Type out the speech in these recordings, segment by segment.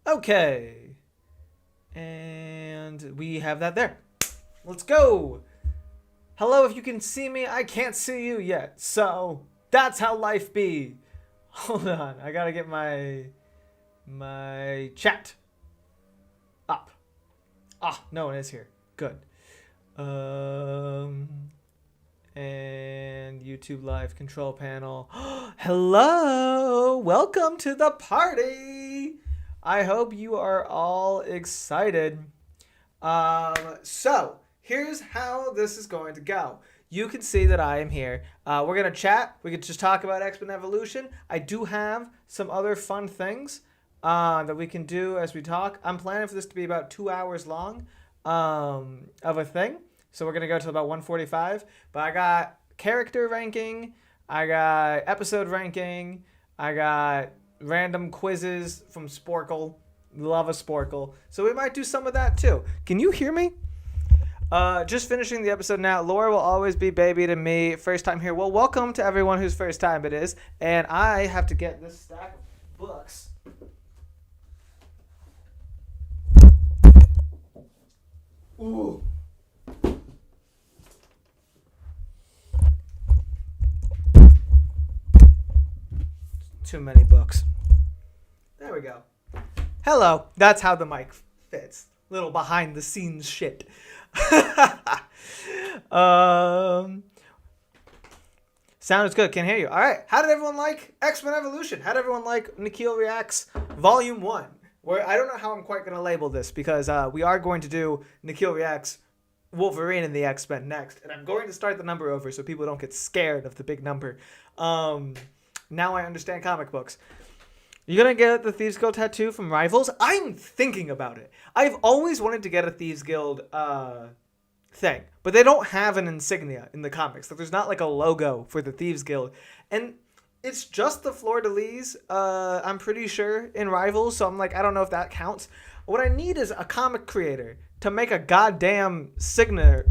Okay. And we have that there. Let's go. Hello, if you can see me, I can't see you yet. So, that's how life be. Hold on. I gotta get my chat up. No one is here. Good. And YouTube live control panel. Hello! Welcome to the party! I hope you are all excited. So, here's how this is going to go. You can see that I am here. We're going to chat. We could just talk about X-Men Evolution. I do have some other fun things that we can do as we talk. I'm planning for this to be about 2 hours long of a thing. So we're going to go to about 1:45. But I got character ranking. I got episode ranking. I got random quizzes from Sporkle. Love a Sporkle. So we might do some of that too. Can you hear me? Just finishing the episode now. Laura will always be baby to me. First time here. Well, welcome to everyone whose first time it is. And I have to get this stack of books. Ooh. Too many books. There we go. Hello. That's how the mic fits. Little behind the scenes shit. Sound is good. Can't hear you. All right. How did everyone like X-Men Evolution? How did everyone like Nikhil Reacts Volume 1? Where I don't know how I'm quite going to label this because we are going to do Nikhil Reacts Wolverine and the X-Men next. And I'm going to start the number over so people don't get scared of the big number. Now I understand comic books. You gonna get the Thieves Guild tattoo from Rivals? I'm thinking about it. I've always wanted to get a Thieves Guild thing, but they don't have an insignia in the comics. Like, there's not like a logo for the Thieves Guild, and it's just the fleur-de-lis. I'm pretty sure in Rivals, so I'm like, I don't know if that counts. What I need is a comic creator to make a goddamn signal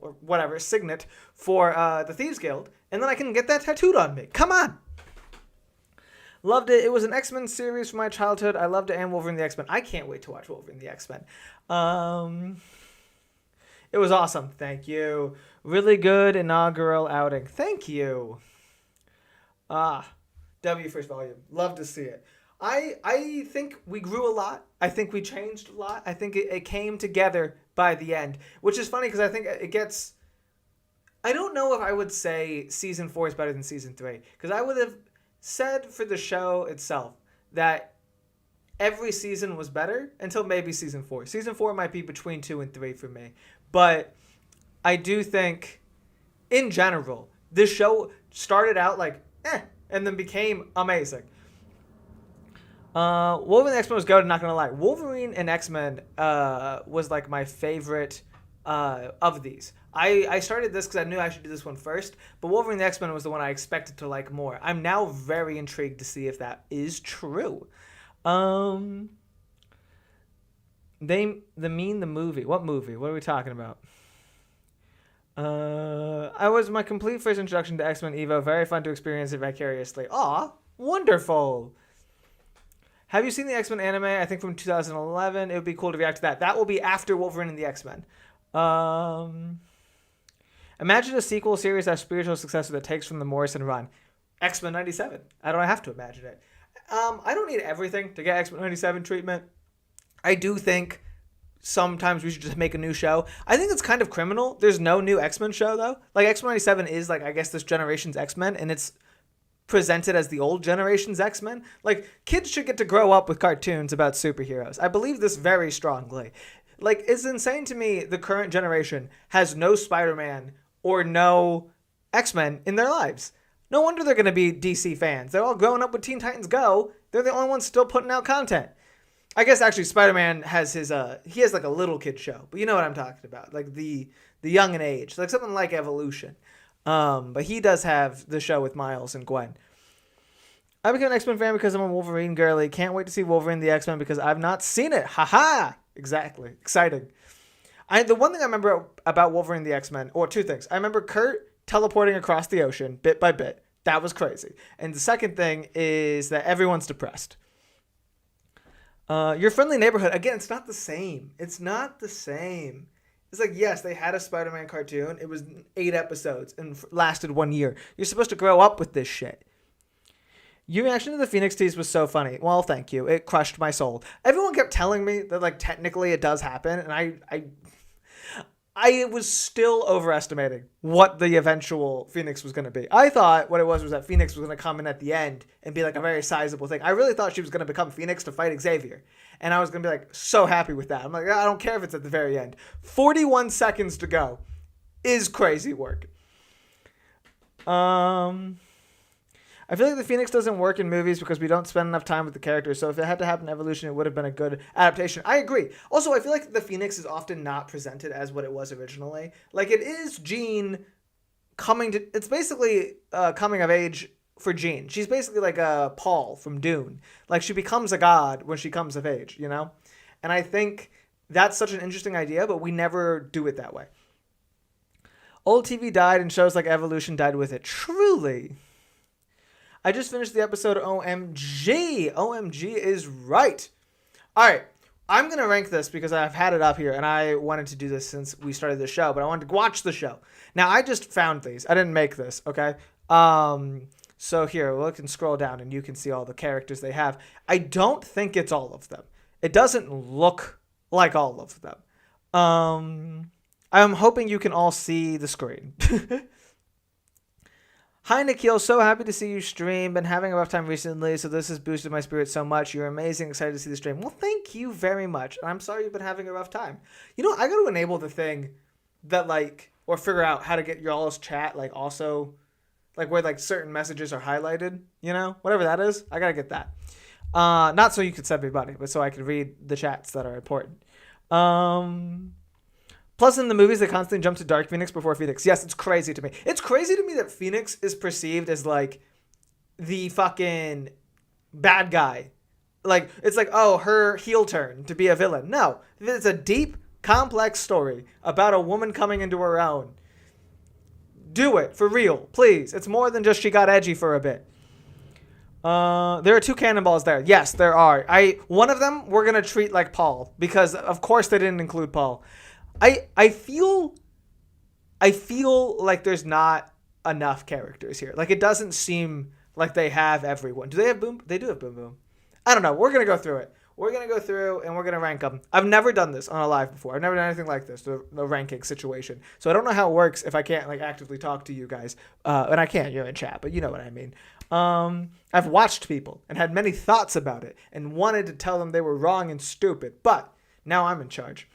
or whatever signet for the Thieves Guild, and then I can get that tattooed on me. Come on. Loved it. It was an X-Men series from my childhood. I loved it and Wolverine the X-Men. I can't wait to watch Wolverine the X-Men. It was awesome. Thank you. Really good inaugural outing. Thank you. W first volume. Love to see it. I think we grew a lot. I think we changed a lot. I think it came together by the end, which is funny because I think it gets... I don't know if I would say Season 4 is better than Season 3 because I would have said for the show itself that every season was better until maybe Season 4. Season 4 might be between 2 and 3 for me. But I do think, in general, this show started out like, and then became amazing. Wolverine and X-Men was goated, not going to lie. Wolverine and X-Men was like my favorite of these. I started this because I knew I should do this one first, but Wolverine and the X-Men was the one I expected to like more. I'm now very intrigued to see if that is true. The movie. What movie? What are we talking about? I was my complete first introduction to X-Men Evo. Very fun to experience it vicariously. Aw, wonderful. Have you seen the X-Men anime? I think from 2011. It would be cool to react to that. That will be after Wolverine and the X-Men. Imagine a sequel series as spiritual successor that takes from the Morrison run. X-Men 97. I don't have to imagine it. I don't need everything to get X-Men 97 treatment. I do think sometimes we should just make a new show. I think it's kind of criminal. There's no new X-Men show, though. Like, X-Men 97 is, like, I guess this generation's X-Men, and it's presented as the old generation's X-Men. Like, kids should get to grow up with cartoons about superheroes. I believe this very strongly. Like, it's insane to me the current generation has no Spider-Man or no X-Men in their lives. No wonder they're going to be DC fans. They're all growing up with Teen Titans Go. They're the only ones still putting out content. I guess actually Spider-Man has his, he has like a little kid show. But you know what I'm talking about. Like the young in age. Like something like Evolution. But he does have the show with Miles and Gwen. I became an X-Men fan because I'm a Wolverine girly. Can't wait to see Wolverine the X-Men because I've not seen it. Haha! Exactly. Exciting. The one thing I remember about Wolverine the X-Men, or two things. I remember Kurt teleporting across the ocean bit by bit. That was crazy. And the second thing is that everyone's depressed. Your Friendly Neighborhood, again, it's not the same. It's not the same. It's like, yes, they had a Spider-Man cartoon. It was 8 episodes and lasted 1 year. You're supposed to grow up with this shit. Your reaction to the Phoenix tease was so funny. Well, thank you. It crushed my soul. Everyone kept telling me that, like, technically it does happen, and I was still overestimating what the eventual Phoenix was going to be. I thought what it was that Phoenix was going to come in at the end and be like a very sizable thing. I really thought she was going to become Phoenix to fight Xavier. And I was going to be like so happy with that. I'm like, I don't care if it's at the very end. 41 seconds to go is crazy work. I feel like the Phoenix doesn't work in movies because we don't spend enough time with the characters. So if it had to happen in Evolution, it would have been a good adaptation. I agree. Also, I feel like the Phoenix is often not presented as what it was originally. Like, it is Jean coming to... It's basically coming of age for Jean. She's basically like a Paul from Dune. Like, she becomes a god when she comes of age, you know? And I think that's such an interesting idea, but we never do it that way. Old TV died and shows like Evolution died with it. Truly. I just finished the episode. OMG. OMG is right. All right. I'm going to rank this because I've had it up here and I wanted to do this since we started the show, but I wanted to watch the show. Now, I just found these. I didn't make this, okay? So here, look and scroll down and you can see all the characters they have. I don't think it's all of them. It doesn't look like all of them. I'm hoping you can all see the screen. Hi, Nikhil. So happy to see you stream. Been having a rough time recently, so this has boosted my spirit so much. You're amazing. Excited to see the stream. Well, thank you very much. I'm sorry you've been having a rough time. You know, I got to enable the thing that, like, or figure out how to get your all's chat, like, also, like, where, like, certain messages are highlighted, you know? Whatever that is, I got to get that. Not so you could send me money, but so I could read the chats that are important. Plus, in the movies, they constantly jump to Dark Phoenix before Phoenix. Yes, it's crazy to me. It's crazy to me that Phoenix is perceived as, like, the fucking bad guy. Like, it's like, oh, her heel turn to be a villain. No. It's a deep, complex story about a woman coming into her own. Do it, for real, please. It's more than just she got edgy for a bit. There are 2 cannonballs there. Yes, there are. One of them we're going to treat like Paul, because, of course, they didn't include Paul. I feel like there's not enough characters here. Like, it doesn't seem like they have everyone. Do they have Boom? They do have Boom Boom. I don't know. We're going to go through it. We're going to go through and we're going to rank them. I've never done this on a live before. I've never done anything like this, the ranking situation. So I don't know how it works if I can't, like, actively talk to you guys. And I can't, you're in chat, but you know what I mean. I've watched people and had many thoughts about it and wanted to tell them they were wrong and stupid. But now I'm in charge.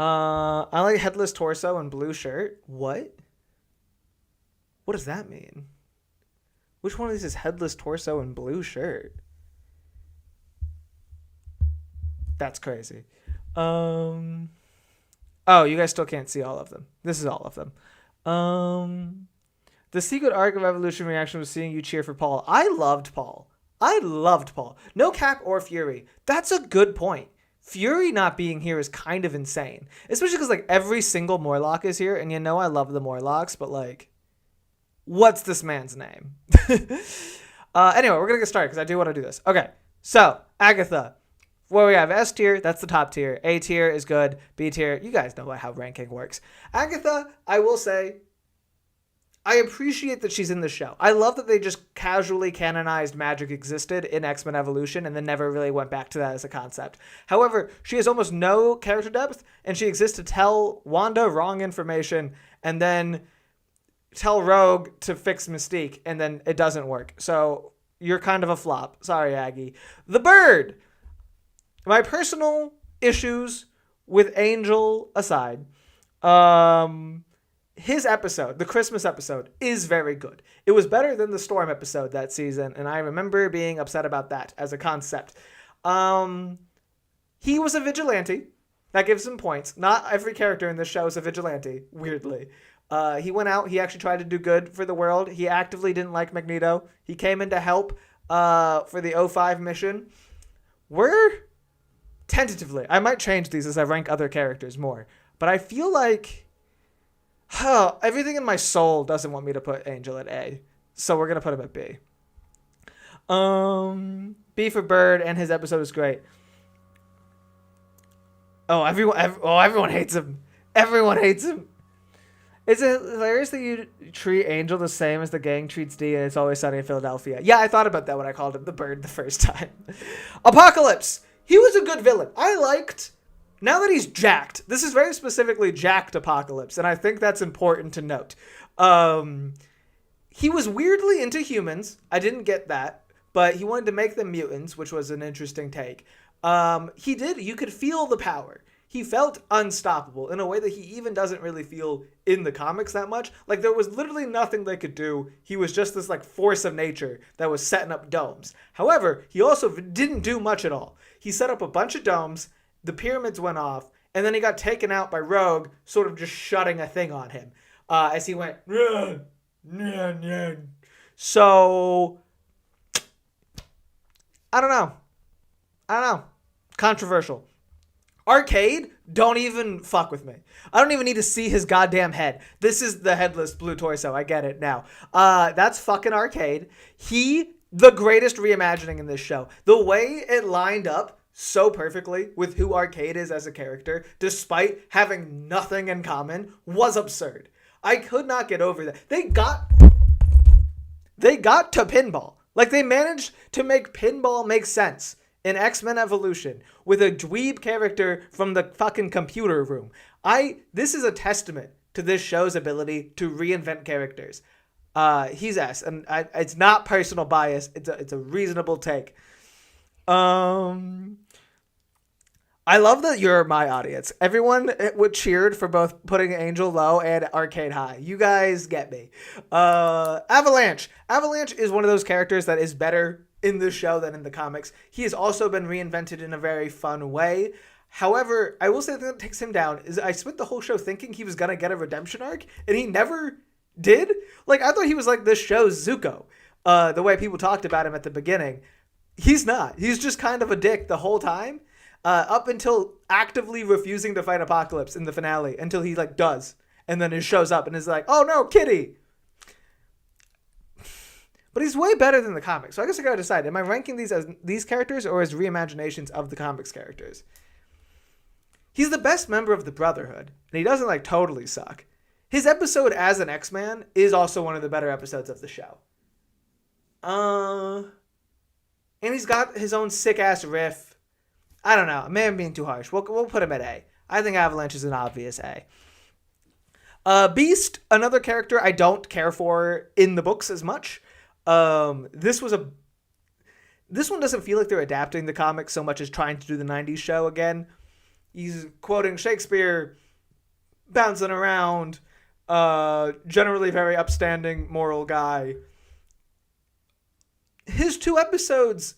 I like headless torso and blue shirt. What? What does that mean? Which one of these is headless torso and blue shirt? That's crazy. Oh, you guys still can't see all of them. This is all of them. The secret arc of Evolution reaction was seeing you cheer for Paul. I loved Paul. No Cap or Fury. That's a good point. Fury not being here is kind of insane. Especially because, like, every single Morlock is here. And you know I love the Morlocks, but, like, what's this man's name? Anyway, we're going to get started because I do want to do this. Okay, so, Agatha. Where we have S tier, that's the top tier. A tier is good. B tier, you guys know how ranking works. Agatha, I will say, I appreciate that she's in the show. I love that they just casually canonized magic existed in X-Men Evolution and then never really went back to that as a concept. However, she has almost no character depth, and she exists to tell Wanda wrong information and then tell Rogue to fix Mystique, and then it doesn't work. So you're kind of a flop. Sorry, Aggie. The Bird! My personal issues with Angel aside, his episode, the Christmas episode, is very good. It was better than the Storm episode that season, and I remember being upset about that as a concept. He was a vigilante. That gives him points. Not every character in this show is a vigilante, weirdly. He went out. He actually tried to do good for the world. He actively didn't like Magneto. He came in to help for the O5 mission. Tentatively, I might change these as I rank other characters more, but I feel like everything in my soul doesn't want me to put Angel at A, so we're going to put him at B. B for Bird, and his episode is great. Oh, everyone hates him. Everyone hates him. Is it hilarious that you treat Angel the same as the gang treats D and It's Always Sunny in Philadelphia? Yeah, I thought about that when I called him the Bird the first time. Apocalypse. He was a good villain. I liked... Now that he's jacked, this is very specifically jacked Apocalypse, and I think that's important to note. He was weirdly into humans. I didn't get that, but he wanted to make them mutants, which was an interesting take. You could feel the power. He felt unstoppable in a way that he even doesn't really feel in the comics that much. Like, there was literally nothing they could do. He was just this, like, force of nature that was setting up domes. However, he also didn't do much at all. He set up a bunch of domes, the pyramids went off, and then he got taken out by Rogue, sort of just shutting a thing on him. As he went, "Run, run, run." So, I don't know. Controversial. Arcade, don't even fuck with me. I don't even need to see his goddamn head. This is the headless blue torso. I get it now. That's fucking Arcade. The greatest reimagining in this show. The way it lined up so perfectly with who Arcade is as a character, despite having nothing in common, was absurd. I could not get over that. They got to pinball. Like, they managed to make pinball make sense in X-Men Evolution with a dweeb character from the fucking computer room. This is a testament to this show's ability to reinvent characters. He's S, and it's not personal bias. It's a reasonable take. I love that you're my audience. Everyone cheered for both putting Angel low and Arcade high. You guys get me. Avalanche. Avalanche is one of those characters that is better in the show than in the comics. He has also been reinvented in a very fun way. However, I will say the thing that takes him down is I spent the whole show thinking he was going to get a redemption arc, and he never did. Like, I thought he was like this show's Zuko, the way people talked about him at the beginning. He's not. He's just kind of a dick the whole time. Up until actively refusing to fight Apocalypse in the finale, until he like does, and then he shows up and is like, "Oh no, Kitty!" But he's way better than the comics, so I guess I gotta decide: am I ranking these as these characters or as reimaginations of the comics characters? He's the best member of the Brotherhood, and he doesn't like totally suck. His episode as an X-Man is also one of the better episodes of the show. And he's got his own sick ass riff. I don't know. Maybe I'm being too harsh. We'll put him at A. I think Avalanche is an obvious A. Beast, another character I don't care for in the books as much. This one doesn't feel like they're adapting the comics so much as trying to do the 90s show again. He's quoting Shakespeare, bouncing around, generally very upstanding, moral guy. His 2 episodes,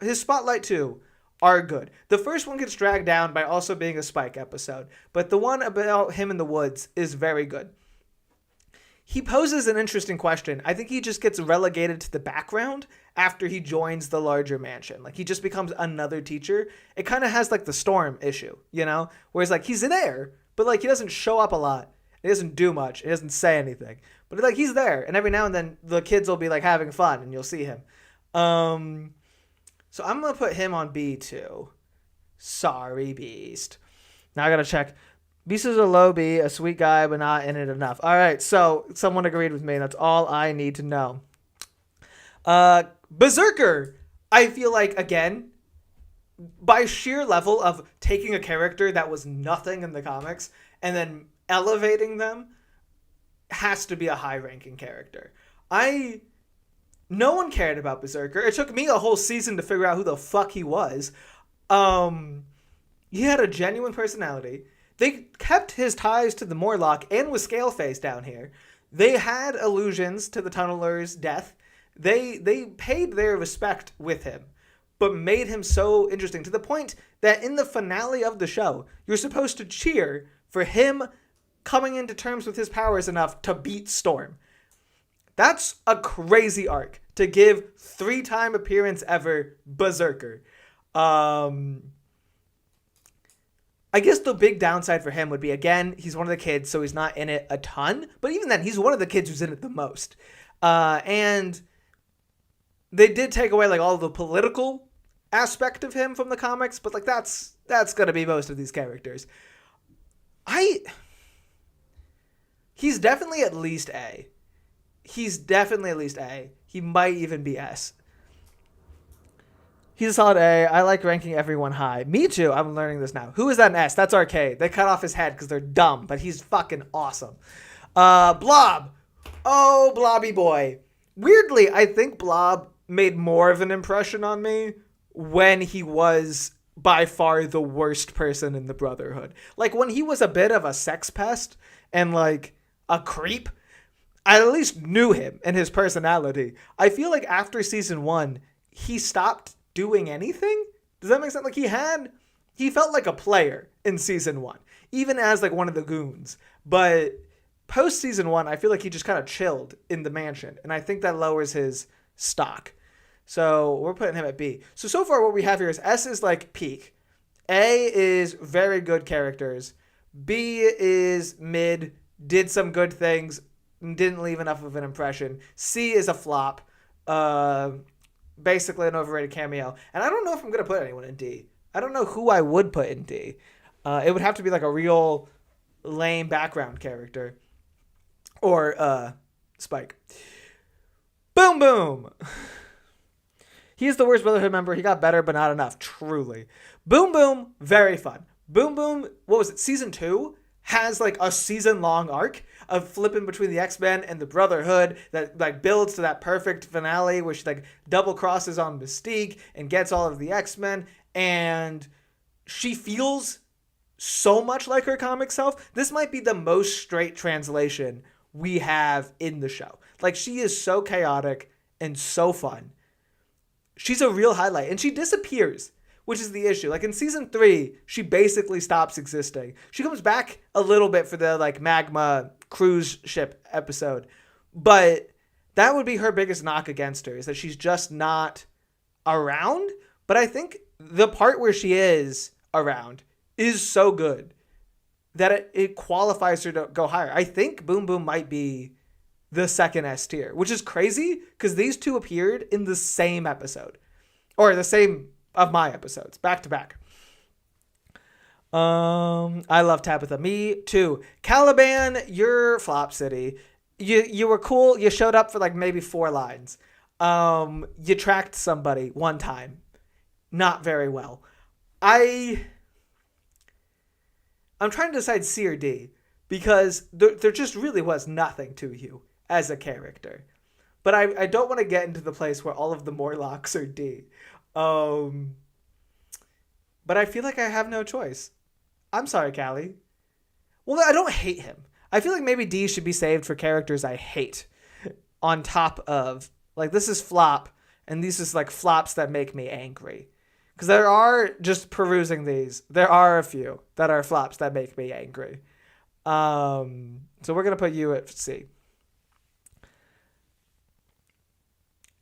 his Spotlight 2, are good. The first one gets dragged down by also being a Spike episode, but the one about him in the woods is very good. He poses an interesting question. I think he just gets relegated to the background after he joins the larger mansion. Like, he just becomes another teacher. It kind of has like the Storm issue, you know? Whereas like he's there, but like he doesn't show up a lot. He doesn't do much. He doesn't say anything. But like he's there, and every now and then the kids will be like having fun and you'll see him. So I'm going to put him on B2. Sorry, Beast. Now I got to check. Beast is a low B, a sweet guy, but not in it enough. All right, so someone agreed with me. That's all I need to know. Berserker. I feel like, again, by sheer level of taking a character that was nothing in the comics and then elevating them, has to be a high-ranking character. No one cared about Berserker. It took me a whole season to figure out who the fuck he was. He had a genuine personality. They kept his ties to the Morlock and with Scaleface down here. They had allusions to the Tunneler's death. They paid their respect with him, but made him so interesting to the point that in the finale of the show, you're supposed to cheer for him coming into terms with his powers enough to beat Storm. That's a crazy arc to give 3-time appearance ever Berserker. I guess the big downside for him would be, again, he's one of the kids, so he's not in it a ton. But even then, he's one of the kids who's in it the most. And they did take away like all the political aspect of him from the comics, but like that's gonna be most of these characters. He's definitely at least A. He's definitely at least A. He might even be S. He's a solid A. I like ranking everyone high. Me too. I'm learning this now. Who is that in S? That's Arcade. They cut off his head because they're dumb, but he's fucking awesome. Blob. Oh, Blobby boy. Weirdly, I think Blob made more of an impression on me when he was by far the worst person in the Brotherhood. Like, when he was a bit of a sex pest and, like, a creep, I at least knew him and his personality. I feel like after season 1, he stopped doing anything. Does that make sense? Like, he felt like a player in season 1, even as, like, one of the goons. But post season 1, I feel like he just kind of chilled in the mansion, and I think that lowers his stock. So we're putting him at B. So far what we have here is S is like peak. A is very good characters. B is mid, did some good things, didn't leave enough of an impression. C is a flop. Basically an overrated cameo. And I don't know if I'm going to put anyone in D. I don't know who I would put in D. It would have to be like a real lame background character. Or Spike. Boom Boom! He's the worst Brotherhood member. He got better, but not enough. Truly. Boom Boom, very fun. Boom Boom, what was it? Season 2 has like a season-long arc of flipping between the X-Men and the Brotherhood that like builds to that perfect finale where she like double crosses on Mystique and gets all of the X-Men, and she feels so much like her comic self. This might be the most straight translation we have in the show. Like, she is so chaotic and so fun. She's a real highlight, and she disappears, which is the issue. Like, in season 3, she basically stops existing. She comes back a little bit for the like magma cruise ship episode, but that would be her biggest knock against her, is that she's just not around. But I think the part where she is around is so good that it qualifies her to go higher. I think Boom Boom might be the second S tier, which is crazy because these two appeared in the same episode, or the same of my episodes, back to back. I love Tabitha. Me too. Caliban, you're Flop City. You were cool. You showed up for like maybe 4 lines. You tracked somebody one time. Not very well. I'm trying to decide C or D because there just really was nothing to you as a character. But I don't want to get into the place where all of the Morlocks are D. But I feel like I have no choice. I'm sorry, Callie. Well, I don't hate him. I feel like maybe D should be saved for characters I hate. On top of, like, this is flop, and these is like flops that make me angry. Because there are, just perusing these, there are a few that are flops that make me angry. So we're going to put you at C.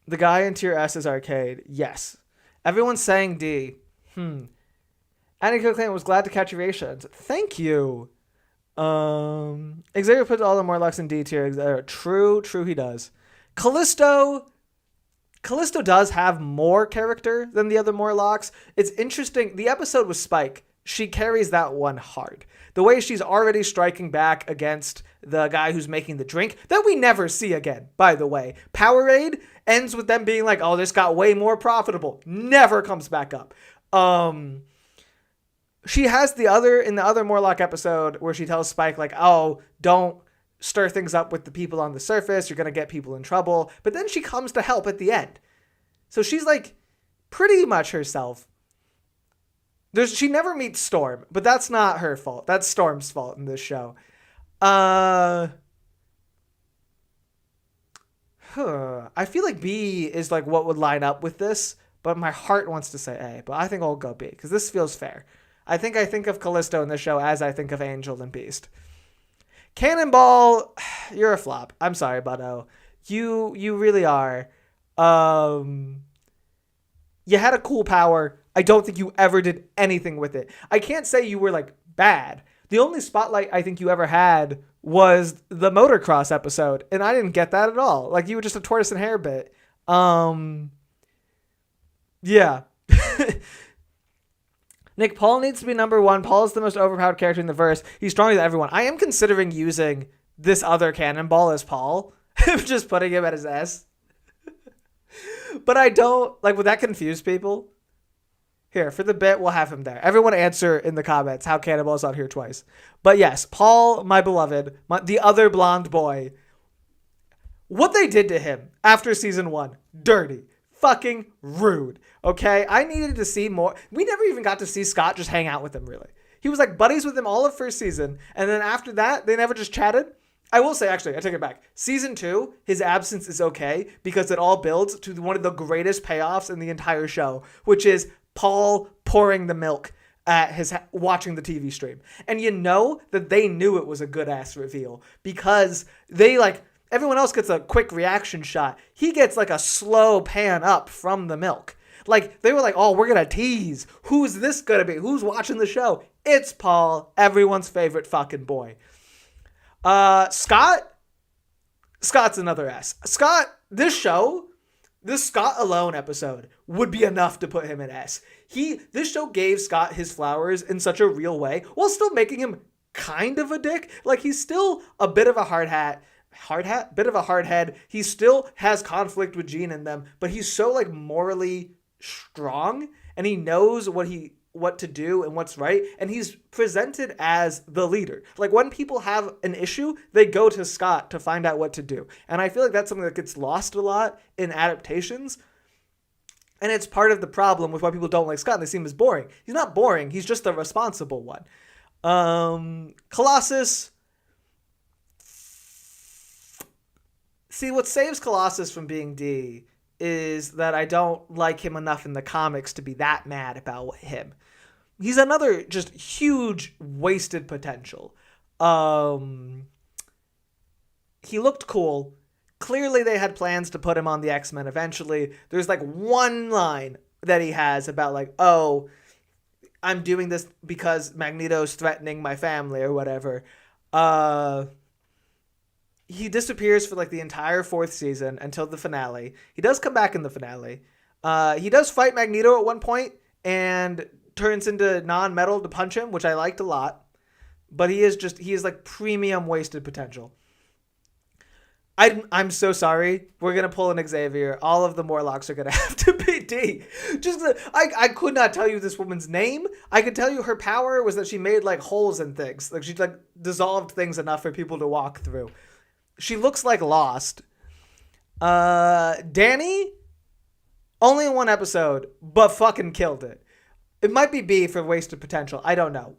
The guy in tier S is Arcade. Yes. Everyone's saying D. Annie Cookland was glad to catch your rations. Thank you. Xavier put all the Morlocks in D tier. True he does. Callisto does have more character than the other Morlocks. It's interesting. The episode with Spike, she carries that one hard. The way she's already striking back against the guy who's making the drink, that we never see again, by the way. Powerade ends with them being like, oh, this got way more profitable. Never comes back up. She has in the other Morlock episode where she tells Spike, like, oh, don't stir things up with the people on the surface. You're going to get people in trouble. But then she comes to help at the end. So she's like pretty much herself. She never meets Storm, but that's not her fault. That's Storm's fault in this show. I feel like B is like what would line up with this, but my heart wants to say A, but I think I'll go B because this feels fair. I think of Callisto in this show as I think of Angel and Beast. Cannonball, you're a flop. I'm sorry, Buddo. You really are. You had a cool power. I don't think you ever did anything with it. I can't say you were like bad. The only spotlight I think you ever had was the motocross episode, and I didn't get that at all. Like, you were just a tortoise and hare bit. Yeah. Nick, Paul needs to be number one. Paul is the most overpowered character in the verse. He's stronger than everyone. I am considering using this other cannonball as Paul. Just putting him at his S. But I don't, like, would that confuse people? Here, for the bit, we'll have him there. Everyone answer in the comments how Cannonball's on here twice. But yes, Paul, my beloved, the other blonde boy. What they did to him after season 1, dirty. Fucking rude. Okay? I needed to see more. We never even got to see Scott just hang out with him, really. He was like buddies with him all of first season. And then after that, they never just chatted. I will say, actually, I take it back. Season 2, his absence is okay because it all builds to one of the greatest payoffs in the entire show, which is Paul pouring the milk at his watching the TV stream. And you know that they knew it was a good ass reveal because they like everyone else gets a quick reaction shot. He gets like a slow pan up from the milk. Like they were like, "Oh, we're going to tease. Who's this going to be? Who's watching the show?" It's Paul, everyone's favorite fucking boy. Scott's another S. Scott, this Scott alone episode would be enough to put him in S. This show gave Scott his flowers in such a real way while still making him kind of a dick. Like he's still a bit of a hard head. He still has conflict with Gene in them, but he's so like morally strong and he knows what to do and what's right, and he's presented as the leader. Like when people have an issue, they go to Scott to find out what to do. And I feel like that's something that gets lost a lot in adaptations. And it's part of the problem with why people don't like Scott and they see him as boring. He's not boring, he's just the responsible one. Colossus. See, what saves Colossus from being D is that I don't like him enough in the comics to be that mad about him. He's another just huge wasted potential. He looked cool. Clearly they had plans to put him on the X-Men eventually. There's like one line that he has about like, "Oh, I'm doing this because Magneto's threatening my family," or whatever. He disappears for like the entire 4th season until the finale. He does come back in the finale. He does fight Magneto at one point and turns into non-metal to punch him, which I liked a lot. But he is like premium wasted potential. I'm so sorry. We're going to pull an Xavier. All of the Morlocks are going to have to be D. I could not tell you this woman's name. I could tell you her power was that she made like holes in things. Like she like dissolved things enough for people to walk through. She looks like Lost. Danny, only in 1 episode, but fucking killed it. It might be B for wasted potential. I don't know.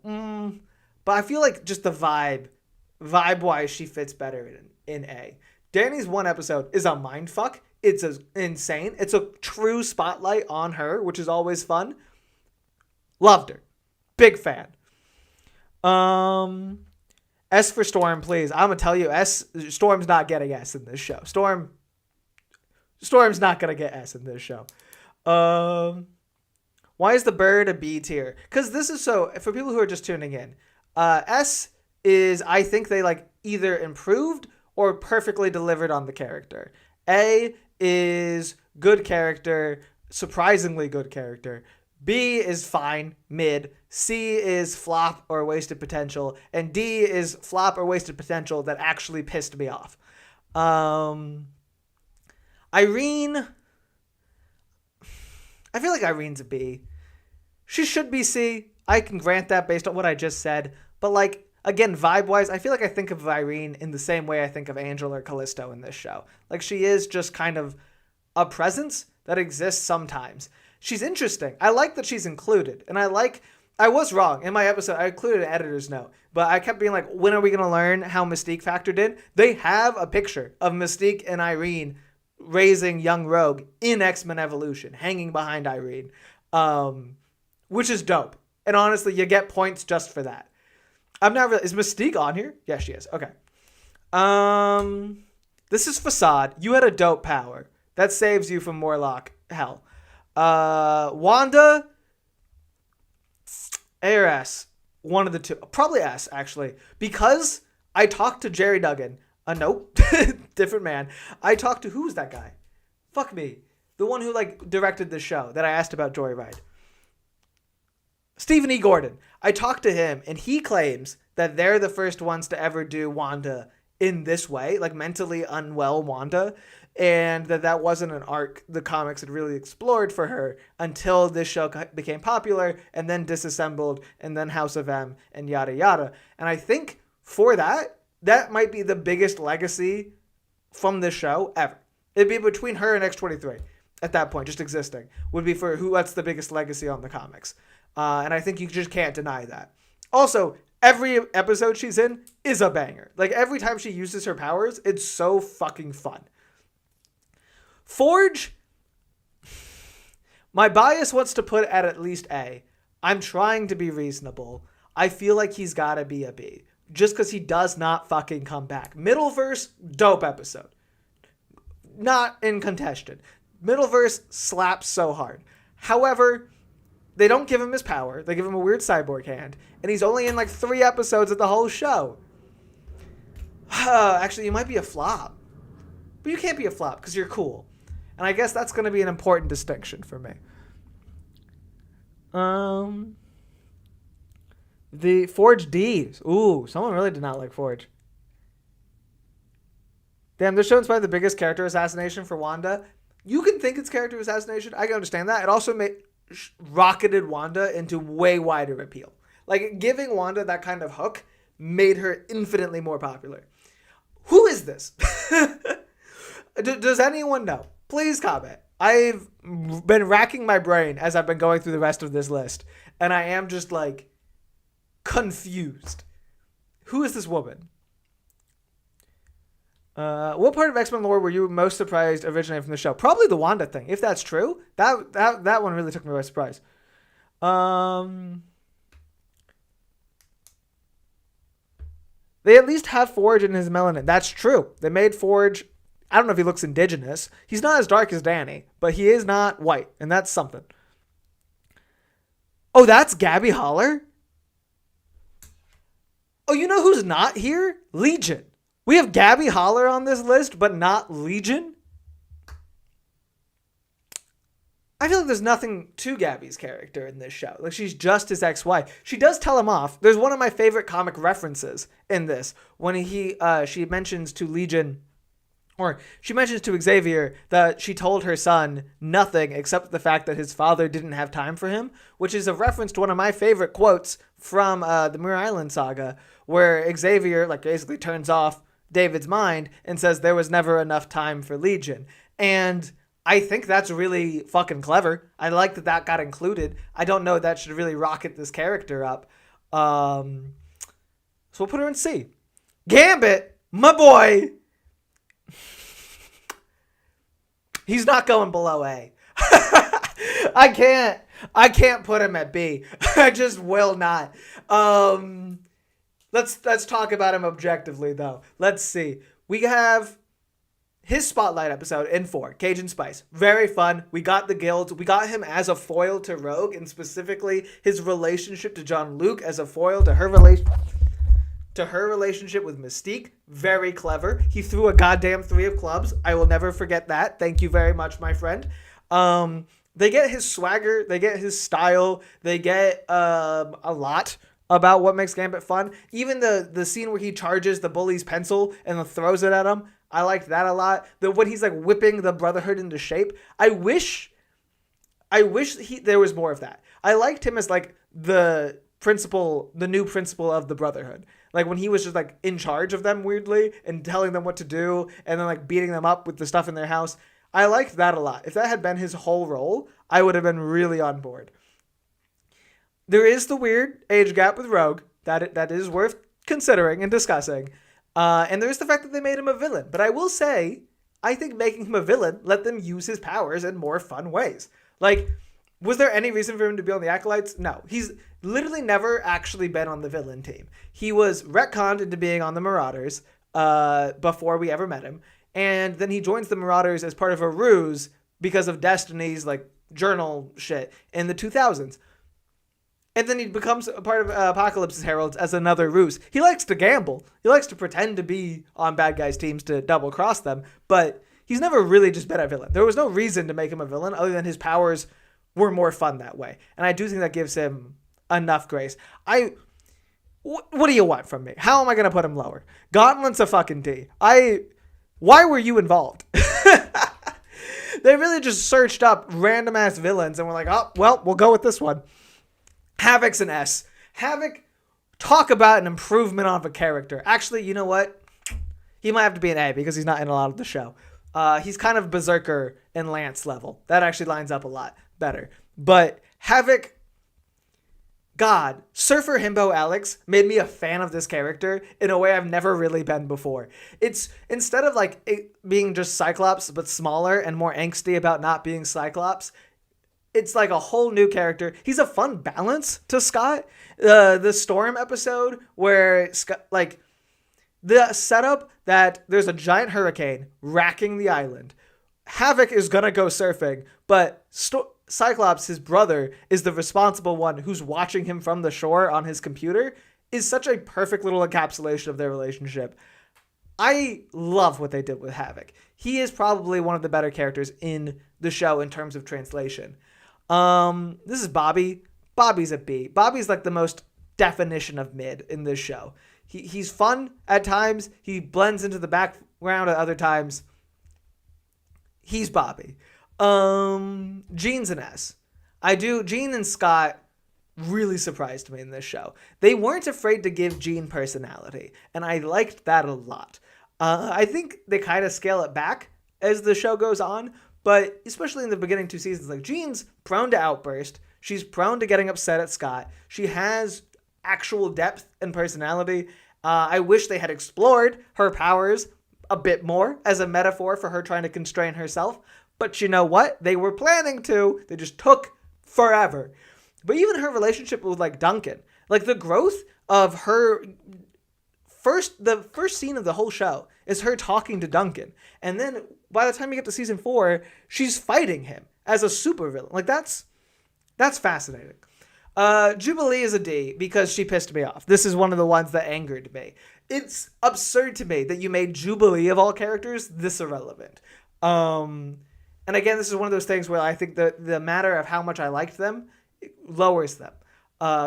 But I feel like just the vibe-wise, she fits better in A. Danny's 1 episode is a mindfuck. It's insane. It's a true spotlight on her, which is always fun. Loved her. Big fan. S for Storm, please. I'm going to tell you, Storm's not getting S in this show. Storm's not going to get S in this show. Why is the bird a B tier? Because this is so, for people who are just tuning in, S is, I think they like either improved or perfectly delivered on the character. A is good character, surprisingly good character. B is fine, mid. C is flop or wasted potential. And D is flop or wasted potential that actually pissed me off. Irene, I feel like Irene's a B. She should be C. I can grant that based on what I just said. But like, again, vibe-wise, I feel like I think of Irene in the same way I think of Angel or Callisto in this show. Like, she is just kind of a presence that exists sometimes. She's interesting. I like that she's included. And I was wrong. In my episode, I included an editor's note. But I kept being like, when are we going to learn how Mystique factored in? They have a picture of Mystique and Irene raising young Rogue in X-Men Evolution, hanging behind Irene, which is dope. And honestly, you get points just for that. I'm not really... Is Mystique on here? Yeah, she is. Okay. This is Facade. You had a dope power. That saves you from Morlock hell. Wanda... A or S. One of the two. Probably S, actually. Because I talked to Jerry Duggan. Nope. Different man. I talked to... Who's that guy? Fuck me. the one who like directed the show that I asked about Joyride. Stephen E. Gordon. I talked to him, and he claims that they're the first ones to ever do Wanda in this way, like mentally unwell Wanda, and that wasn't an arc the comics had really explored for her until this show became popular, and then Disassembled, and then House of M, and yada yada. And I think for that might be the biggest legacy from this show ever. It'd be between her and X-23 at that point, just existing, would be for what's the biggest legacy on the comics. And I think you just can't deny that. Also, every episode she's in is a banger. Like, every time she uses her powers, it's so fucking fun. Forge, my bias wants to put at least A. I'm trying to be reasonable. I feel like he's got to be a B. Just because he does not fucking come back. Middleverse, dope episode. Not in contention. Middleverse slaps so hard. However, they don't give him his power. They give him a weird cyborg hand. And he's only in like 3 episodes of the whole show. Actually, you might be a flop. But you can't be a flop because you're cool. And I guess that's going to be an important distinction for me. The Forge D's. Ooh, someone really did not like Forge. Damn, this show inspired the biggest character assassination for Wanda. You can think it's character assassination. I can understand that. It also rocketed Wanda into way wider appeal. Like, giving Wanda that kind of hook made her infinitely more popular. Who is this? Does anyone know? Please comment. I've been racking my brain as I've been going through the rest of this list, and I am just like confused. Who is this woman? What part of X-Men lore were you most surprised originated from the show? Probably the Wanda thing. If that's true, that one really took me by surprise. They at least have Forge in his melanin. That's true. They made Forge. I don't know if he looks indigenous. He's not as dark as Danny, but he is not white, and that's something. Oh, that's Gabby Holler? Oh, you know who's not here? Legion. We have Gabby Holler on this list, but not Legion? I feel like there's nothing to Gabby's character in this show. Like, she's just his ex-wife. She does tell him off. There's one of my favorite comic references in this when she mentions to Legion, or she mentions to Xavier that she told her son nothing except the fact that his father didn't have time for him, which is a reference to one of my favorite quotes from the Muir Island saga, where Xavier like basically turns off David's mind and says there was never enough time for Legion. And I think that's really fucking clever. I like that got included. I don't know that should really rocket this character up. So we'll put her in C. Gambit, my boy. He's not going below A. I can't put him at B. I just will not. Let's talk about him objectively though. Let's see. We have his spotlight episode in 4, Cajun Spice. Very fun. We got the guild. We got him as a foil to Rogue, and specifically his relationship to John Luke as a foil to her relationship with Mystique. Very clever. He threw a goddamn 3 of clubs. I will never forget that. Thank you very much, my friend. They get his swagger. They get his style. They get a lot about what makes Gambit fun. Even the scene where he charges the bully's pencil and then throws it at him. I liked that a lot. When he's like whipping the Brotherhood into shape. I wish there was more of that. I liked him as like the new principal of the Brotherhood. Like when he was just like in charge of them weirdly and telling them what to do and then like beating them up with the stuff in their house. I liked that a lot. If that had been his whole role, I would have been really on board. There is the weird age gap with Rogue. That is worth considering and discussing. And there's the fact that they made him a villain. But I will say, I think making him a villain let them use his powers in more fun ways. Like, was there any reason for him to be on the Acolytes? No. He's literally never actually been on the villain team. He was retconned into being on the Marauders before we ever met him. And then he joins the Marauders as part of a ruse because of Destiny's like journal shit in the 2000s. And then he becomes a part of Apocalypse's Heralds as another ruse. He likes to gamble. He likes to pretend to be on bad guys' teams to double cross them. But he's never really just been a villain. There was no reason to make him a villain other than his powers were more fun that way. And I do think that gives him enough grace. What do you want from me? How am I going to put him lower? Gauntlet's a fucking D. Why were you involved? They really just searched up random ass villains and were like, oh, well, we'll go with this one. Havoc's an S. Havoc, talk about an improvement of a character. Actually, you know what? He might have to be an A because he's not in a lot of the show. He's kind of Berserker and Lance level. That actually lines up a lot better. But Havoc, God, Surfer Himbo Alex made me a fan of this character in a way I've never really been before. It's instead of like it being just Cyclops but smaller and more angsty about not being Cyclops, it's like a whole new character. He's a fun balance to Scott. The Storm episode where Scott, like the setup that there's a giant hurricane racking the island. Havoc is gonna go surfing, but Cyclops, his brother, is the responsible one who's watching him from the shore on his computer, is such a perfect little encapsulation of their relationship. I love what they did with Havoc. He is probably one of the better characters in the show in terms of translation. This is Bobby. Bobby's a B. Bobby's like the most definition of mid in this show. He's fun at times. He blends into the background at other times. He's Bobby. Jean's an S. Jean and Scott really surprised me in this show. They weren't afraid to give Jean personality, and I liked that a lot. I think they kind of scale it back as the show goes on, but especially in the beginning 2 seasons, like Jean's prone to outburst. She's prone to getting upset at Scott. She has actual depth and personality. I wish they had explored her powers a bit more as a metaphor for her trying to constrain herself. But you know what? They were planning to. They just took forever. But even her relationship with like Duncan, like the growth of her the first scene of the whole show is her talking to Duncan. And then by the time you get to season 4, she's fighting him as a supervillain. Like that's fascinating. Jubilee is a D because she pissed me off. This is one of the ones that angered me. It's absurd to me that you made Jubilee of all characters this irrelevant. And again, this is one of those things where I think the matter of how much I liked them lowers them.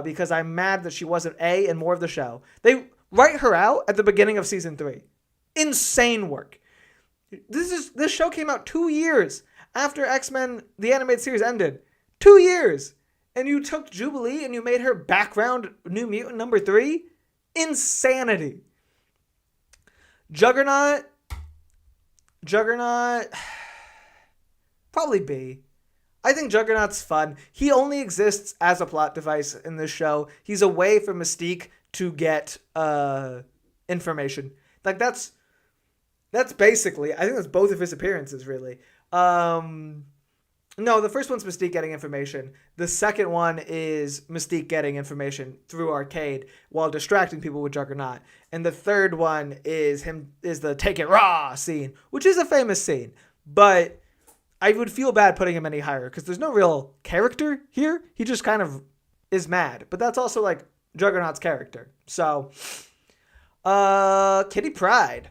Because I'm mad that she wasn't A in more of the show. They write her out at the beginning of season 3. Insane work. This show came out 2 years after X-Men, the animated series, ended. 2 years. And you took Jubilee and you made her background New Mutant number 3? Insanity. Juggernaut, probably B. I think Juggernaut's fun. He only exists as a plot device in this show. He's a way for Mystique to get information. Like that's basically, I think that's both of his appearances, really. No, the first one's Mystique getting information. The second one is Mystique getting information through Arcade while distracting people with Juggernaut. And the third one is the Take It Raw scene, which is a famous scene. But I would feel bad putting him any higher because there's no real character here. He just kind of is mad. But that's also like Juggernaut's character. So, Kitty Pryde.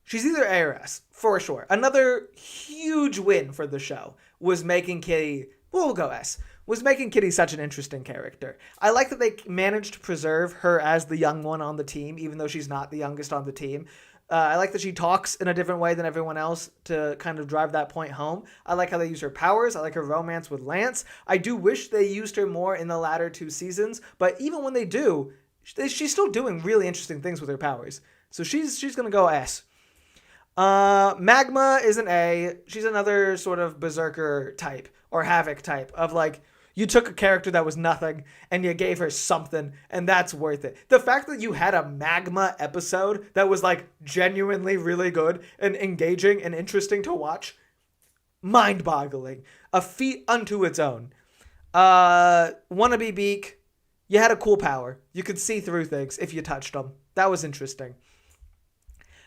She's either A or S, for sure. Another huge win for the show was making Kitty, we'll go S, was making Kitty such an interesting character. I like that they managed to preserve her as the young one on the team, even though she's not the youngest on the team. I like that she talks in a different way than everyone else to kind of drive that point home. I like how they use her powers. I like her romance with Lance. I do wish they used her more in the latter 2 seasons, but even when they do, she's still doing really interesting things with her powers. So she's going to go S. Magma is an A. She's another sort of Berserker type or Havoc type of like, you took a character that was nothing and you gave her something and that's worth it. The fact that you had a Magma episode that was like genuinely really good and engaging and interesting to watch, mind-boggling. A feat unto its own. Wannabe Beak, you had a cool power. You could see through things if you touched them. That was interesting.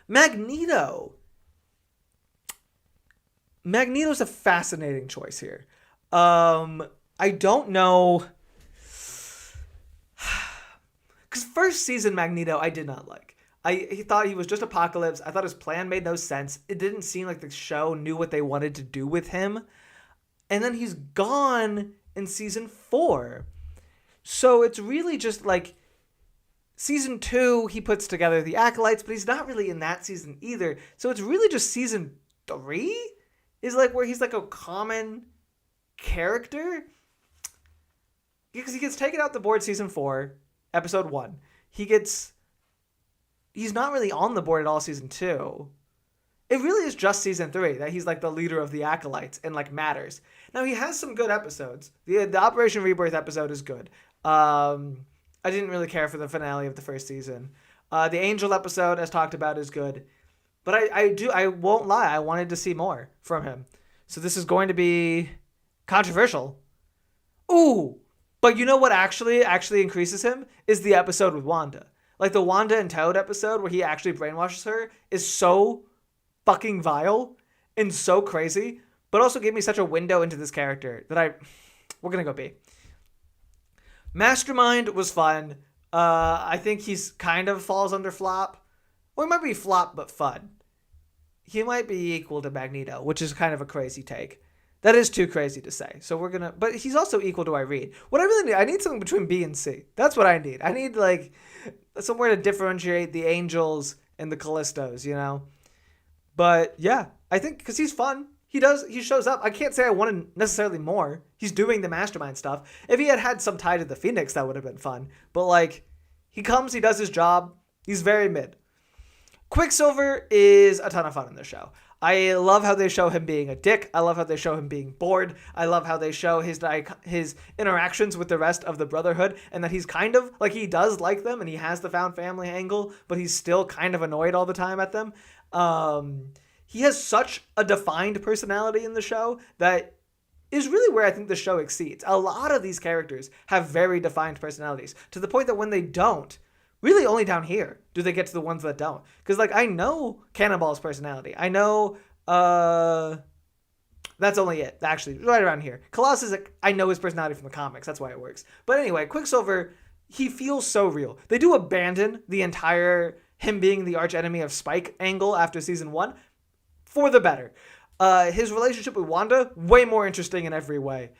Magneto's a fascinating choice here. I don't know. Because first season Magneto I did not like. He thought he was just Apocalypse. I thought his plan made no sense. It didn't seem like the show knew what they wanted to do with him. And then he's gone in season 4. So it's really just like season 2, he puts together the Acolytes, but he's not really in that season either. So it's really just season 3 is like where he's like a common character. Because he gets taken out the board season 4, episode 1. He's not really on the board at all season 2. It really is just season 3 that he's like the leader of the Acolytes and like matters. Now he has some good episodes. The Operation Rebirth episode is good. I didn't really care for the finale of the first season. The Angel episode, as talked about, is good. But I won't lie, I wanted to see more from him. So this is going to be controversial. Ooh, but you know what actually increases him? Is the episode with Wanda. Like the Wanda and Toad episode where he actually brainwashes her is so fucking vile and so crazy, but also gave me such a window into this character that we're gonna go B. Mastermind was fun. I think he's kind of falls under flop. Or it might be flop but fun. He might be equal to Magneto, which is kind of a crazy take. That is too crazy to say. So we're gonna, but he's also equal to Irene. What I really need, I need something between B and C. That's what I need. I need like somewhere to differentiate the Angels and the Callistos, you know? But yeah, I think because he's fun. He shows up. I can't say I wanted necessarily more. He's doing the Mastermind stuff. If he had some tie to the Phoenix, that would have been fun. But like, he comes, he does his job. He's very mid. Quicksilver is a ton of fun in the show. I love how they show him being a dick. I love how they show him being bored. I love how they show his interactions with the rest of the Brotherhood, and that he's kind of, like, he does like them, and he has the found family angle, but he's still kind of annoyed all the time at them. He has such a defined personality in the show that is really where I think the show exceeds. A lot of these characters have very defined personalities, to the point that when they don't, really only down here do they get to the ones that don't. Because, like, I know Cannonball's personality. I know, that's only it, actually, right around here. Colossus, I know his personality from the comics. That's why it works. But anyway, Quicksilver, he feels so real. They do abandon the entire him being the arch enemy of Spike angle after season 1 for the better. His relationship with Wanda, way more interesting in every way.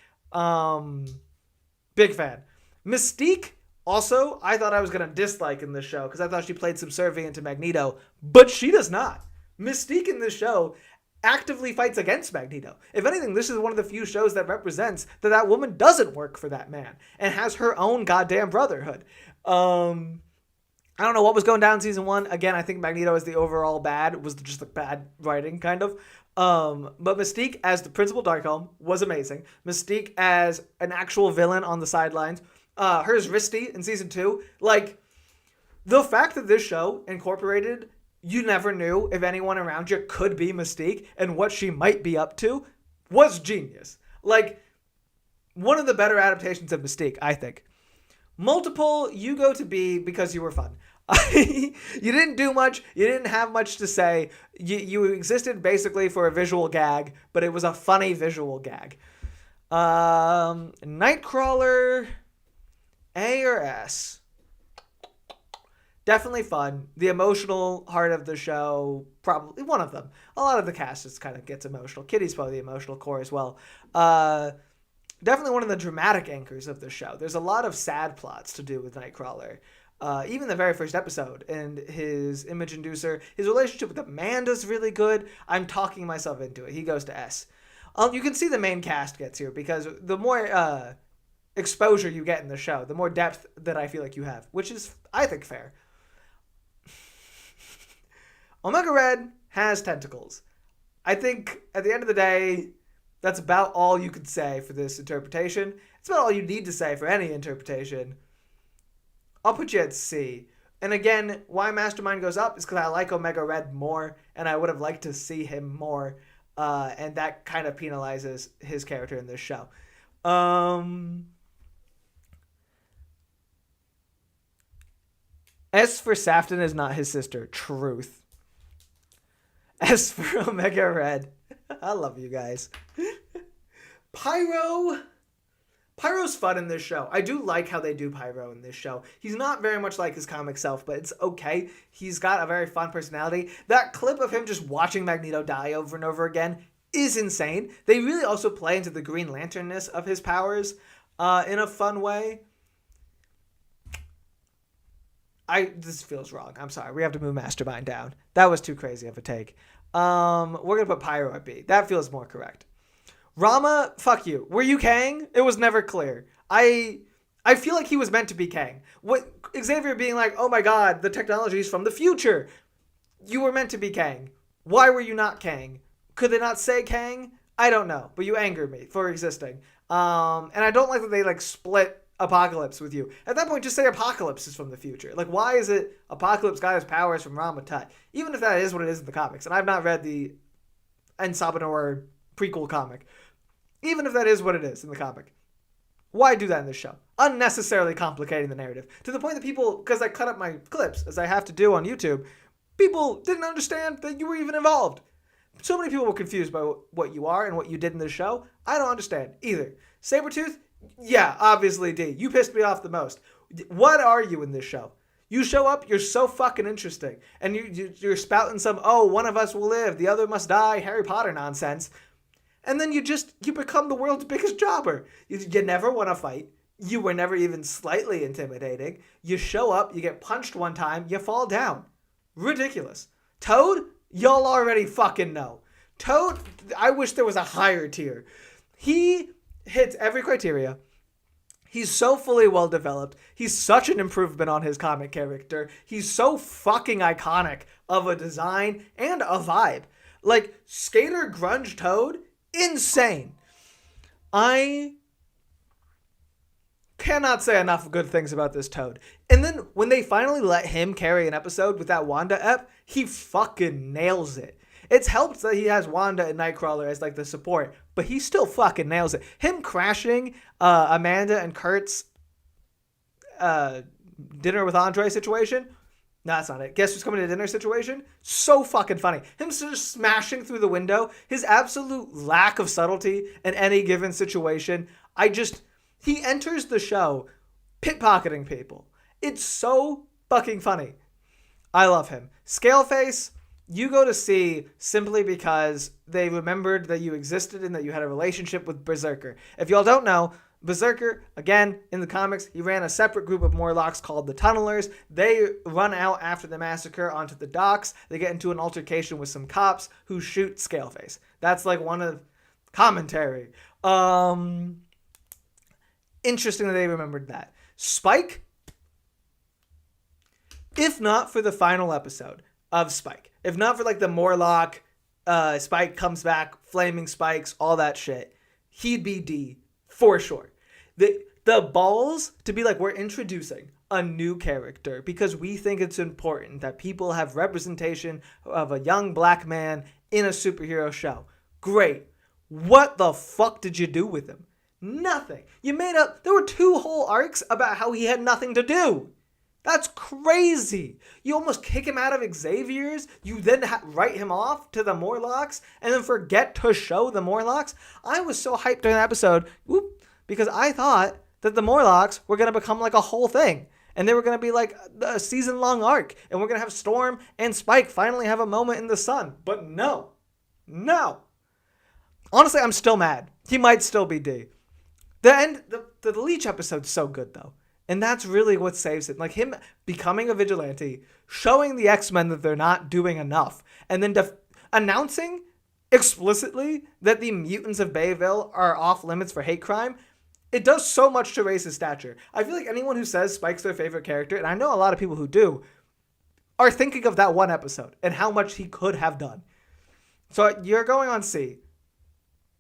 Big fan. Mystique, also, I thought I was going to dislike in this show because I thought she played subservient to Magneto, but she does not. Mystique in this show actively fights against Magneto. If anything, this is one of the few shows that represents that woman doesn't work for that man and has her own goddamn brotherhood. I don't know what was going down in season 1. Again, I think Magneto as the overall bad was just like bad writing, kind of. But Mystique as the Principal Darkhelm was amazing. Mystique as an actual villain on the sidelines. Hers Risty in season 2. Like, the fact that this show incorporated, you never knew if anyone around you could be Mystique and what she might be up to, was genius. Like, one of the better adaptations of Mystique, I think. Multiple, you go to B because you were fun. You didn't do much. You didn't have much to say. You existed basically for a visual gag, but it was a funny visual gag. Nightcrawler, A or S? Definitely fun. The emotional heart of the show, probably one of them. A lot of the cast just kind of gets emotional. Kitty's probably the emotional core as well. Definitely one of the dramatic anchors of the show. There's a lot of sad plots to do with Nightcrawler. Even the very first episode and his image inducer, his relationship with Amanda's really good. I'm talking myself into it. He goes to S. You can see the main cast gets here because the more exposure you get in the show, the more depth that I feel like you have, which is, I think, fair. Omega Red has tentacles. I think at the end of the day, that's about all you could say for this interpretation. It's about all you need to say for any interpretation. I'll put you at C. And again, why Mastermind goes up is because I like Omega Red more, and I would have liked to see him more, and that kind of penalizes his character in this show. S for Safton is not his sister. Truth. S for Omega Red. I love you guys. Pyro Pyro's fun in this show. I do like how they do Pyro in this show. He's not very much like his comic self, but it's okay. He's got a very fun personality. That clip of him just watching Magneto die over and over again is insane. They really also play into the Green Lantern-ness of his powers in a fun way. This feels wrong. I'm sorry. We have to move Mastermind down. That was too crazy of a take. We're going to put Pyro at B. That feels more correct. Rama, fuck you. Were you Kang? It was never clear. I feel like he was meant to be Kang. What Xavier being like, oh my god, the technology is from the future. You were meant to be Kang. Why were you not Kang? Could they not say Kang? I don't know, but you anger me for existing. And I don't like that they like split Apocalypse with you. At that point, just say Apocalypse is from the future. Like, why is it Apocalypse got his powers from Rama Tut? Even if that is what it is in the comics, and I've not read the Ensabanor prequel comic. Even if that is what it is in the comic, why do that in this show? Unnecessarily complicating the narrative. To the point that people, because I cut up my clips, as I have to do on YouTube, people didn't understand that you were even involved. So many people were confused by what you are and what you did in this show. I don't understand either. Sabretooth, yeah, obviously D. You pissed me off the most. What are you in this show? You show up, you're so fucking interesting. And you're spouting some, oh, one of us will live, the other must die, Harry Potter nonsense. And then you become the world's biggest jobber. You never want to fight. You were never even slightly intimidating. You show up, you get punched one time, you fall down. Ridiculous. Toad, y'all already fucking know. Toad, I wish there was a higher tier. He hits every criteria. He's so fully well developed. He's such an improvement on his comic character. He's so fucking iconic of a design and a vibe. Like, skater grunge Toad, insane. I cannot say enough good things about this Toad. And then when they finally let him carry an episode with that Wanda ep, he fucking nails it. It's helped that he has Wanda and Nightcrawler as like the support, but he still fucking nails it. Him crashing Amanda and Kurt's dinner with Andre situation. No, that's not it. Guess who's coming to dinner situation? So fucking funny. Him just smashing through the window. His absolute lack of subtlety in any given situation. He enters the show pickpocketing people. It's so fucking funny. I love him. Scaleface, you go to see simply because they remembered that you existed and that you had a relationship with Berserker. If y'all don't know, Berserker, again, in the comics, he ran a separate group of Morlocks called the Tunnelers. They run out after the massacre onto the docks. They get into an altercation with some cops who shoot Scaleface. That's like one of commentary. Interesting that they remembered that. Spike, if not for the final episode of Spike, if not for like the Morlock, Spike comes back, flaming spikes, all that shit, he'd be D for sure. The balls to be like, we're introducing a new character because we think it's important that people have representation of a young black man in a superhero show. Great. What the fuck did you do with him? Nothing. There were 2 whole arcs about how he had nothing to do. That's crazy. You almost kick him out of Xavier's. You then write him off to the Morlocks and then forget to show the Morlocks. I was so hyped during the episode because I thought that the Morlocks were going to become like a whole thing. And they were going to be like a season-long arc. And we're going to have Storm and Spike finally have a moment in the sun. But no. Honestly, I'm still mad. He might still be D. The Leech episode's so good, though. And that's really what saves it. Like him becoming a vigilante, showing the X-Men that they're not doing enough, and then announcing explicitly that the mutants of Bayville are off limits for hate crime. It does so much to raise his stature. I feel like anyone who says Spike's their favorite character, and I know a lot of people who do, are thinking of that one episode and how much he could have done. So you're going on C.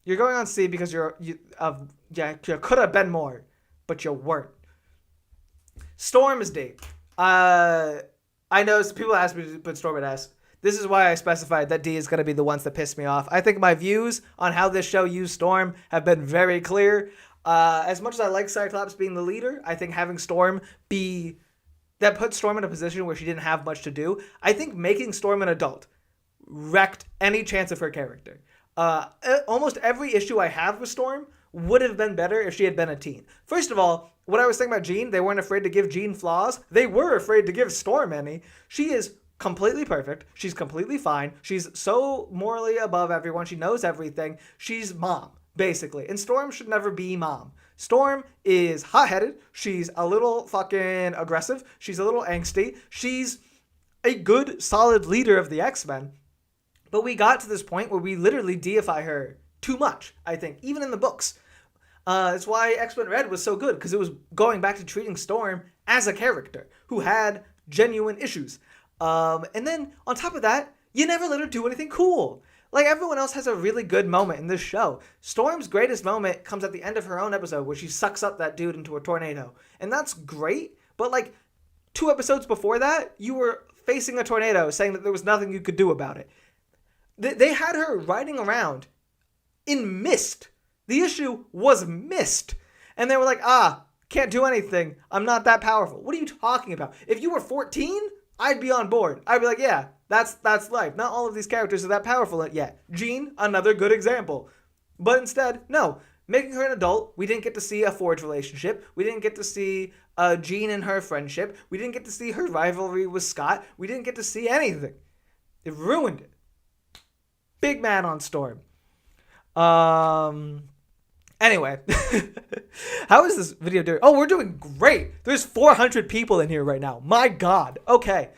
You're going on C because you could have been more, but you weren't. Storm is D. I know people ask me to put Storm at S. This is why I specified that D is going to be the ones that piss me off. I think my views on how this show used Storm have been very clear. As much as I like Cyclops being the leader, I think having Storm that put Storm in a position where she didn't have much to do. I think making Storm an adult wrecked any chance of her character. Almost every issue I have with Storm would have been better if she had been a teen. First of all, what I was saying about Jean, they weren't afraid to give Jean flaws. They were afraid to give Storm any. She is completely perfect. She's completely fine. She's so morally above everyone. She knows everything. She's mom, basically. And Storm should never be mom. Storm is hot-headed. She's a little fucking aggressive. She's a little angsty. She's a good, solid leader of the X-Men. But we got to this point where we literally deify her too much, I think, even in the books. That's why X-Men Red was so good, because it was going back to treating Storm as a character who had genuine issues. And then, on top of that, you never let her do anything cool. Like, everyone else has a really good moment in this show. Storm's greatest moment comes at the end of her own episode, where she sucks up that dude into a tornado. And that's great, but, like, 2 episodes before that, you were facing a tornado, saying that there was nothing you could do about it. They had her riding around in mist. The issue was mist. And they were like, can't do anything. I'm not that powerful. What are you talking about? If you were 14, I'd be on board. I'd be like, yeah, that's life. Not all of these characters are that powerful yet. Jean, another good example. But instead, no. Making her an adult, we didn't get to see a forged relationship. We didn't get to see Jean and her friendship. We didn't get to see her rivalry with Scott. We didn't get to see anything. It ruined it. Big man on Storm. Anyway, how is this video doing? Oh, we're doing great. There's 400 people in here right now. My God. Okay.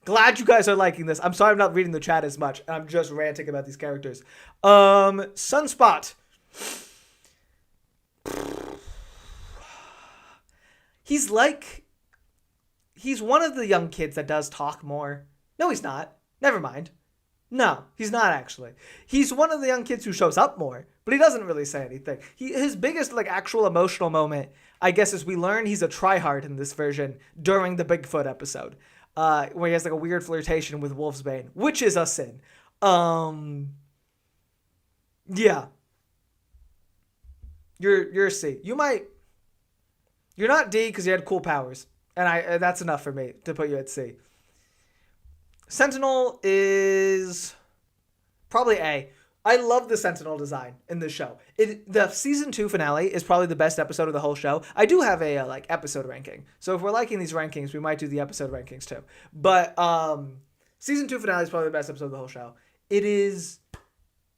Glad you guys are liking this. I'm sorry I'm not reading the chat as much. I'm just ranting about these characters. Sunspot. He's one of the young kids that does talk more. No, he's not. Never mind. No, he's not actually. He's one of the young kids who shows up more, but he doesn't really say anything. His biggest actual emotional moment, I guess, is we learn he's a tryhard in this version during the Bigfoot episode, where he has a weird flirtation with Wolfsbane, which is a sin. Yeah. You're C. You're not D because you had cool powers, and that's enough for me to put you at C. Sentinel is probably A. I love the Sentinel design in this show. The season 2 finale is probably the best episode of the whole show. I do have a episode ranking, so if we're liking these rankings, we might do the episode rankings too. But season 2 finale is probably the best episode of the whole show. It is,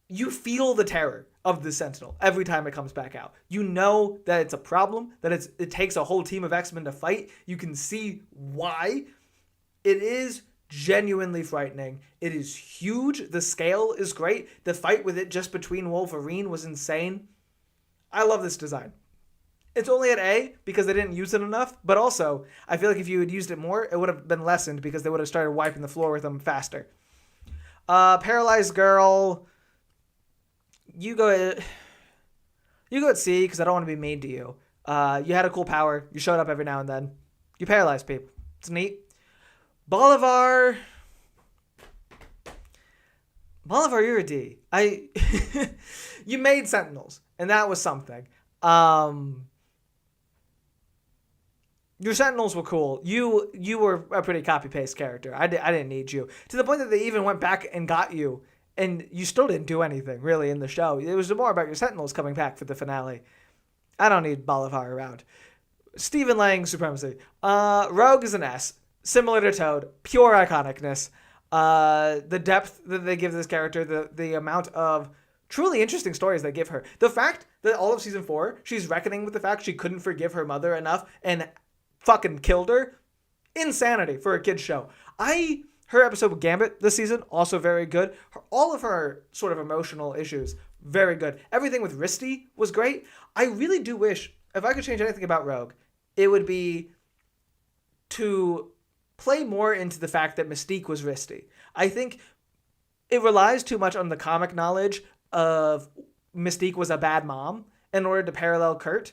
you feel the terror of the Sentinel every time it comes back out. You know that it's a problem, that it takes a whole team of X-Men to fight. You can see why. It is genuinely frightening. It is huge. The scale is great. The fight with it just between Wolverine was insane. I love this design. It's only at A because they didn't use it enough, but also I feel like if you had used it more, it would have been lessened because they would have started wiping the floor with them faster. Paralyzed Girl, you go at C because I don't want to be mean to you. You had a cool power. You showed up every now and then. You paralyzed people. It's neat. Bolivar, you're a D. You made Sentinels, and that was something. Your Sentinels were cool. You were a pretty copy-paste character. I didn't need you. To the point that they even went back and got you, and you still didn't do anything, really, in the show. It was more about your Sentinels coming back for the finale. I don't need Bolivar around. Stephen Lang, supremacy. Rogue is an S. Similar to Toad, pure iconicness. The depth that they give this character, the amount of truly interesting stories they give her. The fact that all of season 4, she's reckoning with the fact she couldn't forgive her mother enough and fucking killed her. Insanity for a kid's show. Her episode with Gambit this season, also very good. All of her sort of emotional issues, very good. Everything with Risty was great. I really do wish, if I could change anything about Rogue, it would be to play more into the fact that Mystique was Risty. I think it relies too much on the comic knowledge of Mystique was a bad mom in order to parallel Kurt.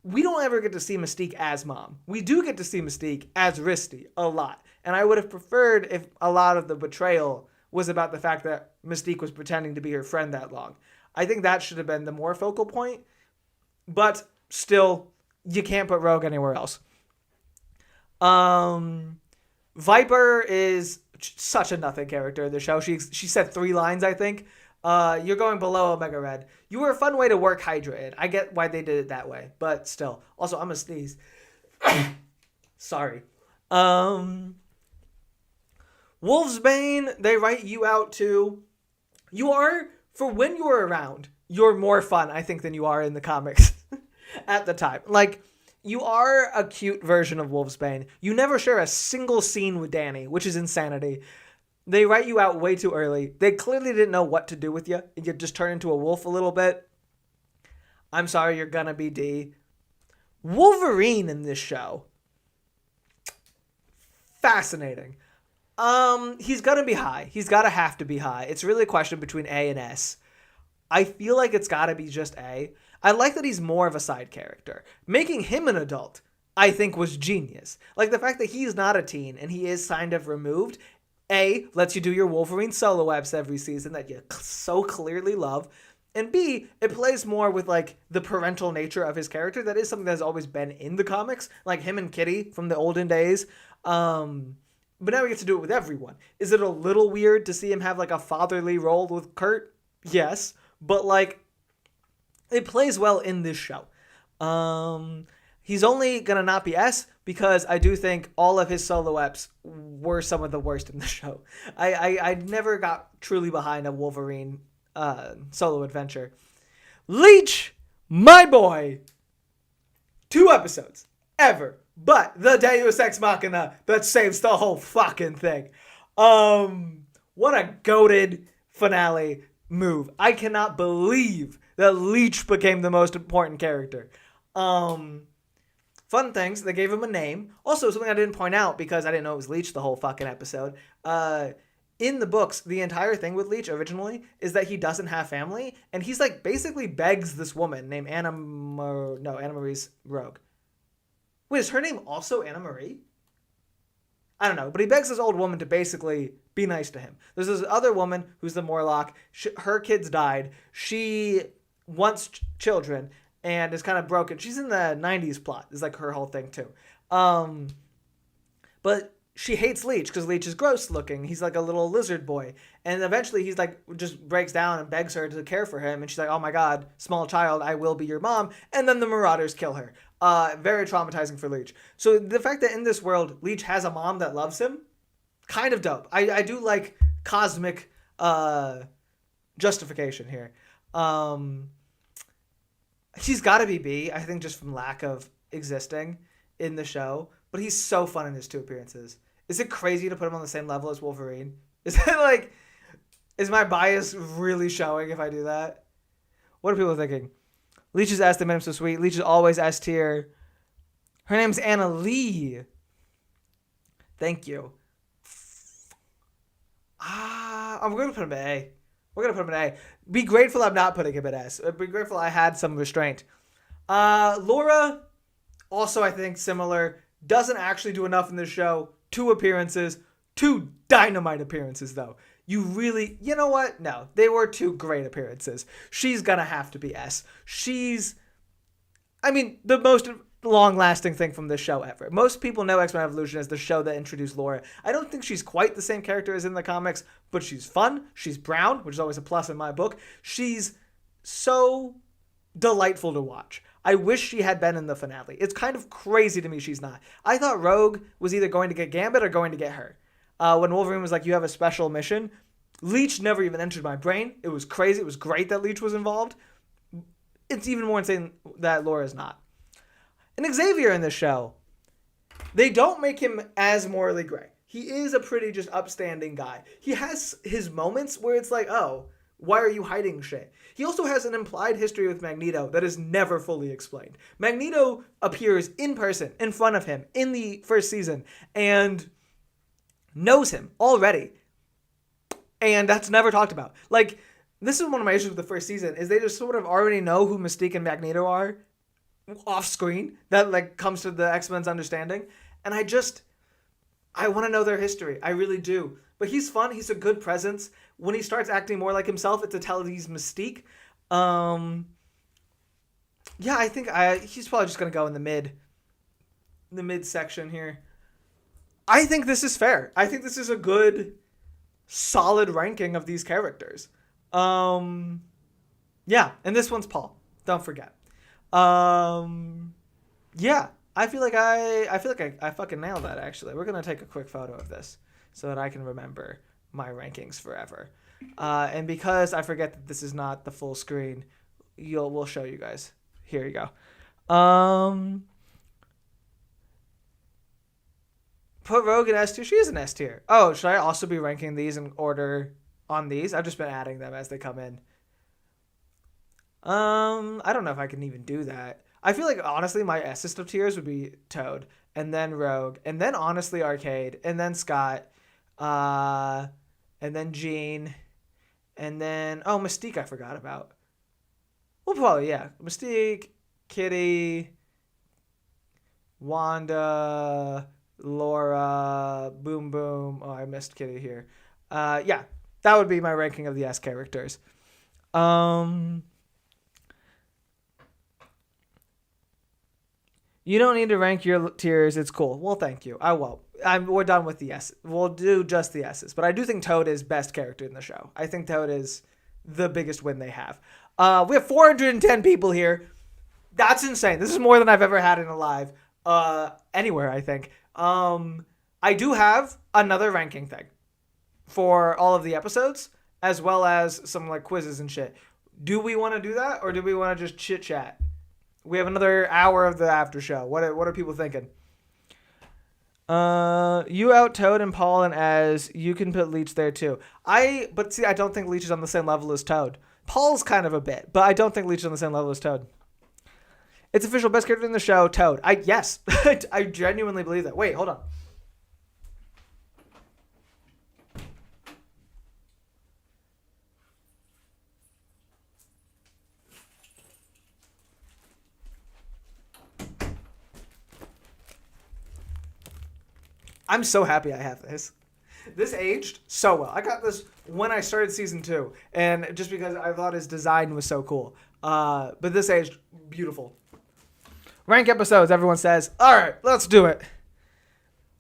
We don't ever get to see Mystique as mom. We do get to see Mystique as Risty a lot. And I would have preferred if a lot of the betrayal was about the fact that Mystique was pretending to be her friend that long. I think that should have been the more focal point. But still, you can't put Rogue anywhere else. Viper is such a nothing character in the show. She said 3 lines, I think. You're going below Omega Red. You were a fun way to work Hydra in. I get why they did it that way, but still. Also, I'm gonna sneeze. Sorry. Wolfsbane, they write you out too. You are, for when you were around, you're more fun, I think, than you are in the comics at the time. Like, you are a cute version of Wolfsbane. You never share a single scene with Danny, which is insanity. They write you out way too early. They clearly didn't know what to do with you. You just turn into a wolf a little bit. I'm sorry, you're gonna be D. Wolverine in this show. Fascinating. He's gonna be high. He's gotta have to be high. It's really a question between A and S. I feel like it's gotta be just A. I like that he's more of a side character. Making him an adult, I think, was genius. Like, the fact that he's not a teen and he is kind of removed, A, lets you do your Wolverine solo eps every season that you so clearly love, and B, it plays more with, like, the parental nature of his character. That is something that has always been in the comics, like him and Kitty from the olden days. But now we get to do it with everyone. Is it a little weird to see him have, like, a fatherly role with Kurt? Yes. But, like, it plays well in this show. He's only gonna not be S because I do think all of his solo eps were some of the worst in the show. I never got truly behind a Wolverine solo adventure. Leech, my boy. 2 episodes. Ever. But the Deus Ex Machina that saves the whole fucking thing. What a goated finale move. I cannot believe that Leech became the most important character. Fun things, they gave him a name. Also, something I didn't point out because I didn't know it was Leech the whole fucking episode. In the books, the entire thing with Leech originally is that he doesn't have family, and he's like basically begs this woman named Anna Marie's Rogue. Wait, is her name also Anna Marie? I don't know, but he begs this old woman to basically be nice to him. There's this other woman who's the Morlock. Her kids died. She wants children and is kind of broken. She's in the 90s plot. Is like her whole thing too. But she hates Leech because Leech is gross looking. He's like a little lizard boy. And eventually he's like, just breaks down and begs her to care for him. And she's like, oh my God, small child, I will be your mom. And then the Marauders kill her. Very traumatizing for Leech. So the fact that in this world, Leech has a mom that loves him, kind of dope. I do like cosmic justification here. He's got to be B, I think, just from lack of existing in the show. But he's so fun in his 2 appearances. Is it crazy to put him on the same level as Wolverine? Is it like, is my bias really showing if I do that? What are people thinking? Leech is S, they made him so sweet. Leech is always S tier. Her name's Anna Lee. Thank you. I'm going to put him at A. We're going to put him at A. Be grateful I'm not putting him at S. Be grateful I had some restraint. Laura, also I think similar. Doesn't actually do enough in this show. 2 appearances. 2 dynamite appearances, though. You know what? No, they were 2 great appearances. She's gonna have to be S. She's, the most long-lasting thing from this show ever. Most people know X-Men Evolution as the show that introduced Laura. I don't think she's quite the same character as in the comics, but she's fun. She's brown, which is always a plus in my book. She's so delightful to watch. I wish she had been in the finale. It's kind of crazy to me she's not. I thought Rogue was either going to get Gambit or going to get her. When Wolverine was like, you have a special mission, Leech never even entered my brain. It was crazy. It was great that Leech was involved. It's even more insane that Laura's not. And Xavier in this show, they don't make him as morally gray. He is a pretty just upstanding guy. He has his moments where it's like, oh, why are you hiding shit? He also has an implied history with Magneto that is never fully explained. Magneto appears in person, in front of him, in the first season, and knows him already. And that's never talked about. Like, this is one of my issues with the first season, is they just sort of already know who Mystique and Magneto are off screen. That, like, comes to the X-Men's understanding. And I want to know their history. I really do. But he's fun. He's a good presence. When he starts acting more like himself, it's a tell he's Mystique. Yeah, I think he's probably just going to go in the mid section here. I think this is fair. I think this is a good, solid ranking of these characters. Yeah, and this one's Paul. Don't forget. Um, yeah, I fucking nailed that. Actually, we're gonna take a quick photo of this so that I can remember my rankings forever. And because I forget that this is not the full screen, we'll show you guys. Here you go. Put Rogue in S tier. She is an S tier. Oh, should I also be ranking these in order on these? I've just been adding them as they come in. I don't know if I can even do that. I feel like honestly my S's of tiers would be Toad, and then Rogue, and then honestly Arcade, and then Scott, uh, and then Jean, and then Mystique I forgot about. Well, probably yeah, Mystique, Kitty, Wanda, Laura, Boom Boom. Oh, I missed Kitty here. Yeah, that would be my ranking of the S characters. You don't need to rank your tiers. It's cool. Well, thank you. I won't. We're done with the S. We'll do just the S's. But I do think Toad is best character in the show. I think Toad is the biggest win they have. We have 410 people here. That's insane. This is more than I've ever had in a live. Anywhere, I think. I do have another ranking thing for all of the episodes, as well as some like quizzes and shit. Do we want to do that, or do we want to just chit chat? We have another hour of the after show. What are people thinking? You out Toad and Paul and Ez. You can put Leech there too. But see, I don't think Leech is on the same level as Toad. Paul's kind of a bit, but I don't think Leech is on the same level as Toad. It's official, best character in the show, Toad. Yes, I genuinely believe that. Wait, hold on. I'm so happy I have this. This aged so well. I got this when I started season 2, and just because I thought his design was so cool. But this aged beautiful. Rank episodes, everyone says. All right, let's do it.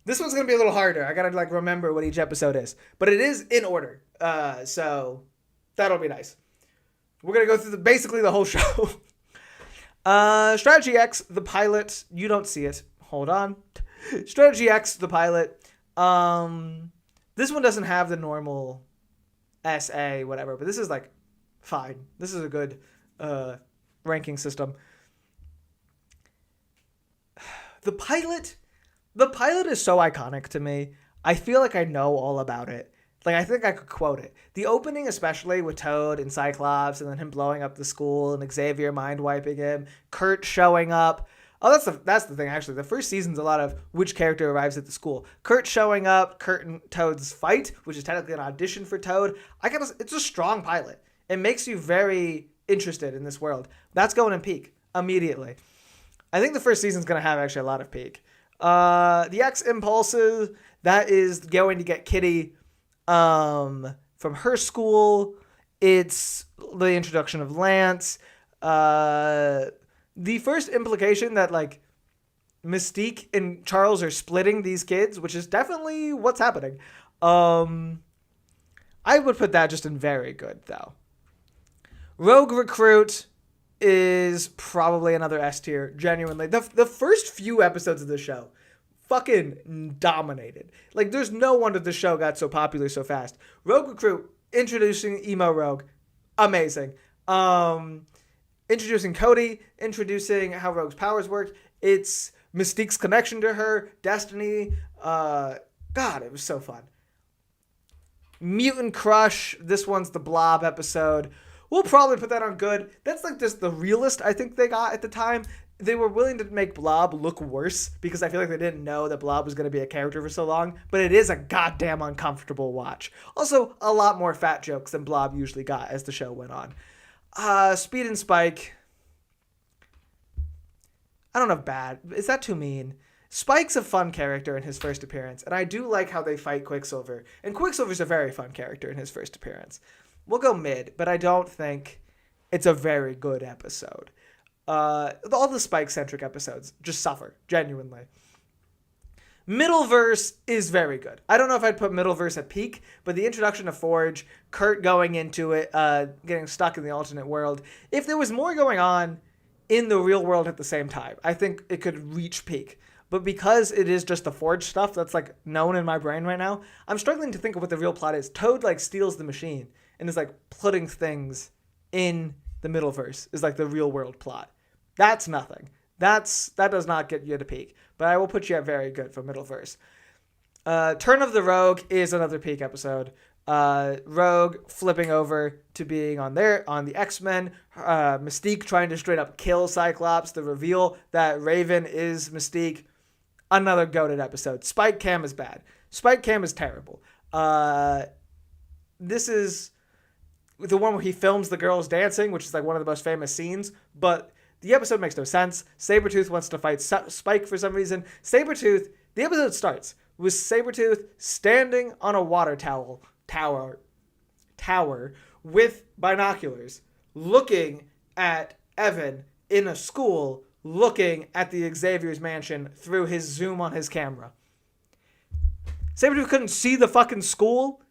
This one's gonna be a little harder. I gotta like remember what each episode is, but it is in order. So that'll be nice. We're gonna go through basically the whole show. Strategy X, the pilot. You don't see it. Hold on. Strategy X, the pilot. This one doesn't have the normal SA, whatever, but this is like fine. This is a good ranking system. The pilot is so iconic to me. I feel like I know all about it. Like, I think I could quote it. The opening, especially with Toad and Cyclops, and then him blowing up the school, and Xavier mind-wiping him, Kurt showing up. Oh, that's the thing, actually. The first season's a lot of which character arrives at the school. Kurt showing up, Kurt and Toad's fight, which is technically an audition for Toad. It's a strong pilot. It makes you very interested in this world. That's going in peak immediately. I think the first season's going to have actually a lot of peak. The X impulses, that is going to get Kitty from her school. It's the introduction of Lance. The first implication that like Mystique and Charles are splitting these kids, which is definitely what's happening. I would put that just in very good though. Rogue Recruit is probably another S tier, genuinely. The first few episodes of the show fucking dominated. Like, there's no wonder the show got so popular so fast. Rogue Recruit, introducing Emo Rogue, amazing. Introducing Cody, introducing how Rogue's powers work. It's Mystique's connection to her, Destiny. God, it was so fun. Mutant Crush, this one's the Blob episode. We'll probably put that on good. That's like just the realest I think they got at the time. They were willing to make Blob look worse because I feel like they didn't know that Blob was going to be a character for so long. But it is a goddamn uncomfortable watch. Also, a lot more fat jokes than Blob usually got as the show went on. Speed and Spike. I don't know if bad. Is that too mean? Spike's a fun character in his first appearance. And I do like how they fight Quicksilver. And Quicksilver's a very fun character in his first appearance. We'll go mid, but I don't think it's a very good episode. All the Spike-centric episodes just suffer, genuinely. Middleverse is very good. I don't know if I'd put Middleverse at peak, but the introduction of Forge, Kurt going into it, getting stuck in the alternate world. If there was more going on in the real world at the same time, I think it could reach peak. But because it is just the Forge stuff that's like known in my brain right now, I'm struggling to think of what the real plot is. Toad like steals the machine and is like putting things in the Middleverse is like the real world plot. That's nothing. That does not get you to peak, but I will put you at very good for Middleverse. Turn of the Rogue is another peak episode. Rogue flipping over to being on the X-Men. Mystique trying to straight up kill Cyclops. The reveal that Raven is Mystique. Another goated episode. Spike Cam is bad. Spike Cam is terrible. This is the one where he films the girls dancing, which is like one of the most famous scenes, but the episode makes no sense. Sabretooth wants to fight Spike for some reason. Sabretooth, the episode starts with Sabretooth standing on a water tower with binoculars, looking at Evan in a school, looking at the Xavier's mansion through his zoom on his camera. Sabretooth couldn't see the fucking school.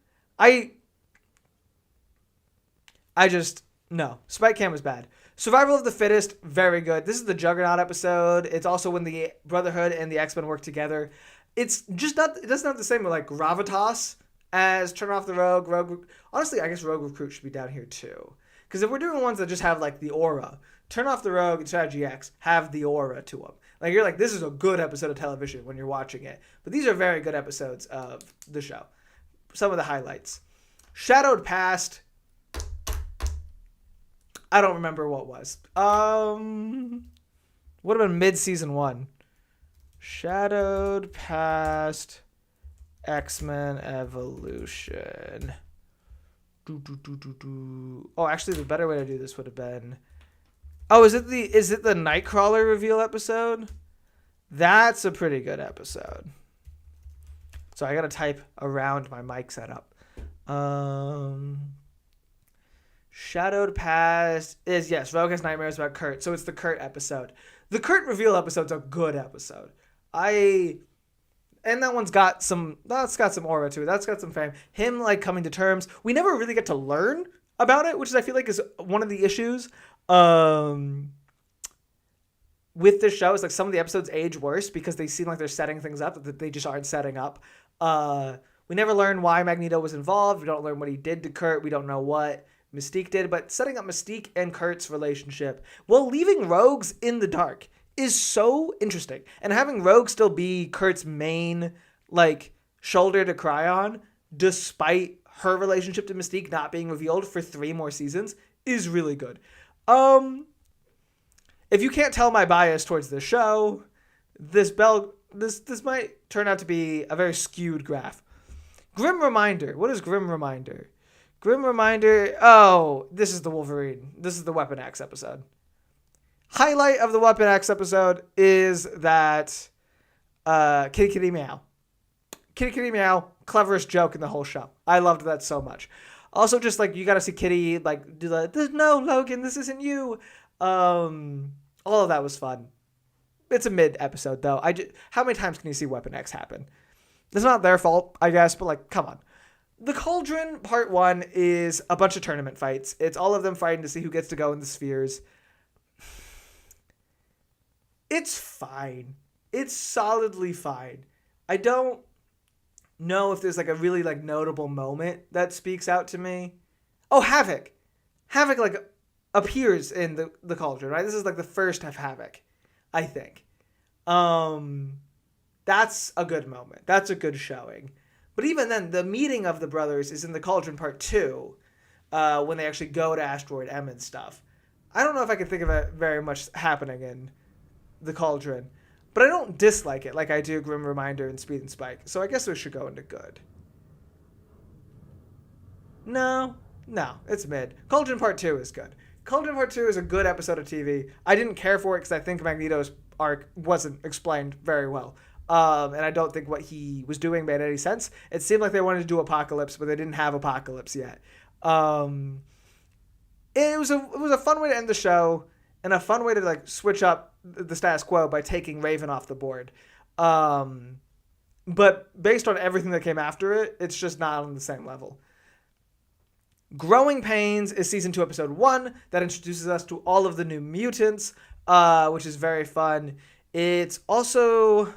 No. Spike Cam was bad. Survival of the Fittest, very good. This is the Juggernaut episode. It's also when the Brotherhood and the X-Men work together. It's just not, it doesn't have the same like gravitas as Turn Off the Rogue. Honestly, I guess Rogue Recruit should be down here too. Because if we're doing ones that just have like the aura, Turn Off the Rogue and Strategy X have the aura to them. Like you're like, this is a good episode of television when you're watching it. But these are very good episodes of the show. Some of the highlights. Shadowed Past. I don't remember what was. Would have been mid-season 1. Shadowed Past X-Men Evolution. Oh, actually, the better way to do this would have been... Oh, is it the Nightcrawler reveal episode? That's a pretty good episode. So I gotta type around my mic setup. Shadowed Past is, yes, Rogue has nightmares about Kurt. So it's the Kurt episode. The Kurt reveal episode's a good episode. And that one's got some aura to it. That's got some fame. Him like coming to terms. We never really get to learn about it, which is I feel like is one of the issues with this show. Is like some of the episodes age worse because they seem like they're setting things up that they just aren't setting up. We never learn why Magneto was involved. We don't learn what he did to Kurt. We don't know what Mystique did, but setting up Mystique and Kurt's relationship while leaving Rogues in the dark is so interesting. And having Rogue still be Kurt's main like shoulder to cry on, despite her relationship to Mystique not being revealed for 3 more seasons, is really good. If you can't tell my bias towards this show, this might turn out to be a very skewed graph. Grim Reminder. What is Grim Reminder? Grim Reminder. Oh, this is the Wolverine. This is the Weapon X episode. Highlight of the Weapon X episode is that Kitty Kitty Meow. Kitty Kitty Meow, cleverest joke in the whole show. I loved that so much. Also, just like you got to see Kitty like do the no Logan, this isn't you. All of that was fun. It's a mid episode though. How many times can you see Weapon X happen? It's not their fault, I guess, but like, come on. The Cauldron Part 1 is a bunch of tournament fights. It's all of them fighting to see who gets to go in the spheres. It's fine. It's solidly fine. I don't know if there's like a really like notable moment that speaks out to me. Oh, Havoc. Havoc like appears in the Cauldron, right? This is like the first of Havoc, I think. That's a good moment. That's a good showing. But even then, the meeting of the brothers is in the Cauldron Part 2, when they actually go to Asteroid M and stuff. I don't know if I can think of it very much happening in the Cauldron, but I don't dislike it like I do Grim Reminder and Speed and Spike, so I guess we should go into good. No, it's mid. Cauldron Part 2 is good. Cauldron Part 2 is a good episode of TV. I didn't care for it because I think Magneto's arc wasn't explained very well. And I don't think what he was doing made any sense. It seemed like they wanted to do Apocalypse, but they didn't have Apocalypse yet. It was a fun way to end the show, and a fun way to like switch up the status quo by taking Raven off the board. But based on everything that came after it, it's just not on the same level. Growing Pains is season 2, episode 1 that introduces us to all of the new mutants, which is very fun. It's also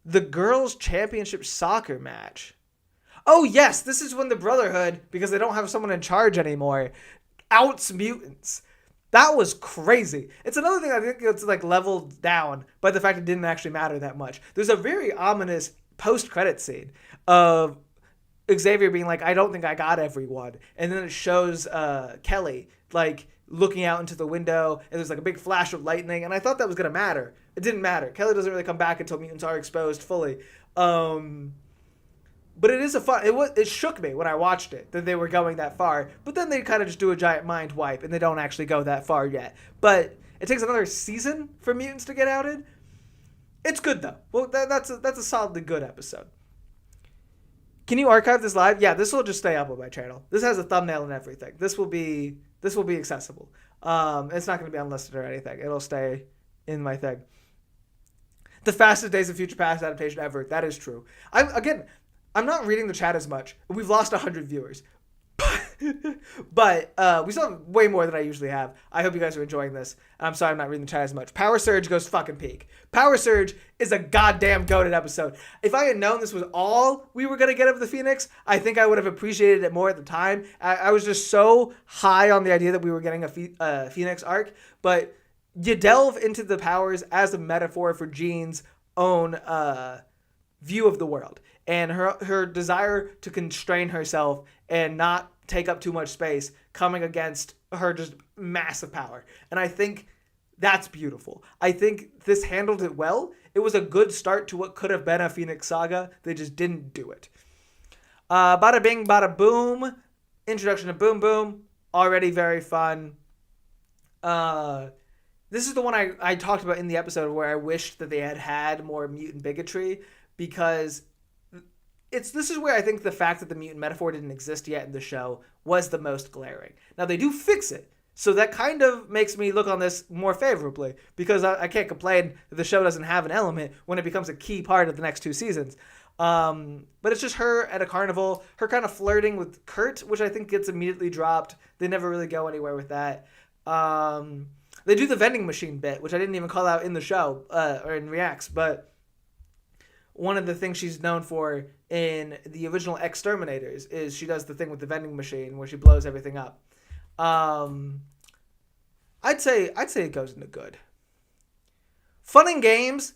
the girls' championship soccer match. Oh yes, this is when the Brotherhood, because they don't have someone in charge anymore, outs mutants. That was crazy. It's another thing I think it's like leveled down by the fact it didn't actually matter that much. There's a very ominous post-credit scene of Xavier being like, I don't think I got everyone. And then it shows Kelly like looking out into the window and there's like a big flash of lightning. And I thought that was going to matter. It didn't matter. Kelly doesn't really come back until mutants are exposed fully. But it is it shook me when I watched it that they were going that far. But then they kind of just do a giant mind wipe and they don't actually go that far yet. But it takes another season for mutants to get outed. It's good though. Well, that's a solidly good episode. Can you archive this live? Yeah, this will just stay up on my channel. This has a thumbnail and everything. This will be accessible. It's not going to be unlisted or anything. It'll stay in my thing. The fastest Days of Future Past adaptation ever. That is true. I'm not reading the chat as much. We've lost 100 viewers. But we still have way more than I usually have. I hope you guys are enjoying this. I'm sorry I'm not reading the chat as much. Power Surge goes fucking peak. Power Surge is a goddamn goated episode. If I had known this was all we were going to get of the Phoenix, I think I would have appreciated it more at the time. I was just so high on the idea that we were getting a Phoenix arc. But you delve into the powers as a metaphor for Jean's own view of the world. And her desire to constrain herself and not take up too much space coming against her just massive power. And I think that's beautiful. I think this handled it well. It was a good start to what could have been a Phoenix Saga. They just didn't do it. Bada bing, bada boom. Introduction to Boom Boom. Already very fun. This is the one I talked about in the episode where I wished that they had more mutant bigotry, because this is where I think the fact that the mutant metaphor didn't exist yet in the show was the most glaring. Now, they do fix it, so that kind of makes me look on this more favorably, because I can't complain that the show doesn't have an element when it becomes a key part of the next 2 seasons. But it's just her at a carnival, her kind of flirting with Kurt, which I think gets immediately dropped. They never really go anywhere with that. They do the vending machine bit, which I didn't even call out in the show, or in Reacts, but one of the things she's known for in the original Exterminators is she does the thing with the vending machine where she blows everything up. I'd say it goes into good. Fun and Games,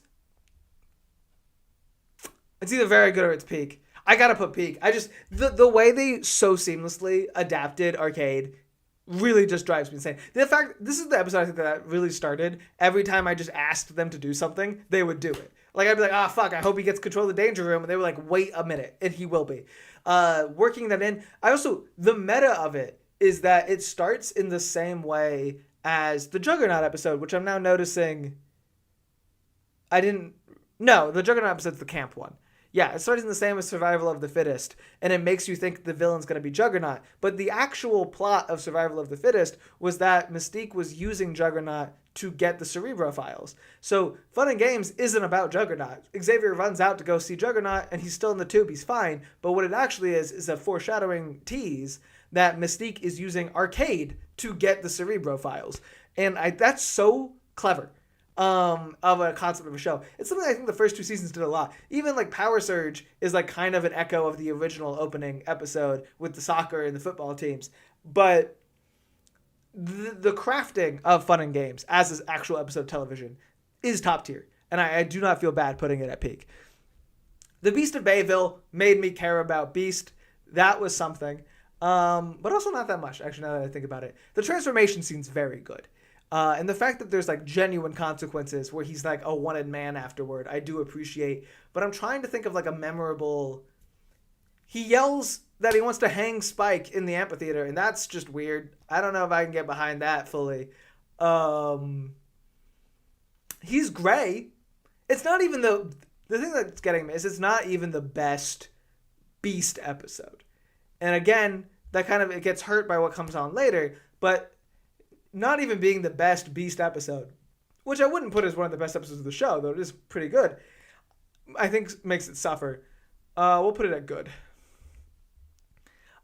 it's either very good or it's peak. I gotta put peak. The way they so seamlessly adapted Arcade really just drives me insane. The fact, this is the episode I think that really started. Every time I just asked them to do something, they would do it. Like, I'd be like, fuck, I hope he gets control of the Danger Room. And they were like, wait a minute. And he will be. Working that in. The meta of it is that it starts in the same way as the Juggernaut episode, which I'm now noticing. The Juggernaut episode's the camp one. Yeah, it starts in the same as Survival of the Fittest, and it makes you think the villain's going to be Juggernaut. But the actual plot of Survival of the Fittest was that Mystique was using Juggernaut to get the Cerebro files. So Fun and Games isn't about Juggernaut. Xavier runs out to go see Juggernaut, and he's still in the tube. He's fine. But what it actually is a foreshadowing tease that Mystique is using Arcade to get the Cerebro files. And that's so clever. Of a concept of a show. It's something I think the first 2 seasons did a lot. Even like Power Surge is like kind of an echo of the original opening episode with the soccer and the football teams. But the crafting of Fun and Games as this actual episode of television is top tier. And I do not feel bad putting it at peak. The Beast of Bayville made me care about Beast. That was something. But also not that much, actually, now that I think about it. The transformation scene's very good. And the fact that there's like genuine consequences where he's like a wanted man afterward, I do appreciate. But I'm trying to think of like a memorable. He yells that he wants to hang Spike in the amphitheater, and that's just weird. I don't know if I can get behind that fully. He's gray. It's not even the thing that's getting me is it's not even the best Beast episode. And again, that kind of it gets hurt by what comes on later, but not even being the best Beast episode, which I wouldn't put as one of the best episodes of the show, though it is pretty good. I think makes it suffer. We'll put it at good.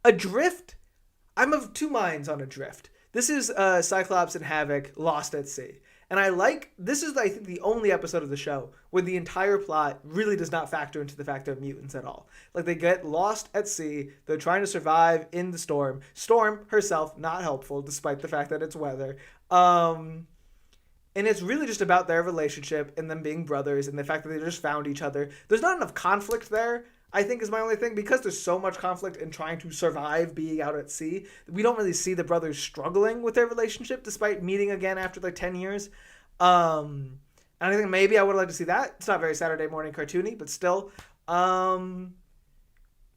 Adrift, I'm of two minds on Adrift. This is Cyclops and Havoc lost at sea. And this is, I think, the only episode of the show where the entire plot really does not factor into the fact they're mutants at all. Like, they get lost at sea, they're trying to survive in the storm. Storm herself, not helpful, despite the fact that it's weather. And it's really just about their relationship and them being brothers and the fact that they just found each other. There's not enough conflict there, I think, is my only thing. Because there's so much conflict in trying to survive being out at sea, we don't really see the brothers struggling with their relationship despite meeting again after like 10 years. And I think maybe I would like to see that. It's not very Saturday morning cartoony, but still. But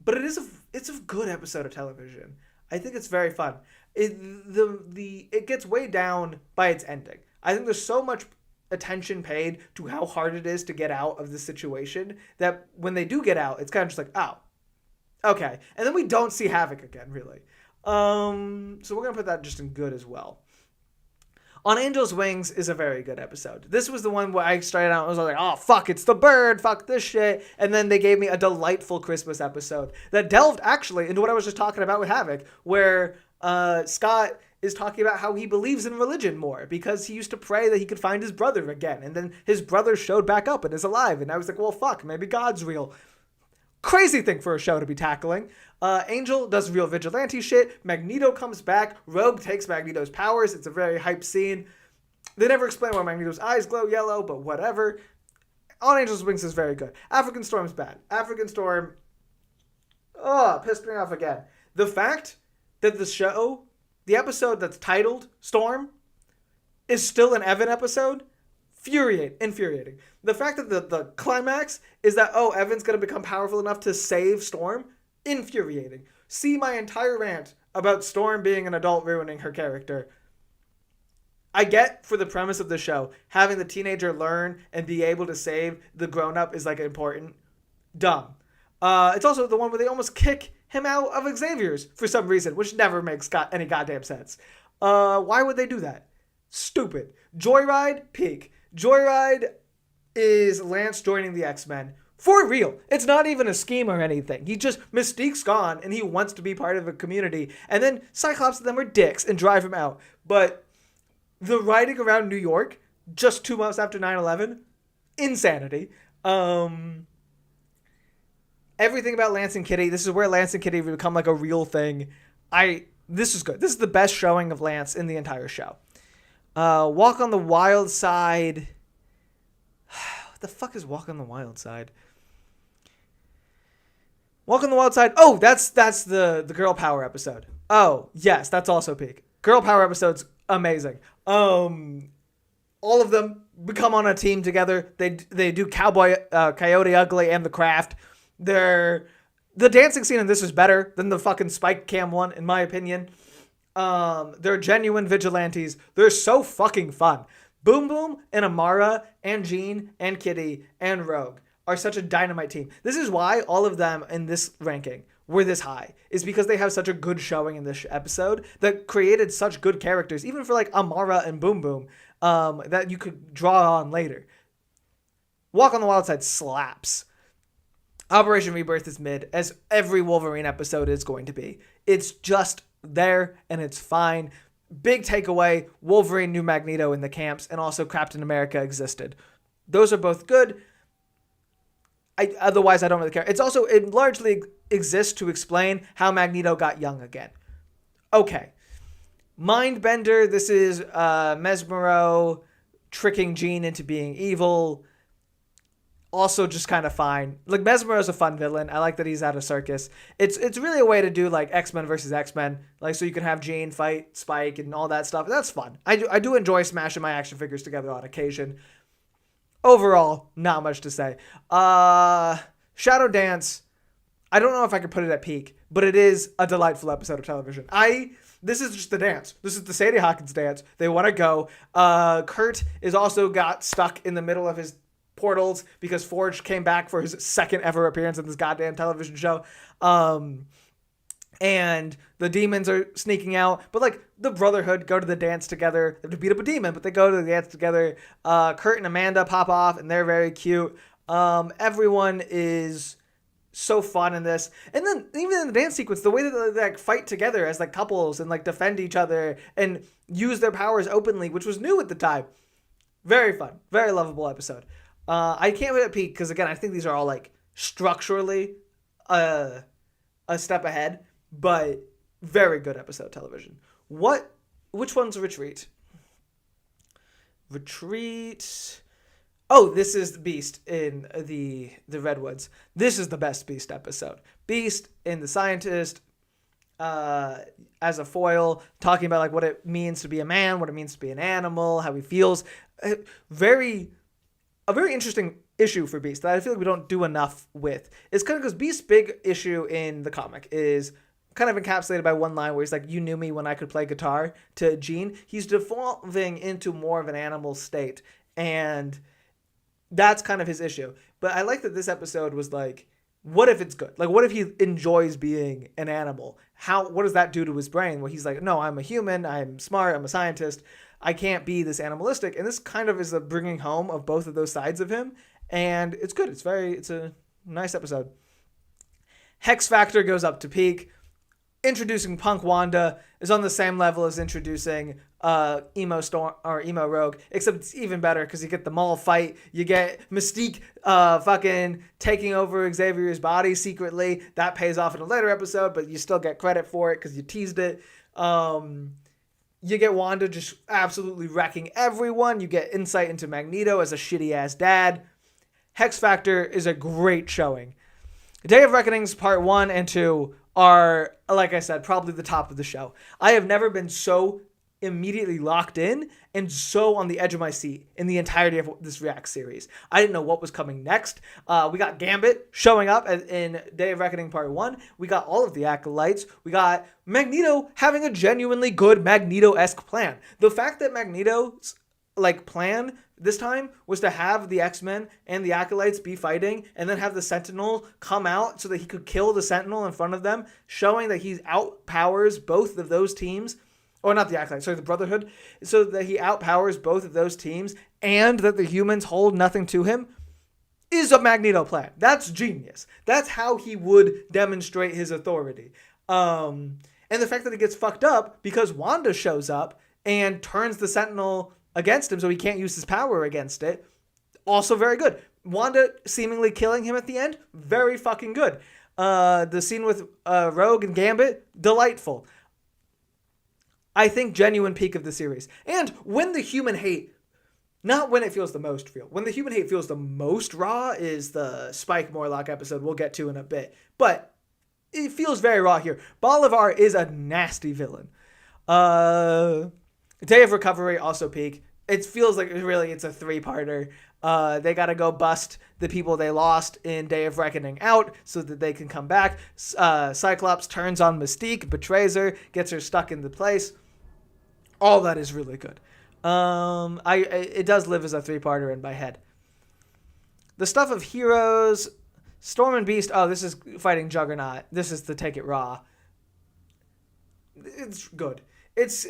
it's a good episode of television. I think it's very fun. It gets weighed down by its ending. I think there's so much attention paid to how hard it is to get out of the situation that when they do get out, it's kind of just like, oh, okay. And then we don't see Havoc again, really. So we're going to put that just in good as well. On Angel's Wings is a very good episode. This was the one where I started out and was like, oh, fuck, it's the bird, fuck this shit. And then they gave me a delightful Christmas episode that delved actually into what I was just talking about with Havoc, where Scott is talking about how he believes in religion more because he used to pray that he could find his brother again. And then his brother showed back up and is alive. And I was like, well, fuck, maybe God's real. Crazy thing for a show to be tackling. Angel does real vigilante shit. Magneto comes back. Rogue takes Magneto's powers. It's a very hype scene. They never explain why Magneto's eyes glow yellow, but whatever. On Angel's Wings is very good. African Storm's bad. African Storm, pissed me off again. The fact that the episode that's titled Storm is still an Evan episode, infuriating. The fact that the climax is that, Evan's going to become powerful enough to save Storm, infuriating. See my entire rant about Storm being an adult ruining her character. I get, for the premise of the show, having the teenager learn and be able to save the grown-up is, like, important. Dumb. It's also the one where they almost kick him out of Xavier's for some reason, which never makes any goddamn sense. Why would they do that? Stupid. Joyride, peak. Joyride is Lance joining the X-Men. For real. It's not even a scheme or anything. Mystique's gone, and he wants to be part of a community. And then Cyclops and them are dicks and drive him out. But the riding around New York, just 2 months after 9/11, insanity. Everything about Lance and Kitty, this is where Lance and Kitty become like a real thing. This is good. This is the best showing of Lance in the entire show. Walk on the Wild Side. What the fuck is Walk on the Wild Side? Walk on the Wild Side. Oh, that's the Girl Power episode. Oh, yes, that's also peak. Girl Power episode's amazing. All of them become on a team together. They do Coyote Ugly and The Craft. The dancing scene in this is better than the fucking Spike Cam one, in my opinion. They're genuine vigilantes. They're so fucking fun. Boom Boom and Amara and Jean and Kitty and Rogue are such a dynamite team. This is why all of them in this ranking were this high, is because they have such a good showing in this episode that created such good characters, even for like Amara and Boom Boom, that you could draw on later. Walk on the Wild Side slaps. Operation Rebirth is mid, as every Wolverine episode is going to be. It's just there, and it's fine. Big takeaway, Wolverine knew Magneto in the camps, and also Captain America existed. Those are both good. Otherwise, I don't really care. It largely exists to explain how Magneto got young again. Okay. Mindbender, this is Mesmero tricking Jean into being evil. Also just kind of fine. Like, Mesmero is a fun villain. I like that he's at a circus. It's really a way to do like X-Men versus X-Men, like, so you can have Jean fight Spike and all that stuff. That's fun. I do enjoy smashing my action figures together on occasion. Overall, not much to say. Shadow Dance, I don't know if I could put it at peak, but it is a delightful episode of television. This is just the dance. This is the Sadie Hawkins dance. They want to go. Kurt is also got stuck in the middle of his portals because Forge came back for his second ever appearance in this goddamn television show. And the demons are sneaking out, but like the Brotherhood go to the dance together. They have to beat up a demon, but they go to the dance together. Kurt and Amanda pop off, and they're very cute. Everyone is so fun in this, and then even in the dance sequence, the way that they like fight together as like couples and like defend each other and use their powers openly, which was new at the time. Very fun, very lovable episode. I can't wait at peak because again, I think these are all like structurally a step ahead, but very good episode television. Which one's Retreat? Retreat. Oh, this is Beast in the Redwoods. This is the best Beast episode. Beast in The Scientist, as a foil, talking about like what it means to be a man, what it means to be an animal, how he feels. A very interesting issue for Beast that I feel like we don't do enough with. It's kind of because Beast's big issue in the comic is kind of encapsulated by one line where he's like, "You knew me when I could play guitar," to Jean. He's devolving into more of an animal state, and that's kind of his issue. But I like that this episode was like, what if it's good? Like, what if he enjoys being an animal? What does that do to his brain? Where he's like, no, I'm a human, I'm smart, I'm a scientist, I can't be this animalistic. And this kind of is a bringing home of both of those sides of him. And it's good. It's a nice episode. Hex Factor goes up to peak. Introducing Punk Wanda is on the same level as introducing Emo Storm or Emo Rogue, except it's even better because you get the mall fight, you get Mystique fucking taking over Xavier's body secretly. That pays off in a later episode, but you still get credit for it because you teased it. You get Wanda just absolutely wrecking everyone. You get insight into Magneto as a shitty ass dad. Hex Factor is a great showing. Day of Reckonings Part 1 and 2 are, like I said, probably the top of the show. I have never been so immediately locked in and so on the edge of my seat in the entirety of this React series. I didn't know what was coming next. We got Gambit showing up in Day of Reckoning Part 1. We got all of the Acolytes. We got Magneto having a genuinely good Magneto-esque plan. The fact that Magneto's plan this time was to have the X-Men and the Acolytes be fighting and then have the Sentinel come out so that he could kill the Sentinel in front of them, showing that he outpowers both of those teams. Or not the Acolytes, sorry, the Brotherhood. So that he outpowers both of those teams and that the humans hold nothing to him is a Magneto plan. That's genius. That's how he would demonstrate his authority. And the fact that it gets fucked up because Wanda shows up and turns the Sentinel against him so he can't use his power against it. Also very good. Wanda seemingly killing him at the end, very fucking good. The scene with Rogue and Gambit, delightful. I think genuine peak of the series. And when the human hate, not when it feels the most real, when the human hate feels the most raw is the Spike Morlock episode we'll get to in a bit. But it feels very raw here. Bolivar is a nasty villain. Day of Recovery, also peak. It feels like really it's a three-parter. They got to go bust the people they lost in Day of Reckoning out so that they can come back. Cyclops turns on Mystique, betrays her, gets her stuck in the place. All that is really good. It does live as a three-parter in my head. The stuff of Heroes, Storm and Beast. Oh, this is fighting Juggernaut. This is the Take It Raw. It's good. It's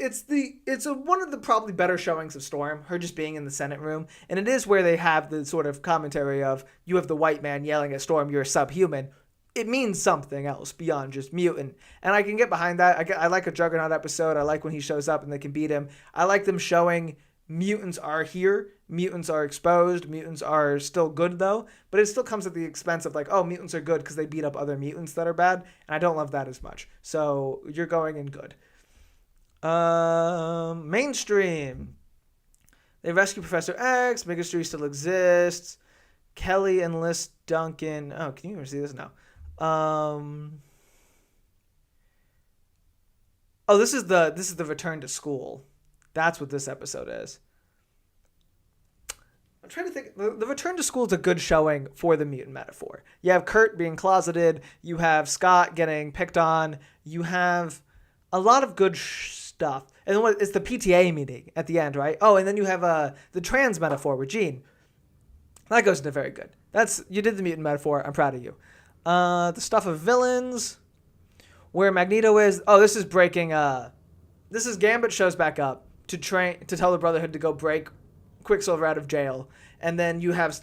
one of the probably better showings of Storm, her just being in the Senate room. And it is where they have the sort of commentary of, you have the white man yelling at Storm, you're a subhuman. It means something else beyond just mutant. And I can get behind that. I like a Juggernaut episode. I like when he shows up and they can beat him. I like them showing mutants are here. Mutants are exposed. Mutants are still good, though. But it still comes at the expense of like, oh, mutants are good because they beat up other mutants that are bad. And I don't love that as much. So you're going in good. Mainstream. They rescue Professor X. Mystery still exists. Kelly enlists Duncan. Oh, can you even see this now? This is the return to school. That's what this episode is. I'm trying to think. The return to school is a good showing for the mutant metaphor. You have Kurt being closeted. You have Scott getting picked on. You have a lot of good stuff. And then it's the PTA meeting at the end, right? Oh, and then you have the trans metaphor with Jean. That goes into very good. You did the mutant metaphor. I'm proud of you. The stuff of villains, where Magneto is. Oh, this is breaking. This is Gambit shows back up to tell the Brotherhood to go break Quicksilver out of jail, and then you have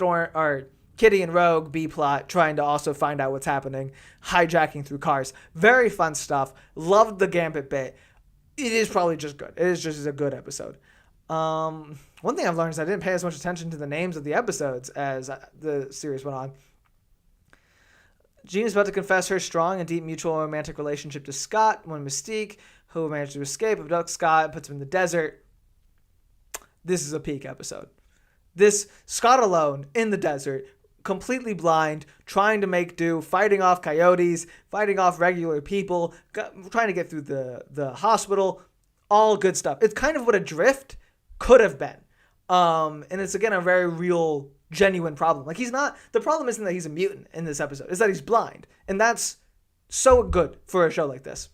Kitty and Rogue B-plot trying to also find out what's happening, hijacking through cars. Very fun stuff. Loved the Gambit bit. It is probably just good. It is just a good episode. One thing I've learned is I didn't pay as much attention to the names of the episodes as the series went on. Jean is about to confess her strong and deep mutual romantic relationship to Scott when Mystique, who managed to escape, abducts Scott and puts him in the desert. This is a peak episode. This Scott alone in the desert, completely blind, trying to make do, fighting off coyotes, fighting off regular people, trying to get through the hospital, all good stuff. It's kind of what Adrift could have been. And it's, again, a very real, genuine problem. Like, the problem isn't that he's a mutant in this episode, it's that he's blind. And that's so good for a show like this.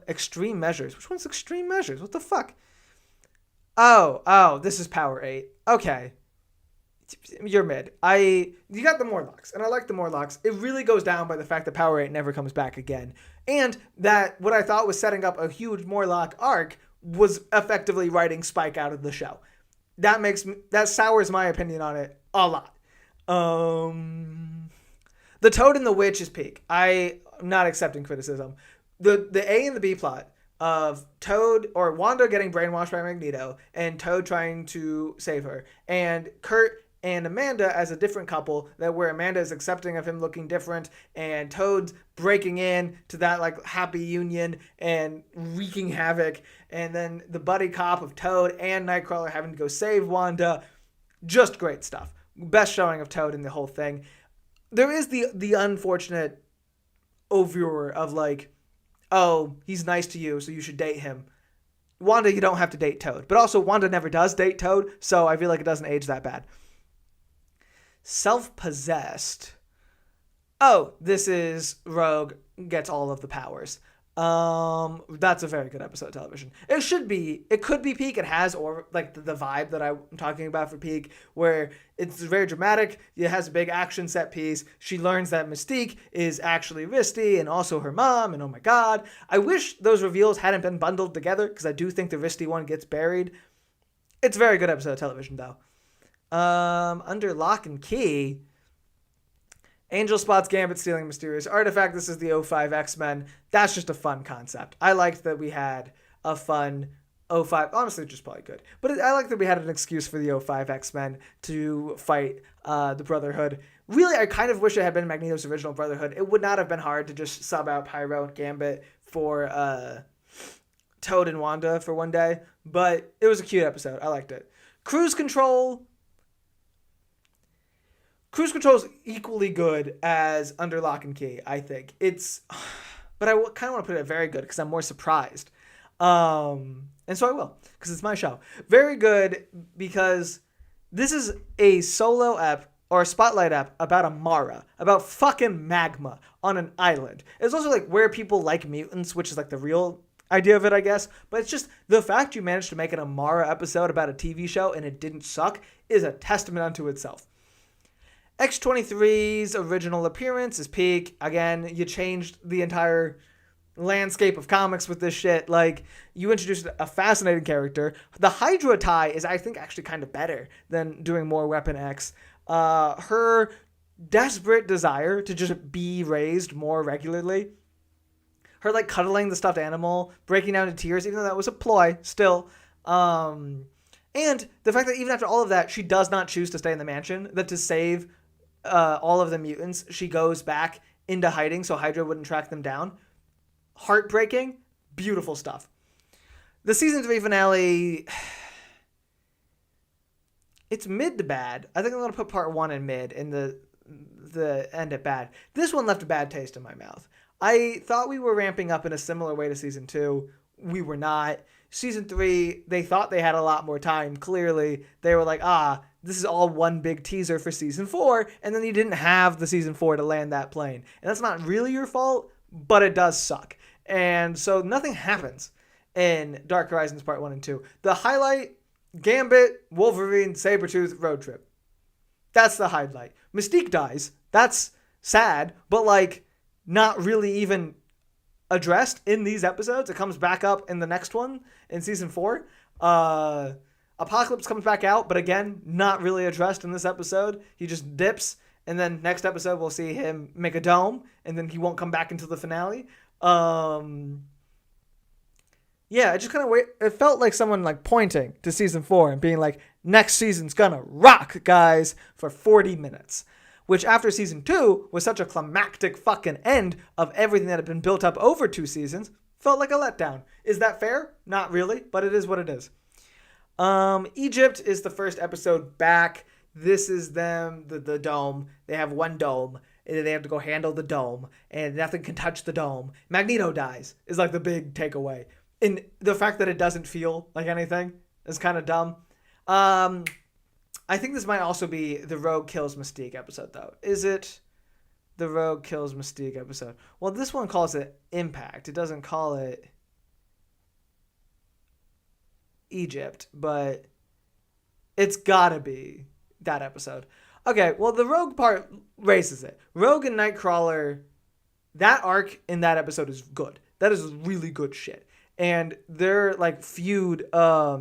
Extreme Measures. Which one's Extreme Measures? What the fuck? Oh, this is Power 8. Okay. You're mid. You got the Morlocks, and I like the Morlocks. It really goes down by the fact that Power 8 never comes back again. And that what I thought was setting up a huge Morlock arc was effectively writing Spike out of the show. That sours my opinion on it a lot. The Toad and the Witch is peak. I'm not accepting criticism. The A and the B plot of Toad or Wanda getting brainwashed by Magneto and Toad trying to save her, and Kurt and Amanda as a different couple, that where Amanda is accepting of him looking different and Toad's breaking in to that like happy union and wreaking havoc, and then the buddy cop of Toad and Nightcrawler having to go save Wanda. Just great stuff. Best showing of Toad in the whole thing. There is the unfortunate overviewer of like, oh, he's nice to you, so you should date him. Wanda, you don't have to date Toad. But also, Wanda never does date Toad, so I feel like it doesn't age that bad. Self-Possessed. Oh, this is Rogue gets all of the powers. That's a very good episode of television. It could be peak. It has, or like the vibe that I'm talking about for peak, where it's very dramatic. It has a big action set piece. She learns that Mystique is actually Risty and also her mom, and oh my god. I wish those reveals hadn't been bundled together, because I do think the Risty one gets buried. It's a very good episode of television, though. Under Lock and Key, Angel spots Gambit stealing a mysterious artifact. This is the O5 X-Men. That's just a fun concept. I liked that we had a fun O5. Honestly, just probably good. But I like that we had an excuse for the O5 X-Men to fight the Brotherhood. Really, I kind of wish it had been Magneto's original Brotherhood. It would not have been hard to just sub out Pyro and Gambit for Toad and Wanda for one day. But it was a cute episode. I liked it. Cruise Control is equally good as Under Lock and Key, I think. But I kind of want to put it very good because I'm more surprised. And so I will, because it's my show. Very good because this is a solo ep or a spotlight ep about Amara, about fucking magma on an island. It's also like where people like mutants, which is like the real idea of it, I guess. But it's just the fact you managed to make an Amara episode about a TV show and it didn't suck is a testament unto itself. X-23's original appearance is peak. Again, you changed the entire landscape of comics with this shit. Like, you introduced a fascinating character. The Hydra tie is, I think, actually kind of better than doing more Weapon X. Her desperate desire to just be raised more regularly. Her, like, cuddling the stuffed animal, breaking down into tears, even though that was a ploy, still. And the fact that even after all of that, she does not choose to stay in the mansion, that to save all of the mutants, she goes back into hiding so Hydra wouldn't track them down. Heartbreaking, beautiful stuff. The season 3 finale, it's mid to bad. I think I'm going to put part 1 in mid and the end at bad. This one left a bad taste in my mouth. I thought we were ramping up in a similar way to season 2. We were not. Season 3, they thought they had a lot more time. Clearly, they were like, this is all one big teaser for season 4, and then you didn't have the season 4 to land that plane. And that's not really your fault, but it does suck. And so nothing happens in Dark Horizons Part 1 and 2. The highlight, Gambit, Wolverine, Sabretooth, road trip. That's the highlight. Mystique dies. That's sad, but like not really even addressed in these episodes. It comes back up in the next one in season 4. Apocalypse comes back out, but again, not really addressed in this episode. He just dips, and then next episode we'll see him make a dome, and then he won't come back until the finale. Yeah, it just kind of it felt like someone like pointing to season 4 and being like, next season's gonna rock, guys, for 40 minutes. Which after season 2 was such a climactic fucking end of everything that had been built up over 2 seasons, felt like a letdown. Is that fair? Not really, but it is what it is. Egypt is the first episode back. This is them, the dome. They have one dome, and they have to go handle the dome, and nothing can touch the dome. Magneto dies, is like the big takeaway. And the fact that it doesn't feel like anything is kind of dumb. I think this might also be the Rogue Kills Mystique episode, though. Is it the Rogue Kills Mystique episode? Well, this one calls it Impact. It doesn't call it Egypt, but it's gotta be that episode. Okay, well, the Rogue part raises it. Rogue and Nightcrawler, that arc in that episode is good. That is really good shit. And their like feud, not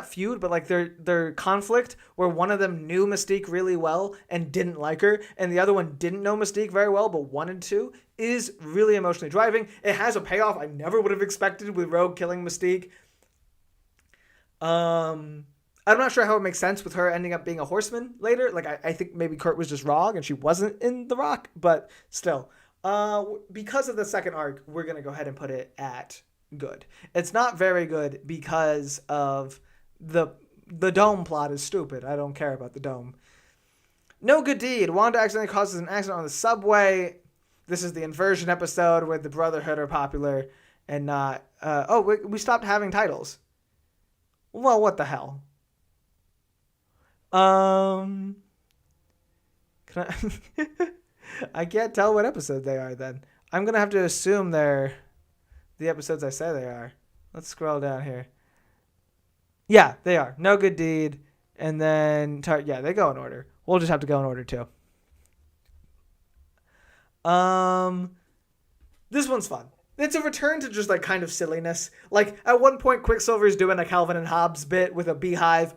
feud, but like their conflict where one of them knew Mystique really well and didn't like her, and the other one didn't know Mystique very well but wanted to, is really emotionally driving. It has a payoff I never would have expected with Rogue killing Mystique. I'm not sure how it makes sense with her ending up being a horseman later. Like I think maybe Kurt was just wrong and she wasn't in The Rock, but still. Because of the second arc, we're going to go ahead and put it at good. It's not very good because of the dome plot is stupid. I don't care about the dome. No Good Deed. Wanda accidentally causes an accident on the subway. This is the inversion episode where the Brotherhood are popular and not... we stopped having titles. Well, what the hell? Can I... I can't tell what episode they are then. I'm going to have to assume they're the episodes I say they are. Let's scroll down here. Yeah, they are. No Good Deed. And then, they go in order. We'll just have to go in order too. This one's fun. It's a return to just like kind of silliness. Like at one point Quicksilver's doing a Calvin and Hobbes bit with a beehive.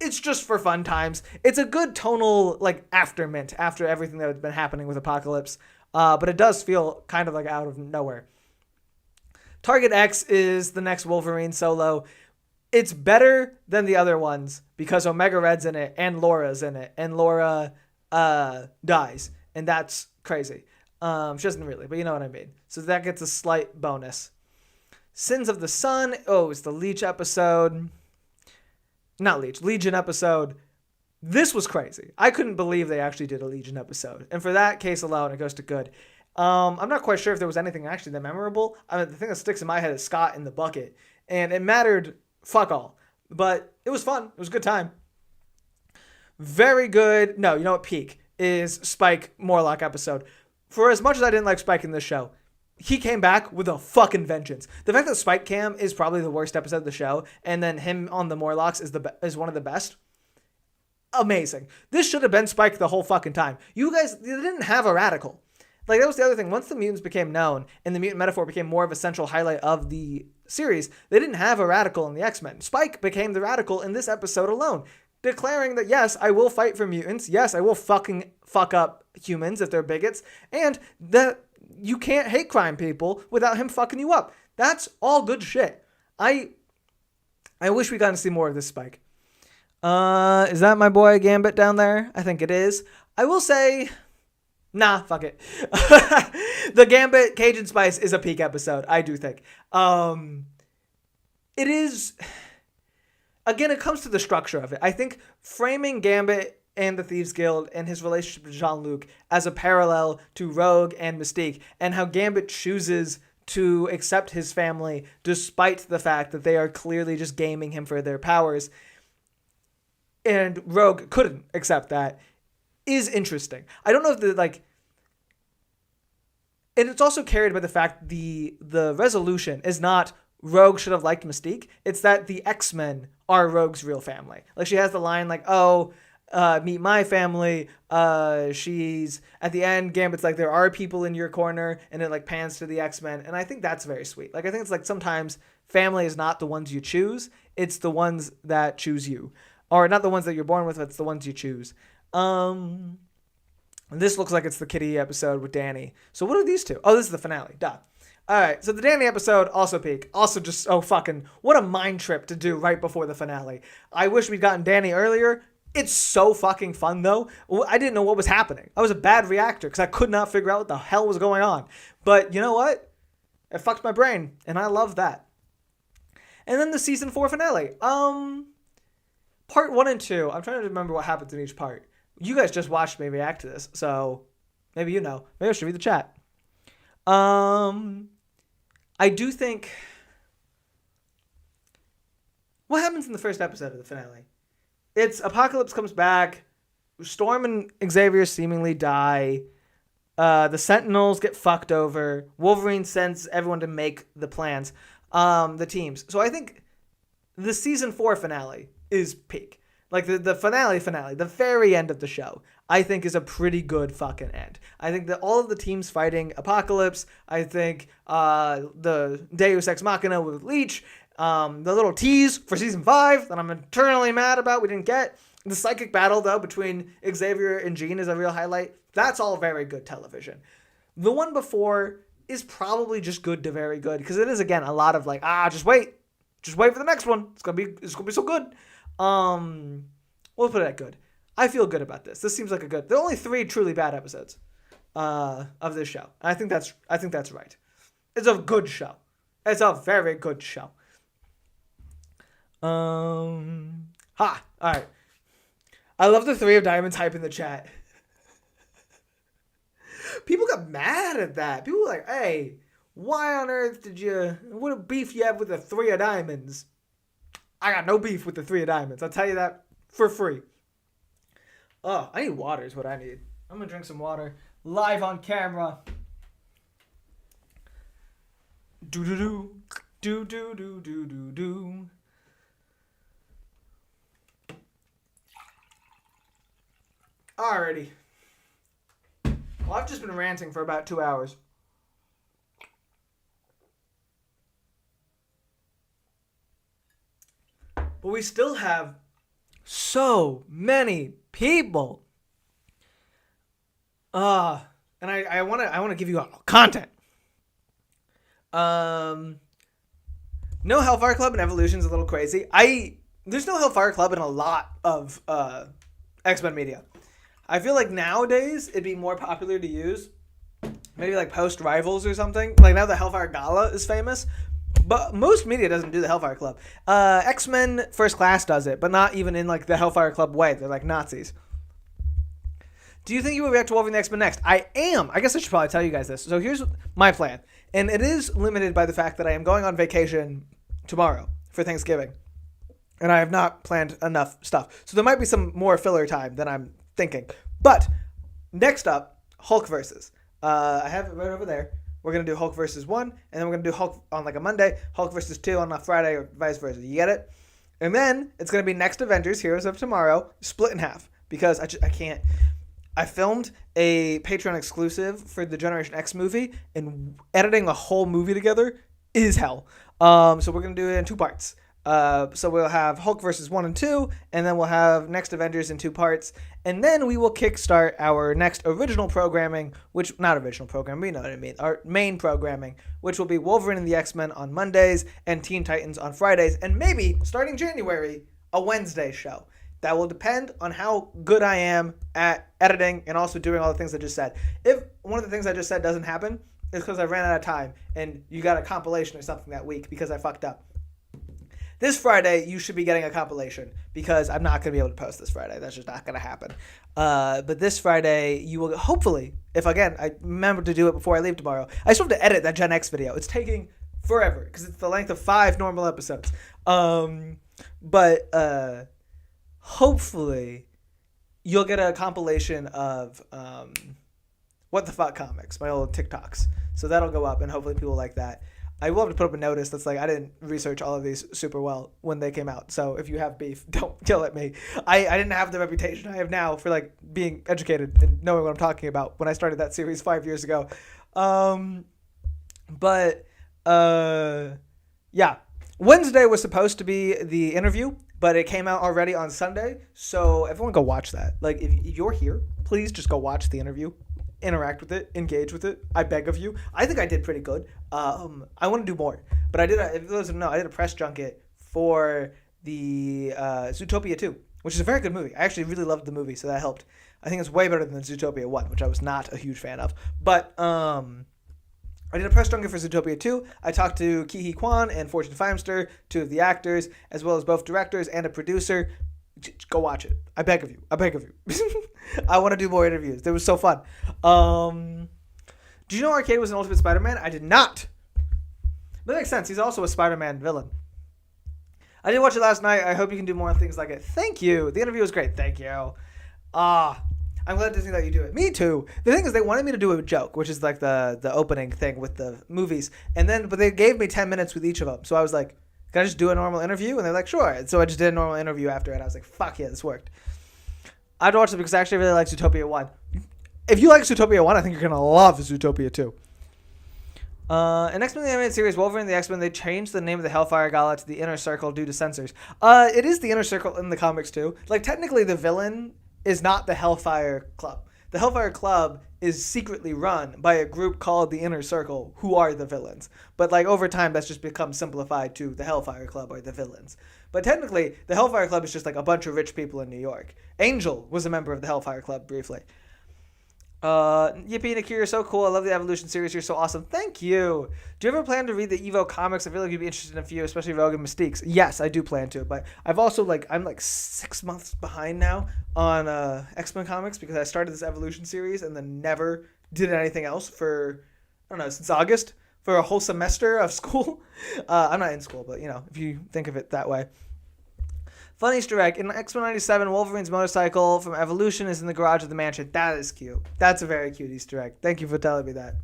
It's just for fun times. It's a good tonal, like, aftermint after everything that has been happening with Apocalypse. But it does feel kind of like out of nowhere. Target X is the next Wolverine solo. It's better than the other ones because Omega Red's in it and Laura's in it. And Laura dies. And that's crazy. She doesn't really, but you know what I mean. So that gets a slight bonus. Sins of the Sun. Oh, it's the Leech episode. Not Leech, Legion episode. This was crazy. I couldn't believe they actually did a Legion episode. And for that case alone, it goes to good. I'm not quite sure if there was anything actually that memorable. I mean, the thing that sticks in my head is Scott in the bucket. And it mattered fuck all. But it was fun. It was a good time. Very good. No, you know what? Peak is Spike Morlock episode. For as much as I didn't like Spike in this show, he came back with a fucking vengeance. The fact that Spike Cam is probably the worst episode of the show, and then him on the Morlocks is one of the best. Amazing. This should have been Spike the whole fucking time. You guys, they didn't have a Radical. Like, that was the other thing. Once the mutants became known, and the mutant metaphor became more of a central highlight of the series, they didn't have a Radical in the X-Men. Spike became the Radical in this episode alone, declaring that, yes, I will fight for mutants. Yes, I will fucking fuck up humans if they're bigots. And that you can't hate crime people without him fucking you up. That's all good shit. I wish we got to see more of this Spike. Is that my boy Gambit down there? I think it is. I will say, nah, fuck it. The Gambit Cajun Spice is a peak episode, I do think. It is, again, it comes to the structure of it. I think framing Gambit and the Thieves Guild and his relationship with Jean-Luc as a parallel to Rogue and Mystique, and how Gambit chooses to accept his family despite the fact that they are clearly just gaming him for their powers, and Rogue couldn't accept that, is interesting. I don't know if and it's also carried by the fact the resolution is not Rogue should have liked Mystique. It's that the X-Men are Rogue's real family. Like, she has the line like, oh, meet my family. She's at the end. Gambit's like, there are people in your corner, and it like pans to the X-Men, and I think that's very sweet. Like I think it's like sometimes family is not the ones you choose; it's the ones that choose you, or not the ones that you're born with. But it's the ones you choose. This looks like it's the Kitty episode with Danny. So what are these two? Oh, this is the finale. Duh. All right, so the Danny episode, also peak. Also just, what a mind trip to do right before the finale. I wish we'd gotten Danny earlier. It's so fucking fun, though. I didn't know what was happening. I was a bad reactor because I could not figure out what the hell was going on. But you know what? It fucked my brain, and I love that. And then the season 4 finale. Part 1 and 2. I'm trying to remember what happens in each part. You guys just watched me react to this, so maybe you know. Maybe I should read the chat. I do think... What happens in the first episode of the finale? It's Apocalypse comes back. Storm and Xavier seemingly die. The Sentinels get fucked over. Wolverine sends everyone to make the plans. The teams. So I think the season 4 finale is peak. Like the finale, the very end of the show, I think is a pretty good fucking end. I think that all of the teams fighting Apocalypse, I think the Deus Ex Machina with Leech, the little tease for season 5 that I'm eternally mad about we didn't get. The psychic battle, though, between Xavier and Jean is a real highlight. That's all very good television. The one before is probably just good to very good because it is, again, a lot of like, just wait for the next one. It's gonna be so good. We'll put it at good. I feel good about this. This seems like a good. There are only 3 truly bad episodes of this show. And I think that's right. It's a good show. It's a very good show. All right. I love the 3 of Diamonds hype in the chat. People got mad at that. People were like, "Hey, why on earth what a beef you have with the 3 of Diamonds?" I got no beef with the 3 of Diamonds. I'll tell you that for free. Oh, I need water is what I need. I'm going to drink some water live on camera. Do-do-do. Do-do-do-do-do-do. Alrighty. Well, I've just been ranting for about 2 hours. But we still have so many people. And I wanna give you content. No Hellfire Club and Evolution's a little crazy. There's no Hellfire Club in a lot of X-Men media. I feel like nowadays it'd be more popular to use maybe like post Rivals or something. Like now the Hellfire Gala is famous. But most media doesn't do the Hellfire Club. X-Men First Class does it, but not even in like the Hellfire Club way. They're like Nazis. Do you think you will react to Wolverine the X-Men next? I am. I guess I should probably tell you guys this. So here's my plan. And it is limited by the fact that I am going on vacation tomorrow for Thanksgiving. And I have not planned enough stuff. So there might be some more filler time than I'm thinking. But next up, Hulk versus. I have it right over there. We're going to do Hulk versus 1, and then we're going to do Hulk on like a Monday, Hulk versus 2 on a Friday, or vice versa. You get it? And then it's going to be next Avengers, Heroes of Tomorrow, split in half. Because I can't. I filmed a Patreon exclusive for the Generation X movie, and editing a whole movie together is hell. So we're going to do it in 2 parts. So we'll have Hulk versus 1 and 2, and then we'll have next Avengers in 2 parts, and then we will kickstart our next original programming, not original programming, you know what I mean, our main programming, which will be Wolverine and the X-Men on Mondays and Teen Titans on Fridays, and maybe, starting January, a Wednesday show. That will depend on how good I am at editing and also doing all the things I just said. If one of the things I just said doesn't happen, it's because I ran out of time, and you got a compilation or something that week because I fucked up. This Friday, you should be getting a compilation because I'm not going to be able to post this Friday. That's just not going to happen. But this Friday, you will hopefully, if again, I remember to do it before I leave tomorrow. I still have to edit that Gen X video. It's taking forever because it's the length of 5 normal episodes. But hopefully, you'll get a compilation of What the Fuck comics, my old TikToks. So that'll go up and hopefully people like that. I will have to put up a notice that's like, I didn't research all of these super well when they came out. So if you have beef, don't yell at me. I didn't have the reputation I have now for like being educated and knowing what I'm talking about when I started that series 5 years ago. But yeah, Wednesday was supposed to be the interview, but it came out already on Sunday. So everyone go watch that. Like if you're here, please just go watch the interview. Interact with it, engage with it. I beg of you. I think I did pretty good. I want to do more, but if those don't know, I did a press junket for the Zootopia 2, which is a very good movie. I actually really loved the movie, so that helped. I think it's way better than Zootopia 1, which I was not a huge fan of. But I did a press junket for Zootopia 2. I talked to Ke Huy Quan and Fortune Feimster, two of the actors, as well as both directors and a producer. Go watch it. I beg of you. I beg of you. I want to do more interviews. It was so fun. Do you know Arcade was an Ultimate Spider-Man? I did not. That makes sense. He's also a Spider-Man villain. I did watch it last night. I hope you can do more things like it. Thank you. The interview was great. Thank you. I'm glad Disney let you do it. Me too. The thing is, they wanted me to do a joke, which is like the opening thing with the movies. But they gave me 10 minutes with each of them. So I was like, can I just do a normal interview? And they're like, sure. And so I just did a normal interview after it. I was like, fuck yeah, this worked. I'd watch it because I actually really like Zootopia 1. If you like Zootopia 1, I think you're going to love Zootopia 2. In X-Men the Animated Series, Wolverine and the X-Men, they changed the name of the Hellfire Gala to the Inner Circle due to censors. It is the Inner Circle in the comics too. Like, technically the villain is not the Hellfire Club. The Hellfire Club is secretly run by a group called the Inner Circle, who are the villains. But like over time, that's just become simplified to the Hellfire Club are the villains. But technically, the Hellfire Club is just like a bunch of rich people in New York. Angel was a member of the Hellfire Club briefly. Yippee, Nick, you're so cool. I love the Evolution series. You're so awesome. Thank you. Do you ever plan to read the Evo comics? I feel like you'd be interested in a few, especially Rogue and Mystiques. Yes, I do plan to, but I've also I'm 6 months behind now on X-Men comics because I started this Evolution series and then never did anything else for, I don't know, since August for a whole semester of school. I'm not in school, but if you think of it that way. Fun Easter egg. In X-Men 97, Wolverine's motorcycle from Evolution is in the garage of the mansion. That is cute. That's a very cute Easter egg. Thank you for telling me that.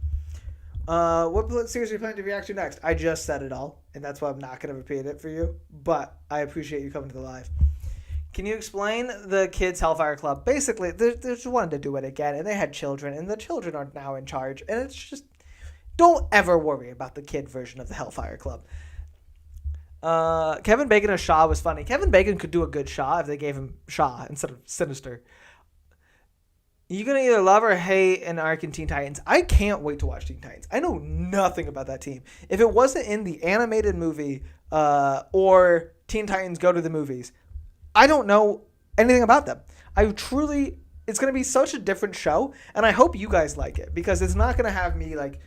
What series are you planning to react to next? I just said it all, and that's why I'm not going to repeat it for you, but I appreciate you coming to the live. Can you explain the kids' Hellfire Club? Basically, they just wanted to do it again, and they had children, and the children are now in charge, and it's just, don't ever worry about the kid version of the Hellfire Club. Kevin Bacon as Shaw was funny. Kevin Bacon could do a good Shaw if they gave him Shaw instead of Sinister. You gonna either love or hate an arc in Teen Titans? I can't wait to watch Teen Titans. I know nothing about that team. If it wasn't in the animated movie or Teen Titans Go to the Movies, I don't know anything about them. It's gonna be such a different show, and I hope you guys like it because it's not gonna have me like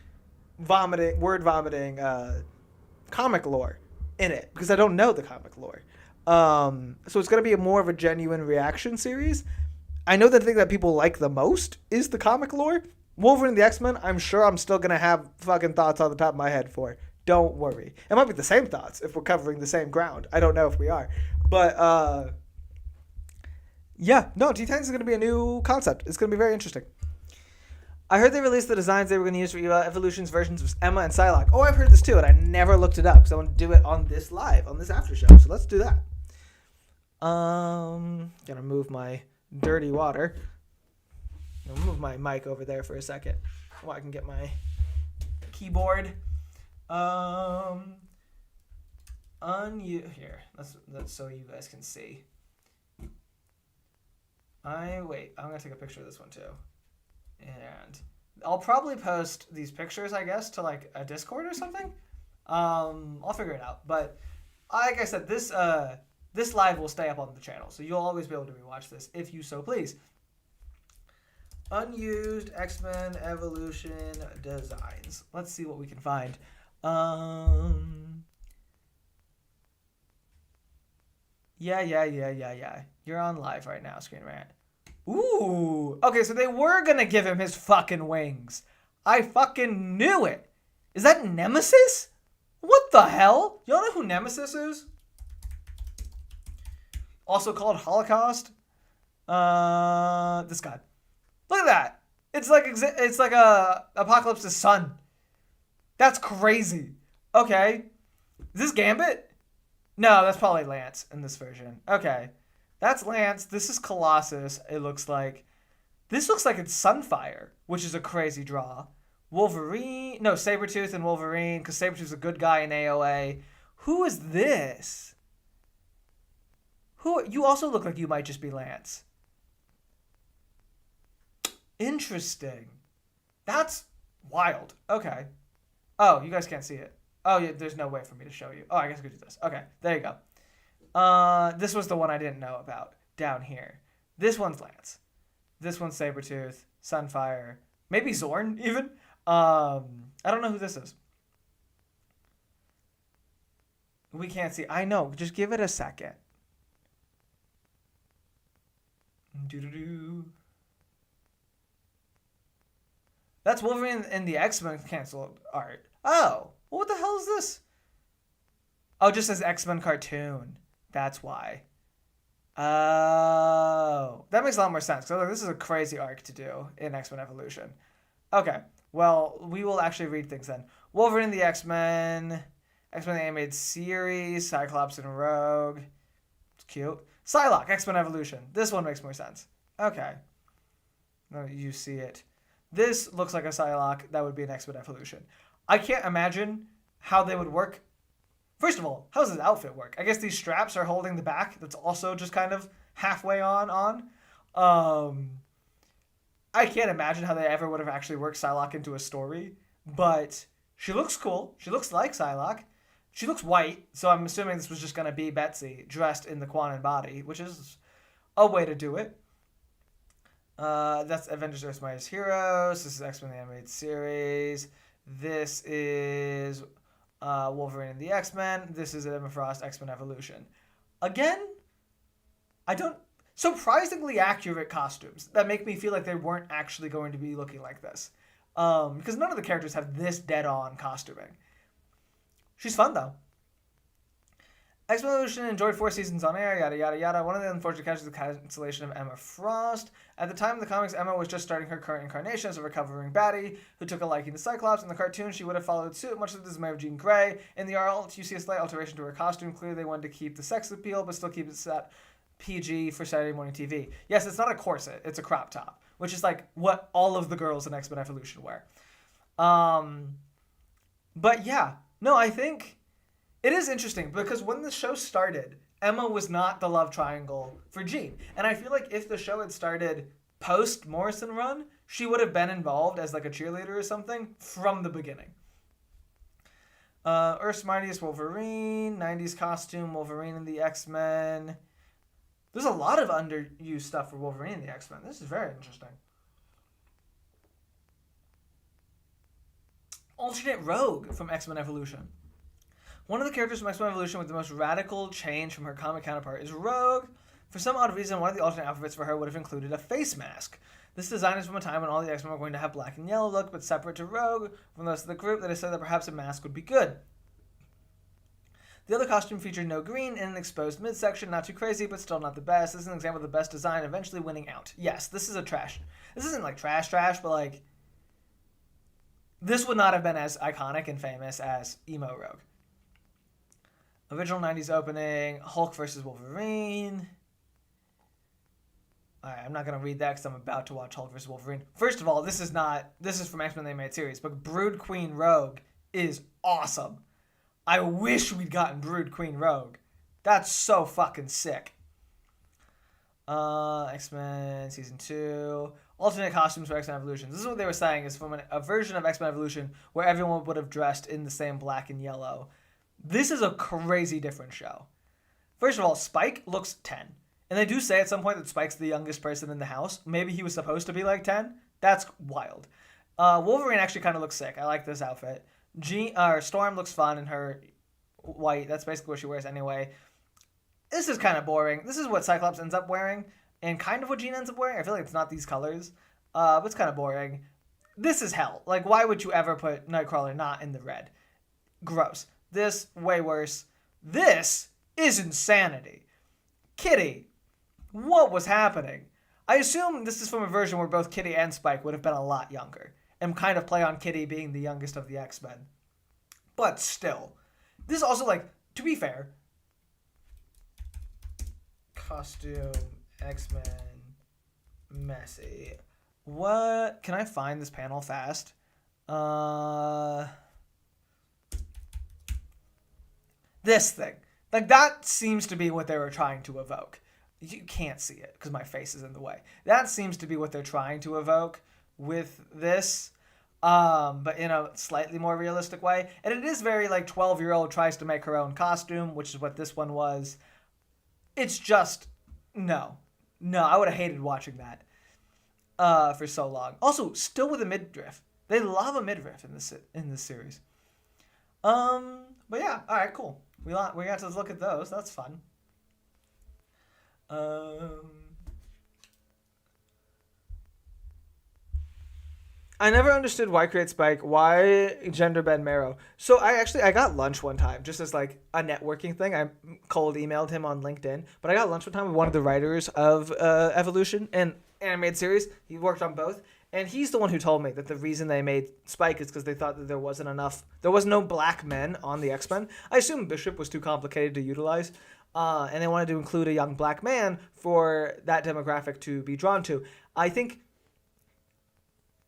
word vomiting comic lore in it because I don't know the comic lore. So it's going to be more of a genuine reaction series. I know the thing that people like the most is the comic lore. Wolverine and the X-Men, I'm sure I'm still going to have fucking thoughts on the top of my head for. Don't worry. It might be the same thoughts if we're covering the same ground. I don't know if we are. But, yeah. No, Teen Titans is going to be a new concept. It's going to be very interesting. I heard they released the designs they were going to use for Evolution's versions of Emma and Psylocke. Oh, I've heard this too, and I never looked it up because I want to do it on this live, on this after show. So let's do that. Gonna move my dirty water. I'll move my mic over there for a second while I can get my keyboard. Here. Let's so you guys can see. I'm gonna take a picture of this one too. And I'll probably post these pictures, I guess, to like a Discord or something. I'll figure it out. But like I said, this live will stay up on the channel, so you'll always be able to rewatch this if you so please. Unused X-Men Evolution designs. Let's see what we can find. Yeah. You're on live right now, Screen Rant. Ooh. Okay, so they were gonna give him his fucking wings. I fucking knew it. Is that Nemesis? What the hell? Y'all know who Nemesis is? Also called Holocaust. This guy. Look at that. It's like a Apocalypse's son. That's crazy. Okay. Is this Gambit? No, that's probably Lance in this version. Okay. That's Lance. This is Colossus, it looks like. This looks like it's Sunfire, which is a crazy draw. Wolverine. No, Sabretooth and Wolverine, because Sabretooth's a good guy in AOA. Who is this? Who? You also look like you might just be Lance. Interesting. That's wild. Okay. Oh, you guys can't see it. Oh, yeah, there's no way for me to show you. Oh, I guess I could do this. Okay, there you go. This was the one I didn't know about down here. This one's Lance. This one's Sabretooth, Sunfire, maybe Zorn even. I don't know who this is. We can't see. I know. Just give it a second. Doo-doo-doo. That's Wolverine in the X-Men canceled art. Oh, well, what the hell is this? Oh, just says X-Men cartoon. That's why. Oh, that makes a lot more sense. So this is a crazy arc to do in X-Men Evolution. Okay, well, we will actually read things then. Wolverine the X-Men, X-Men the Animated Series, Cyclops and Rogue. It's cute. Psylocke, X-Men Evolution. This one makes more sense. Okay. No, you see it. This looks like a Psylocke that would be an X-Men Evolution. I can't imagine how they would work. First of all, how does his outfit work? I guess these straps are holding the back. That's also just kind of halfway on. I can't imagine how they ever would have actually worked Psylocke into a story. But she looks cool. She looks like Psylocke. She looks white, so I'm assuming this was just going to be Betsy dressed in the Quanon body, which is a way to do it. That's Avengers Earth's Mightiest Heroes. This is X-Men the Animated Series. This is Wolverine and the X-Men. This is Emma Frost, X-Men Evolution. Again, surprisingly accurate costumes that make me feel like they weren't actually going to be looking like this. Because none of the characters have this dead-on costuming. She's fun, though. X-Men Evolution enjoyed 4 seasons on air, yada, yada, yada. One of the unfortunate casualties is the cancellation of Emma Frost. At the time of the comics, Emma was just starting her current incarnation as a recovering baddie who took a liking to Cyclops. In the cartoon, she would have followed suit, much to the dismay of Jean Grey. In the art, you see a slight alteration to her costume. Clearly, they wanted to keep the sex appeal, but still keep it set PG for Saturday morning TV. Yes, it's not a corset, it's a crop top, which is like what all of the girls in X-Men Evolution wear. But yeah, no, I think it is interesting because when the show started, Emma was not the love triangle for Jean. And I feel like if the show had started post Morrison run, she would have been involved as like a cheerleader or something from the beginning. Earth's Mightiest Wolverine, 90s costume, Wolverine and the X-Men. There's a lot of underused stuff for Wolverine and the X-Men. This is very interesting. Alternate Rogue from X-Men Evolution. One of the characters from X-Men Evolution with the most radical change from her comic counterpart is Rogue. For some odd reason, one of the alternate outfits for her would have included a face mask. This design is from a time when all the X-Men were going to have black and yellow look, but separate to Rogue from the rest of the group. They said that perhaps a mask would be good. The other costume featured no green in an exposed midsection. Not too crazy, but still not the best. This is an example of the best design eventually winning out. Yes, this is a trash. This isn't like trash, but like this would not have been as iconic and famous as Emo Rogue. Original 90s opening, Hulk versus Wolverine. Alright, I'm not going to read that because I'm about to watch Hulk vs. Wolverine. First of all, this is from X-Men the Animated Series, but Brood Queen Rogue is awesome. I wish we'd gotten Brood Queen Rogue. That's so fucking sick. X-Men Season 2. Alternate costumes for X-Men Evolution. This is what they were saying, is from a version of X-Men Evolution where everyone would have dressed in the same black and yellow. This is a crazy different show. First of all, Spike looks 10. And they do say at some point that Spike's the youngest person in the house. Maybe he was supposed to be like 10. That's wild. Wolverine actually kind of looks sick. I like this outfit. Storm looks fun in her white. That's basically what she wears anyway. This is kind of boring. This is what Cyclops ends up wearing. And kind of what Jean ends up wearing. I feel like it's not these colors. But it's kind of boring. This is hell. Like, why would you ever put Nightcrawler not in the red? Gross. This, way worse. This is insanity. Kitty, what was happening? I assume this is from a version where both Kitty and Spike would have been a lot younger. And kind of play on Kitty being the youngest of the X-Men. But still, this is also like, to be fair, costume X-Men messy. What? Can I find this panel fast? This thing. Like, that seems to be what they were trying to evoke. You can't see it because my face is in the way. That seems to be what they're trying to evoke with this, but in a slightly more realistic way. And it is very, like, 12-year-old tries to make her own costume, which is what this one was. It's just, no. No, I would have hated watching that for so long. Also, still with a midriff. They love a midriff in this series. But yeah, all right, cool. We got to look at those. That's fun. I never understood why create Spike, why gender bend Marrow. So I got lunch one time, just as like a networking thing. I cold emailed him on LinkedIn, but I got lunch one time with one of the writers of Evolution and animated series. He worked on both, and he's the one who told me that the reason they made Spike is because they thought that there was no black men on the X-Men. I assume Bishop was too complicated to utilize, and they wanted to include a young black man for that demographic to be drawn to.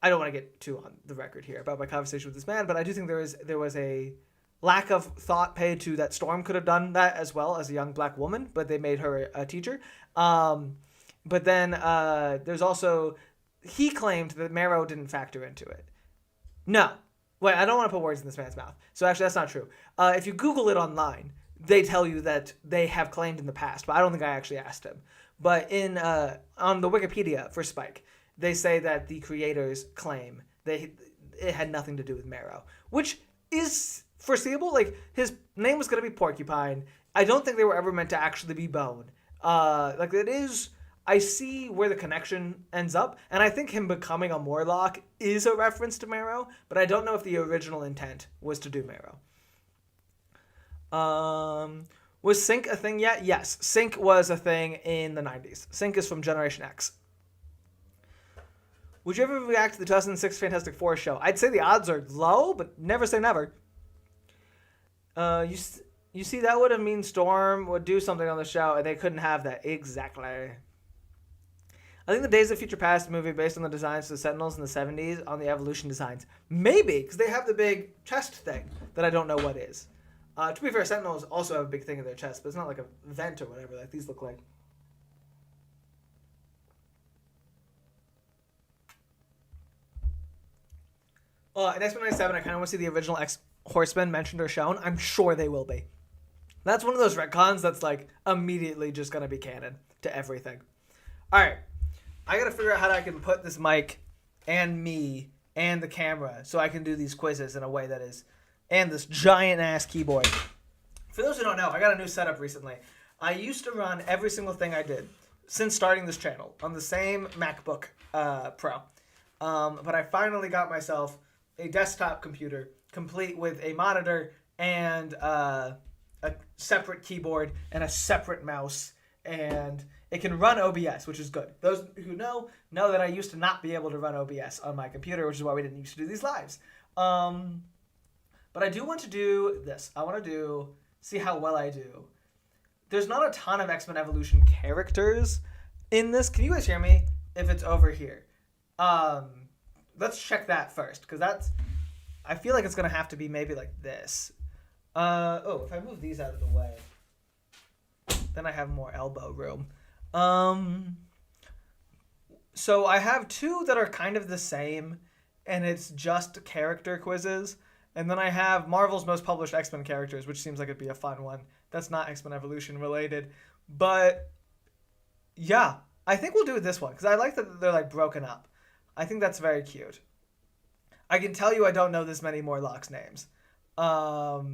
I don't want to get too on the record here about my conversation with this man, but I do think there was a lack of thought paid to that Storm could have done that as well as a young black woman, but they made her a teacher. But then there's also, he claimed that Marrow didn't factor into it. No. Wait, I don't want to put words in this man's mouth. So actually, that's not true. If you Google it online, they tell you that they have claimed in the past, but I don't think I actually asked him. But on the Wikipedia for Spike, they say that the creators claim that it had nothing to do with Marrow, which is foreseeable. Like, his name was going to be Porcupine. I don't think they were ever meant to actually be Bone. Like, it is... I see where the connection ends up, and I think him becoming a Morlock is a reference to Marrow, but I don't know if the original intent was to do Marrow. Was Sync a thing yet? Yes, Sync was a thing in the 90s. Sync is from Generation X. Would you ever react to the 2006 Fantastic Four show? I'd say the odds are low, but never say never. You see, that would have mean Storm would do something on the show, and they couldn't have that. Exactly. I think the Days of Future Past movie based on the designs of the Sentinels in the 70s on the Evolution designs. Maybe, because they have the big chest thing that I don't know what is. To be fair, Sentinels also have a big thing in their chest, but it's not like a vent or whatever like these look like. In X-Men 97, I kind of want to see the original X-Horsemen mentioned or shown. I'm sure they will be. That's one of those retcons that's like immediately just going to be canon to everything. All right. I got to figure out how I can put this mic and me and the camera so I can do these quizzes in a way that is... And this giant-ass keyboard. For those who don't know, I got a new setup recently. I used to run every single thing I did since starting this channel on the same MacBook Pro. But I finally got myself a desktop computer complete with a monitor and a separate keyboard and a separate mouse, and it can run OBS, which is good. Those who know that I used to not be able to run OBS on my computer, which is why we didn't used to do these lives. But I do want to do this. I want to see how well I do. There's not a ton of X-Men Evolution characters in this. Can you guys hear me if it's over here? Let's check that first, because I feel like it's going to have to be maybe like this. If I move these out of the way, then I have more elbow room. So I have two that are kind of the same, and it's just character quizzes. And then I have Marvel's most published X-Men characters, which seems like it'd be a fun one. That's not X-Men Evolution related. But yeah, I think we'll do this one, because I like that they're like broken up. I think that's very cute. I can tell you I don't know this many Morlocks names. All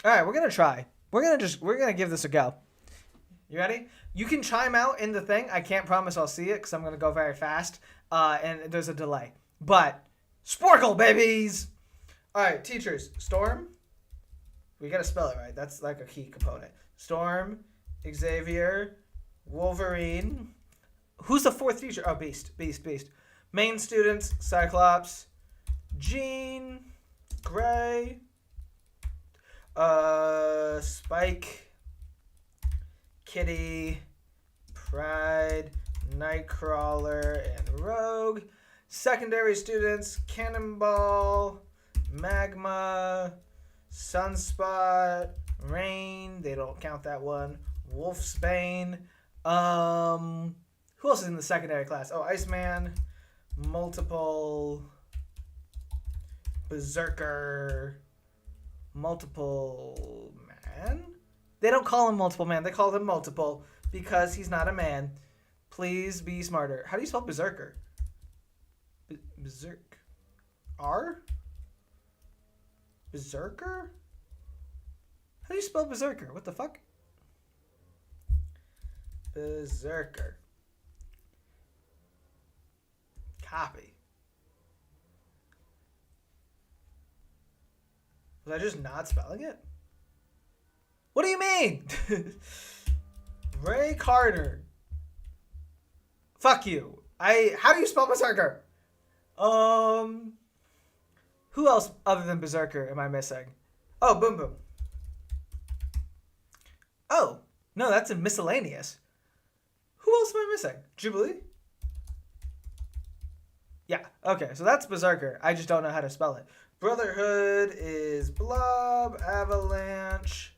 right, we're gonna try. We're gonna give this a go. You ready? You can chime out in the thing. I can't promise I'll see it because I'm gonna go very fast, and there's a delay. But Sporkle babies. All right, teachers. Storm. We gotta spell it right. That's like a key component. Storm, Xavier, Wolverine. Who's the fourth teacher? Oh, Beast. Main students: Cyclops, Jean, Gray, Spike, Kitty, Pride, Nightcrawler, and Rogue. Secondary students, Cannonball, Magma, Sunspot, Rain, they don't count that one. Wolfsbane. Who else is in the secondary class? Oh, Iceman, Multiple, Berserker, Multiple Man? They don't call him Multiple Man, they call him Multiple because he's not a man. Please be smarter. How do you spell Berserker? Berserk. R? Berserker? How do you spell Berserker? What the fuck? Berserker. Copy. Was I just not spelling it? What do you mean? Ray Carter. Fuck you. How do you spell Berserker? Who else other than Berserker am I missing? Oh, Boom Boom. Oh, no, that's in Miscellaneous. Who else am I missing? Jubilee? Yeah, okay, so that's Berserker. I just don't know how to spell it. Brotherhood is Blob, Avalanche,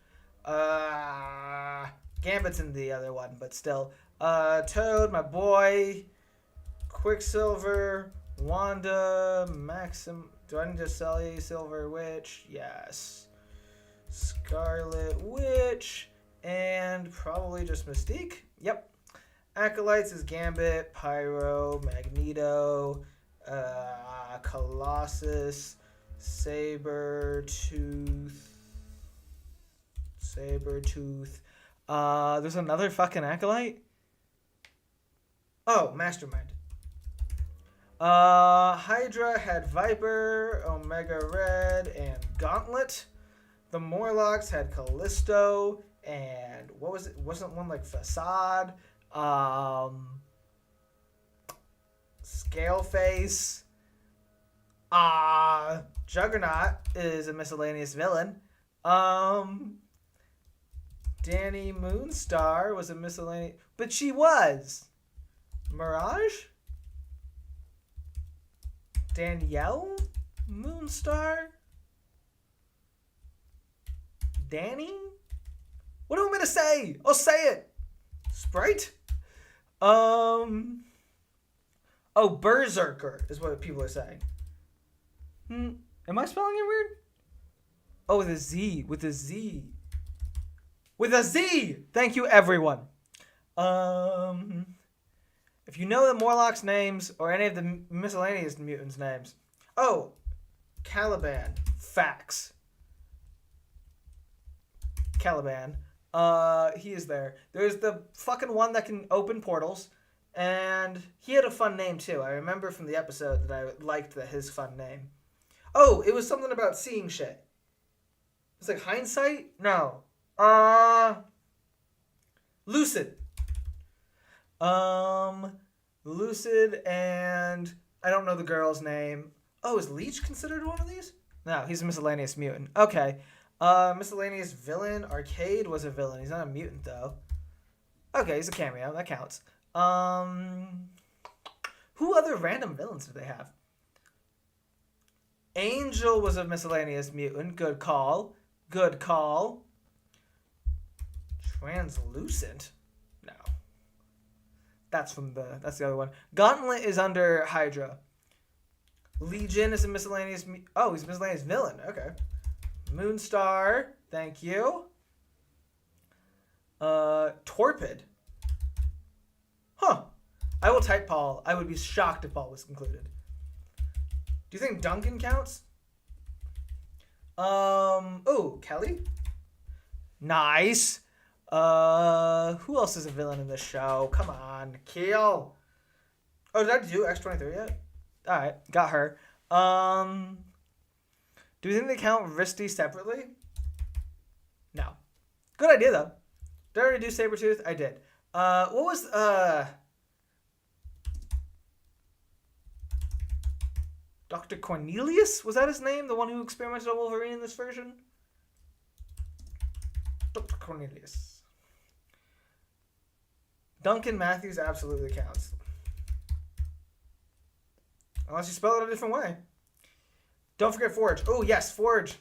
Gambit's in the other one, but still. Toad, my boy, Quicksilver, Wanda, Maxim. Do I need to sell you Silver Witch? Yes. Scarlet Witch, and probably just Mystique. Yep. Acolytes is Gambit, Pyro, Magneto, Colossus, Sabretooth. There's another fucking Acolyte? Oh, Mastermind. Hydra had Viper, Omega Red, and Gauntlet. The Morlocks had Callisto, and what was it? Wasn't one like Facade? Scaleface. Juggernaut is a miscellaneous villain. Danny Moonstar was a miscellaneous, but she was. Mirage? Danielle Moonstar? Danny? What do you want me to say? I'll say it. Sprite? Oh, Berserker is what people are saying. Am I spelling it weird? Oh, with a Z. With a Z. With a Z! Thank you, everyone. If you know the Morlocks' names or any of the miscellaneous mutants' names. Oh, Caliban. Facts. Caliban. He is there. There's the fucking one that can open portals. And he had a fun name, too. I remember from the episode that I liked his fun name. Oh, it was something about seeing shit. It's like hindsight? No. Lucid. Lucid and I don't know the girl's name. Oh, is Leech considered one of these? No, he's a miscellaneous mutant. Okay. Miscellaneous villain. Arcade was a villain. He's not a mutant, though. Okay, he's a cameo. That counts. Who other random villains did they have? Angel was a miscellaneous mutant. Good call. Good call. Translucent? No. That's the other one. Gauntlet is under Hydra. Legion is a miscellaneous... Oh, he's a miscellaneous villain. Okay. Moonstar. Thank you. Torpid. Huh. I will type Paul. I would be shocked if Paul was included. Do you think Duncan counts? Oh, Kelly? Nice. Who else is a villain in this show? Come on. Kill. Oh, did I do X-23 yet? Alright, got her. Do you think they count Risty separately? No. Good idea, though. Did I already do Sabretooth? I did. What was, Dr. Cornelius? Was that his name? The one who experimented on Wolverine in this version? Dr. Cornelius. Duncan Matthews absolutely counts. Unless you spell it a different way. Don't forget Forge. Oh, yes, Forge.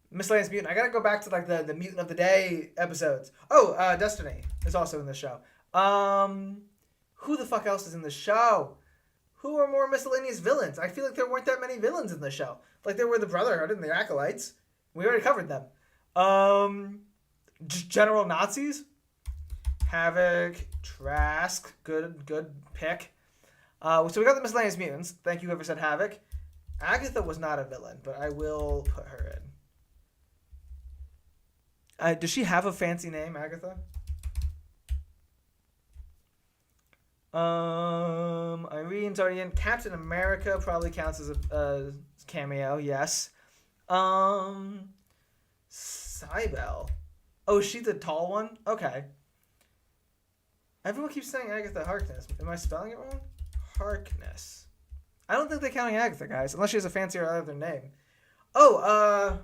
Miscellaneous Mutant. I gotta go back to like the Mutant of the Day episodes. Oh, Destiny is also in the show. Who the fuck else is in the show? Who are more miscellaneous villains? I feel like there weren't that many villains in the show. Like there were the Brotherhood and the Acolytes. We already covered them. General Nazis. Havoc. Trask. Good pick. So we got the miscellaneous mutants. Thank you whoever said Havoc. Agatha was not a villain, but I will put her in. Does she have a fancy name, Agatha? Irene's already in. Captain America probably counts as a cameo, yes. Cybele. Oh, she's the tall one? Okay. Everyone keeps saying Agatha Harkness. Am I spelling it wrong? Harkness. I don't think they're counting Agatha, guys, unless she has a fancier other name. Oh,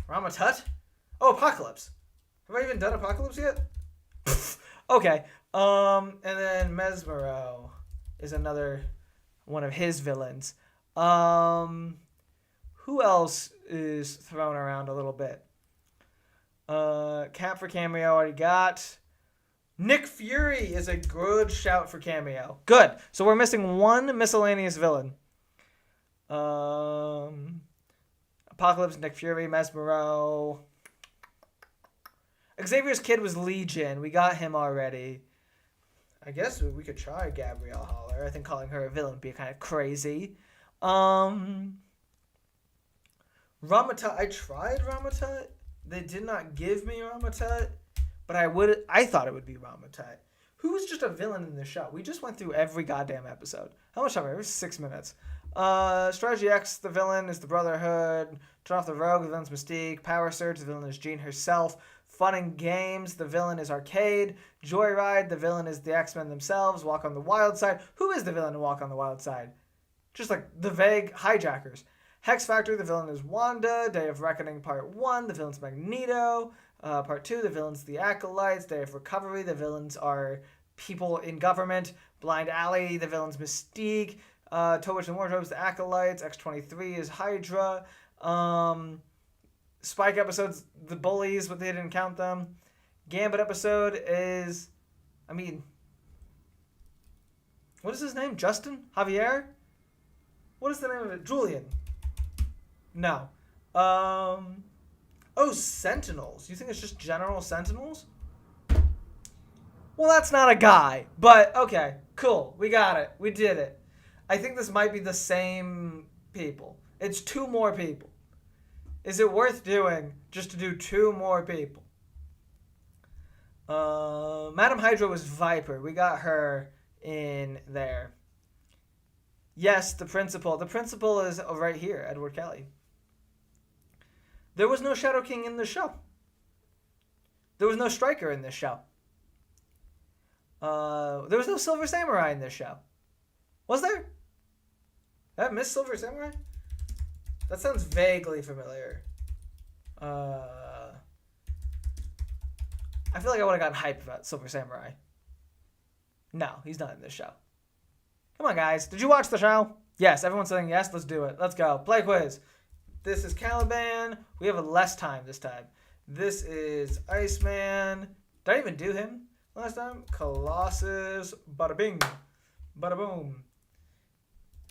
Ramatut? Oh, Apocalypse. Have I even done Apocalypse yet? Okay. And then Mesmero is another one of his villains. Who else is thrown around a little bit? Cap for cameo already got. Nick Fury is a good shout for cameo. Good. So we're missing one miscellaneous villain. Apocalypse, Nick Fury, Mesmero. Xavier's kid was Legion. We got him already. I guess we could try Gabrielle Haller. I think calling her a villain would be kind of crazy. Ramatut. I tried Ramatut. They did not give me Ramatut. But I thought it would be Ramatut. Who was just a villain in the show? We just went through every goddamn episode. How much time? It was 6 minutes. Strategy X, the villain, is the Brotherhood. Turn off the Rogue, the villain's Mystique. Power Surge, the villain is Jean herself. Fun and Games, the villain is Arcade. Joyride, the villain is the X-Men themselves. Walk on the Wild Side. Who is the villain in Walk on the Wild Side? Just like the vague hijackers. Hex Factory, the villain is Wanda. Day of Reckoning Part 1, the villain's Magneto. Part 2, the villains the Acolytes. Day of Recovery, the villains are people in government. Blind Alley, the villain's Mystique. Towage and Wardrobes, the Acolytes. X-23 is Hydra. Spike episodes, the Bullies, but they didn't count them. Gambit episode is, what is his name? Justin? Javier? What is the name of it? Julian. No. Oh, Sentinels. You think it's just General Sentinels? Well, that's not a guy. But, okay. Cool. We got it. We did it. I think this might be the same people. It's 2 more people. Is it worth doing just to do 2 more people? Madam Hydra was Viper. We got her in there. Yes, the principal. The principal is right here, Edward Kelly. There was no Shadow King in the show. There was no Striker in this show. There was no Silver Samurai in this show. Was there? Did I miss Silver Samurai? That sounds vaguely familiar. I feel like I would have gotten hype about Silver Samurai. No, he's not in this show. Come on, guys. Did you watch the show? Yes, everyone's saying yes. Let's do it. Let's go. Play quiz. This is Caliban. We have less time this time. This is Iceman. Did I even do him last time? Colossus. Bada bing. Bada boom.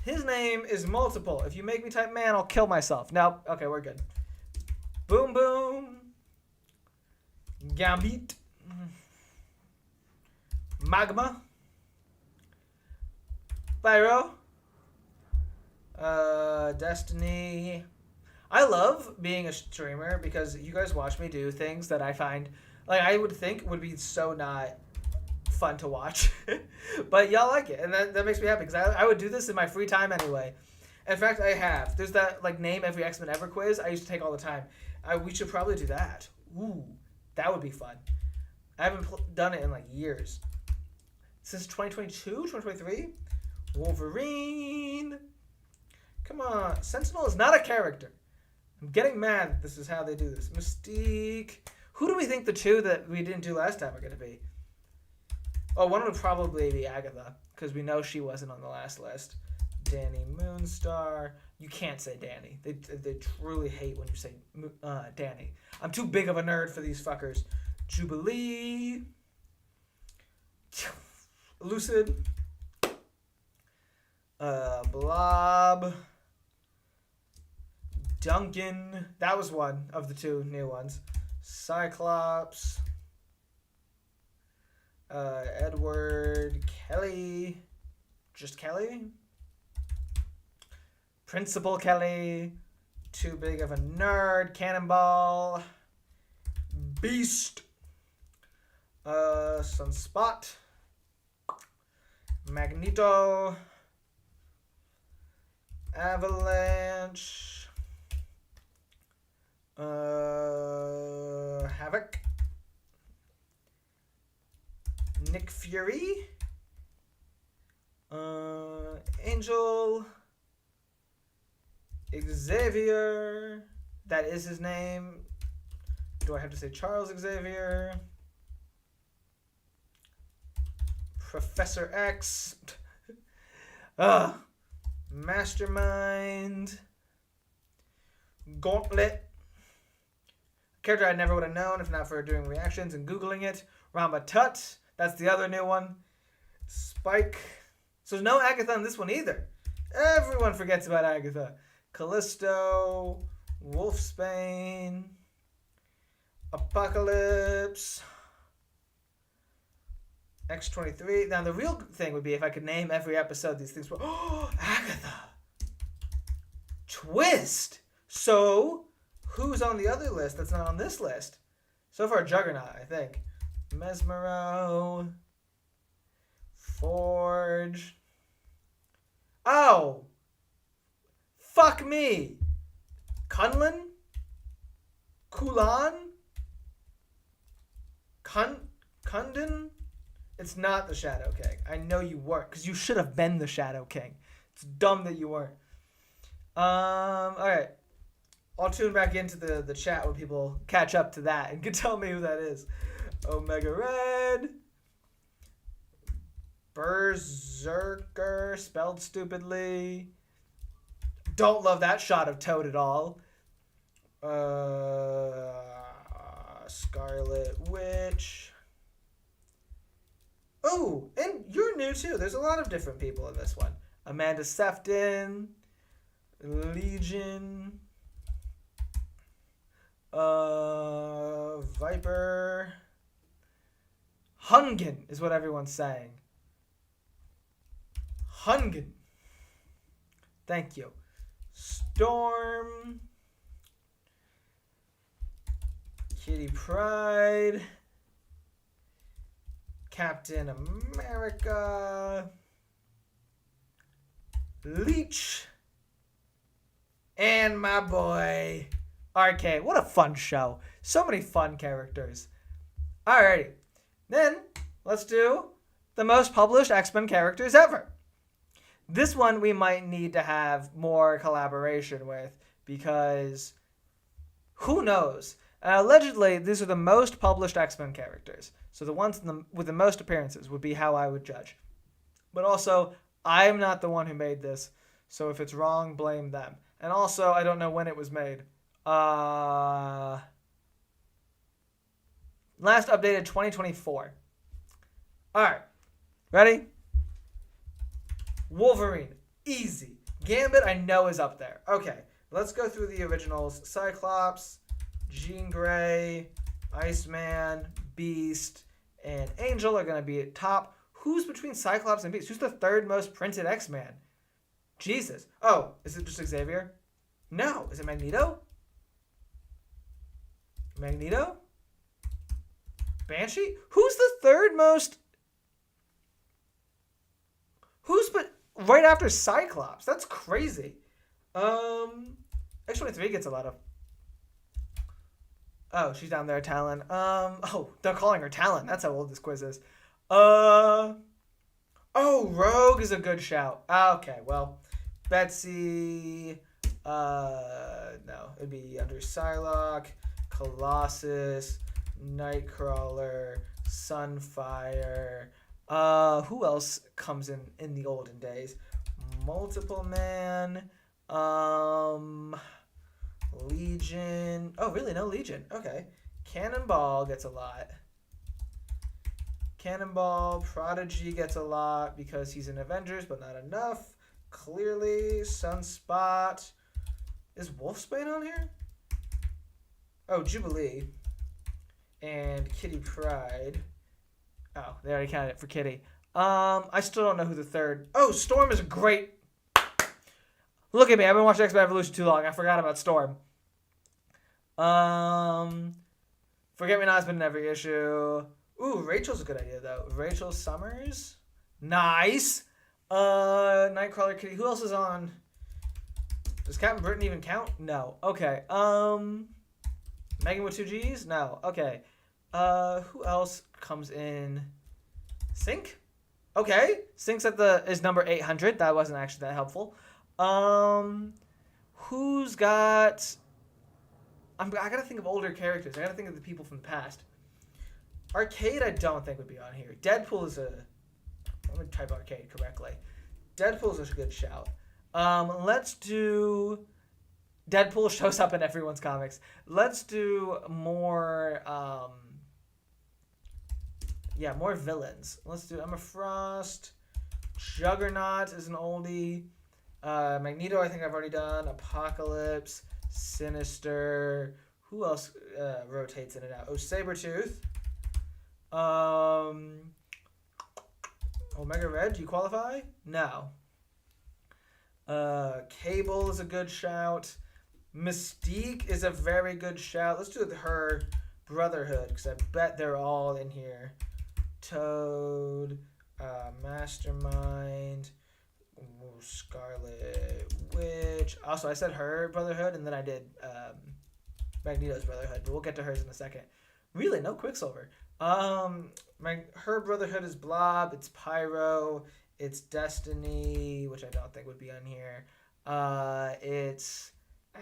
His name is multiple. If you make me type man, I'll kill myself. No. Okay, we're good. Boom boom. Gambit. Magma. Pyro. Destiny. I love being a streamer because you guys watch me do things that I find, like, I would think would be so not fun to watch. But y'all like it, and that makes me happy because I would do this in my free time anyway. In fact, I have. There's that, like, name every X-Men ever quiz I used to take all the time. We should probably do that. Ooh, that would be fun. I haven't done it in, like, years. Since 2022, 2023? Wolverine. Come on. Sentinel is not a character. I'm getting mad that this is how they do this. Mystique. Who do we think the two that we didn't do last time are going to be? Oh, one would probably be Agatha, because we know she wasn't on the last list. Danny Moonstar. You can't say Danny. They truly hate when you say Danny. I'm too big of a nerd for these fuckers. Jubilee. Lucid. Blob. Duncan. That was one of the two new ones. Cyclops. Edward. Kelly. Just Kelly. Principal Kelly. Too big of a nerd. Cannonball. Beast. Sunspot. Magneto. Avalanche. Havoc. Nick Fury. Angel. Xavier. That is his name. Do I have to say Charles Xavier? Professor X. Mastermind. Gauntlet. A character I never would have known if not for doing reactions and Googling it. Ramba Tut. That's the other new one. Spike. So there's no Agatha in this one either. Everyone forgets about Agatha. Callisto. Wolfsbane. Apocalypse. X-23. Now, the real thing would be if I could name every episode these things were... Oh, Agatha! Twist! So, who's on the other list that's not on this list? So far, Juggernaut, I think. Mesmero. Forge. Oh! Fuck me! Kunlun? Kulan? Kundun? It's not the Shadow King. I know you weren't, because you should have been the Shadow King. It's dumb that you weren't. Alright. I'll tune back into the chat when people catch up to that and can tell me who that is. Omega Red. Berserker, spelled stupidly. Don't love that shot of Toad at all. Scarlet Witch. Oh, and you're new too. There's a lot of different people in this one. Amanda Sefton, Legion, Viper, Hungen is what everyone's saying. Hungen. Thank you. Storm, Kitty Pryde, Captain America, Leech, and my boy RK. What a fun show. So many fun characters. Alrighty. Then, let's do the most published X-Men characters ever. This one we might need to have more collaboration with because who knows? Allegedly, these are the most published X-Men characters. So the ones with the most appearances would be how I would judge. But also, I'm not the one who made this. So if it's wrong, blame them. And also, I don't know when it was made. Last updated 2024. Alright. Ready? Wolverine. Easy. Gambit, I know, is up there. Okay. Let's go through the originals. Cyclops, Jean Grey, Iceman, Beast, and Angel are going to be at top. Who's between Cyclops and Beast? Who's the third most printed X-Man? Jesus. Oh, is it just Xavier? No. Is it Magneto? Magneto? Banshee? Who's the third most... Who's but right after Cyclops? That's crazy. X-23 gets a lot of... Oh, she's down there, Talon. Oh, they're calling her Talon. That's how old this quiz is. Oh, Rogue is a good shout. Okay, well, Betsy. No, it'd be under Psylocke, Colossus, Nightcrawler, Sunfire. Who else comes in the olden days? Multiple Man. Legion. Oh, really? No Legion. Okay. Cannonball gets a lot. Cannonball. Prodigy gets a lot because he's in Avengers, but not enough. Clearly. Sunspot. Is Wolfsbane on here? Oh, Jubilee. And Kitty Pryde. Oh, they already counted it for Kitty. I still don't know who the third. Oh, Storm is great. Look at me. I've been watching X-Men Evolution too long. I forgot about Storm. Forget-Me-Not's been in every issue. Ooh, Rachel's a good idea, though. Rachel Summers. Nice. Nightcrawler, Kitty. Who else is on? Does Captain Britain even count? No. Okay. Megan with 2 G's? No. Okay. Who else comes in? Sync? Okay. Sync's is number 800. That wasn't actually that helpful. Who's got... I gotta think of older characters. I gotta think of the people from the past. Arcade, I don't think would be on here. Deadpool is a... Let me type Arcade correctly. Deadpool is a good shout. Let's do... Deadpool shows up in everyone's comics. Let's do more... more villains. Let's do Emma Frost. Juggernaut is an oldie. Magneto, I think I've already done. Apocalypse. Sinister. Who else rotates in and out? Oh, Sabretooth. Omega Red, do you qualify? No. Cable is a good shout. Mystique is a very good shout. Let's do her Brotherhood, because I bet they're all in here. Toad, Mastermind, Scarlet Witch. Also, I said her Brotherhood, and then I did Magneto's Brotherhood, but we'll get to hers in a second. Really, no Quicksilver. Her Brotherhood is Blob, it's Pyro, it's Destiny, which I don't think would be on here. It's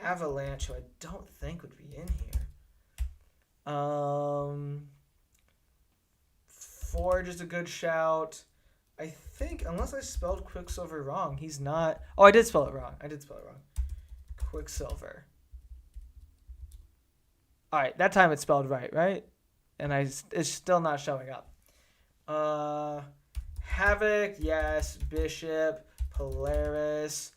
Avalanche, who I don't think would be in here. Forge is a good shout. I think, unless I spelled Quicksilver wrong, he's not... Oh, I did spell it wrong. Quicksilver. All right, that time it's spelled right? And it's still not showing up. Havoc, yes. Bishop, Polaris.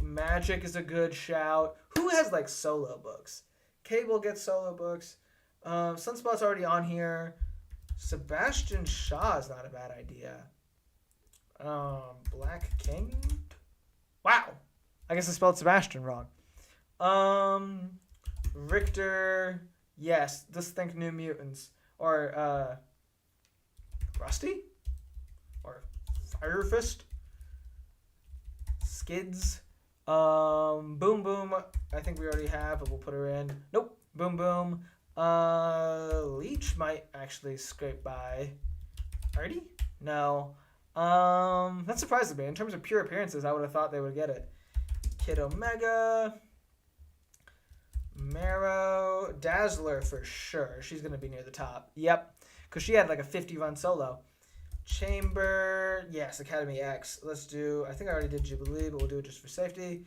Magic is a good shout. Who has like solo books? Cable gets solo books. Sunspot's already on here. Sebastian Shaw is not a bad idea. Black King? Wow. I guess I spelled Sebastian wrong. Richter. Yes. Just think New Mutants. Or, Rusty? Or Fire Fist? Skids. Boom Boom. I think we already have, but we'll put her in. Nope. Boom Boom. Leech might actually scrape by. Artie? No. That surprises me. In terms of pure appearances, I would have thought they would get it. Kid Omega. Marrow. Dazzler for sure. She's going to be near the top. Yep. Because she had like a 50 run solo. Chamber. Yes, Academy X. Let's do... I think I already did Jubilee, but we'll do it just for safety.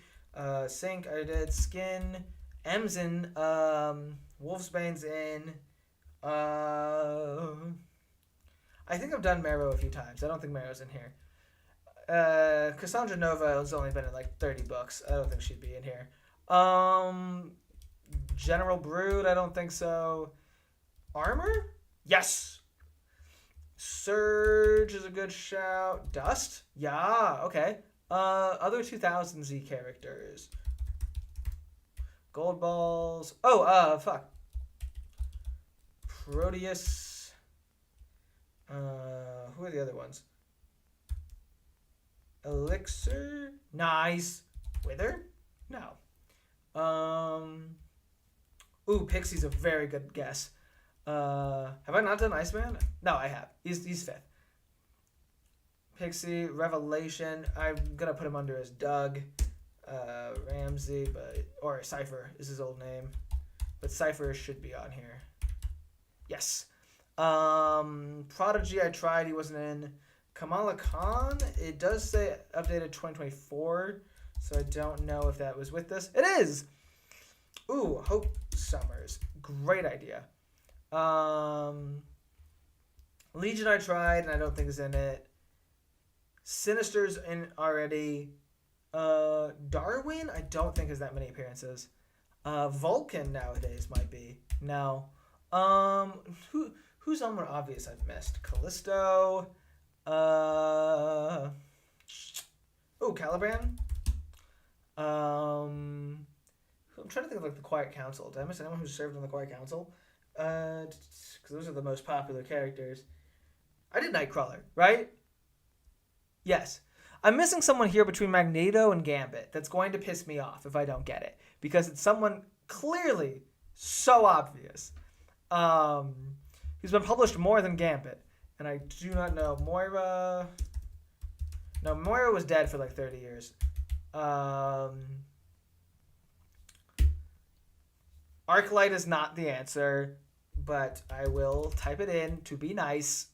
Sync. I did. Skin. M's in. Wolfsbane's in. I think I've done Marrow a few times. I don't think Marrow's in here. Cassandra Nova has only been in like 30 books. I don't think she'd be in here. General Brood, I don't think so. Armor? Yes. Surge is a good shout. Dust? Yeah, okay. Other 2000Z characters. Gold Balls. Oh, fuck. Proteus. Who are the other ones? Elixir. Nice. Wither? No. Ooh, Pixie's a very good guess. Have I not done Iceman? No, I have. He's fifth. Pixie, Revelation. I'm gonna put him under as Doug. Ramsey, or Cypher is his old name. But Cypher should be on here. Yes. Prodigy, I tried. He wasn't in. Kamala Khan, it does say updated 2024. So I don't know if that was with this. It is! Ooh, Hope Summers. Great idea. Legion I tried, and I don't think is in it. Sinister's in already. Darwin, I don't think has that many appearances. Vulcan nowadays might be. No. Who's someone obvious I've missed? Callisto. Caliban. I'm trying to think of like the Quiet Council. Did I miss anyone who served on the Quiet Council? Because those are the most popular characters. I did Nightcrawler, right? Yes. I'm missing someone here between Magneto and Gambit that's going to piss me off if I don't get it. Because it's someone clearly so obvious. He's been published more than Gambit. And I do not know. Moira... No, Moira was dead for like 30 years. Arclight is not the answer. But I will type it in to be nice.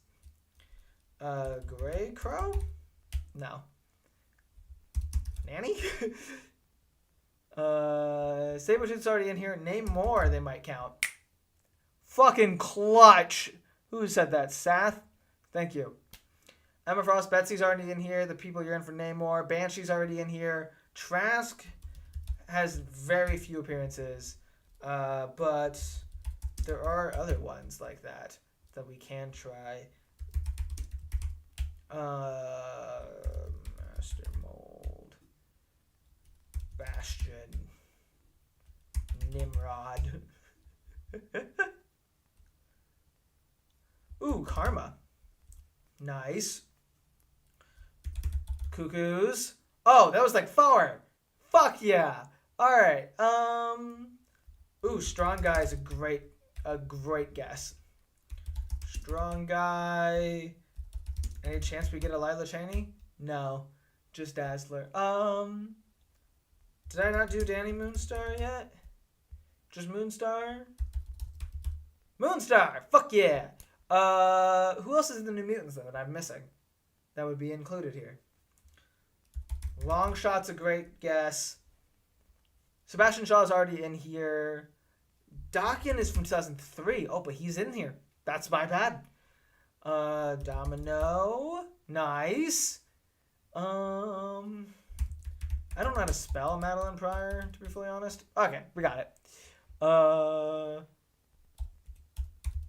Grey Crow? No. Nanny? Sabretooth's already in here. Name more, they might count. Fucking clutch. Who said that? Sath? Thank you. Emma Frost, Betsy's already in here. The people you're in for name more. Banshee's already in here. Trask has very few appearances. But there are other ones like that we can try. Master Mold. Bastion. Nimrod. Ooh, Karma. Nice. Cuckoos. Oh, that was like 4. Fuck yeah. Alright. Ooh, Strong Guy is a great guess. Strong Guy. Any chance we get a Lila Cheney? No. Just Dazzler. Did I not do Danny Moonstar yet? Just Moonstar? Moonstar! Fuck yeah! Who else is in the New Mutants though that I'm missing? That would be included here. Longshot's a great guess. Sebastian Shaw's already in here. Dakian is from 2003. Oh, but he's in here. That's my bad. Domino. Nice. I don't know how to spell Madeline Pryor, to be fully honest. Okay, we got it.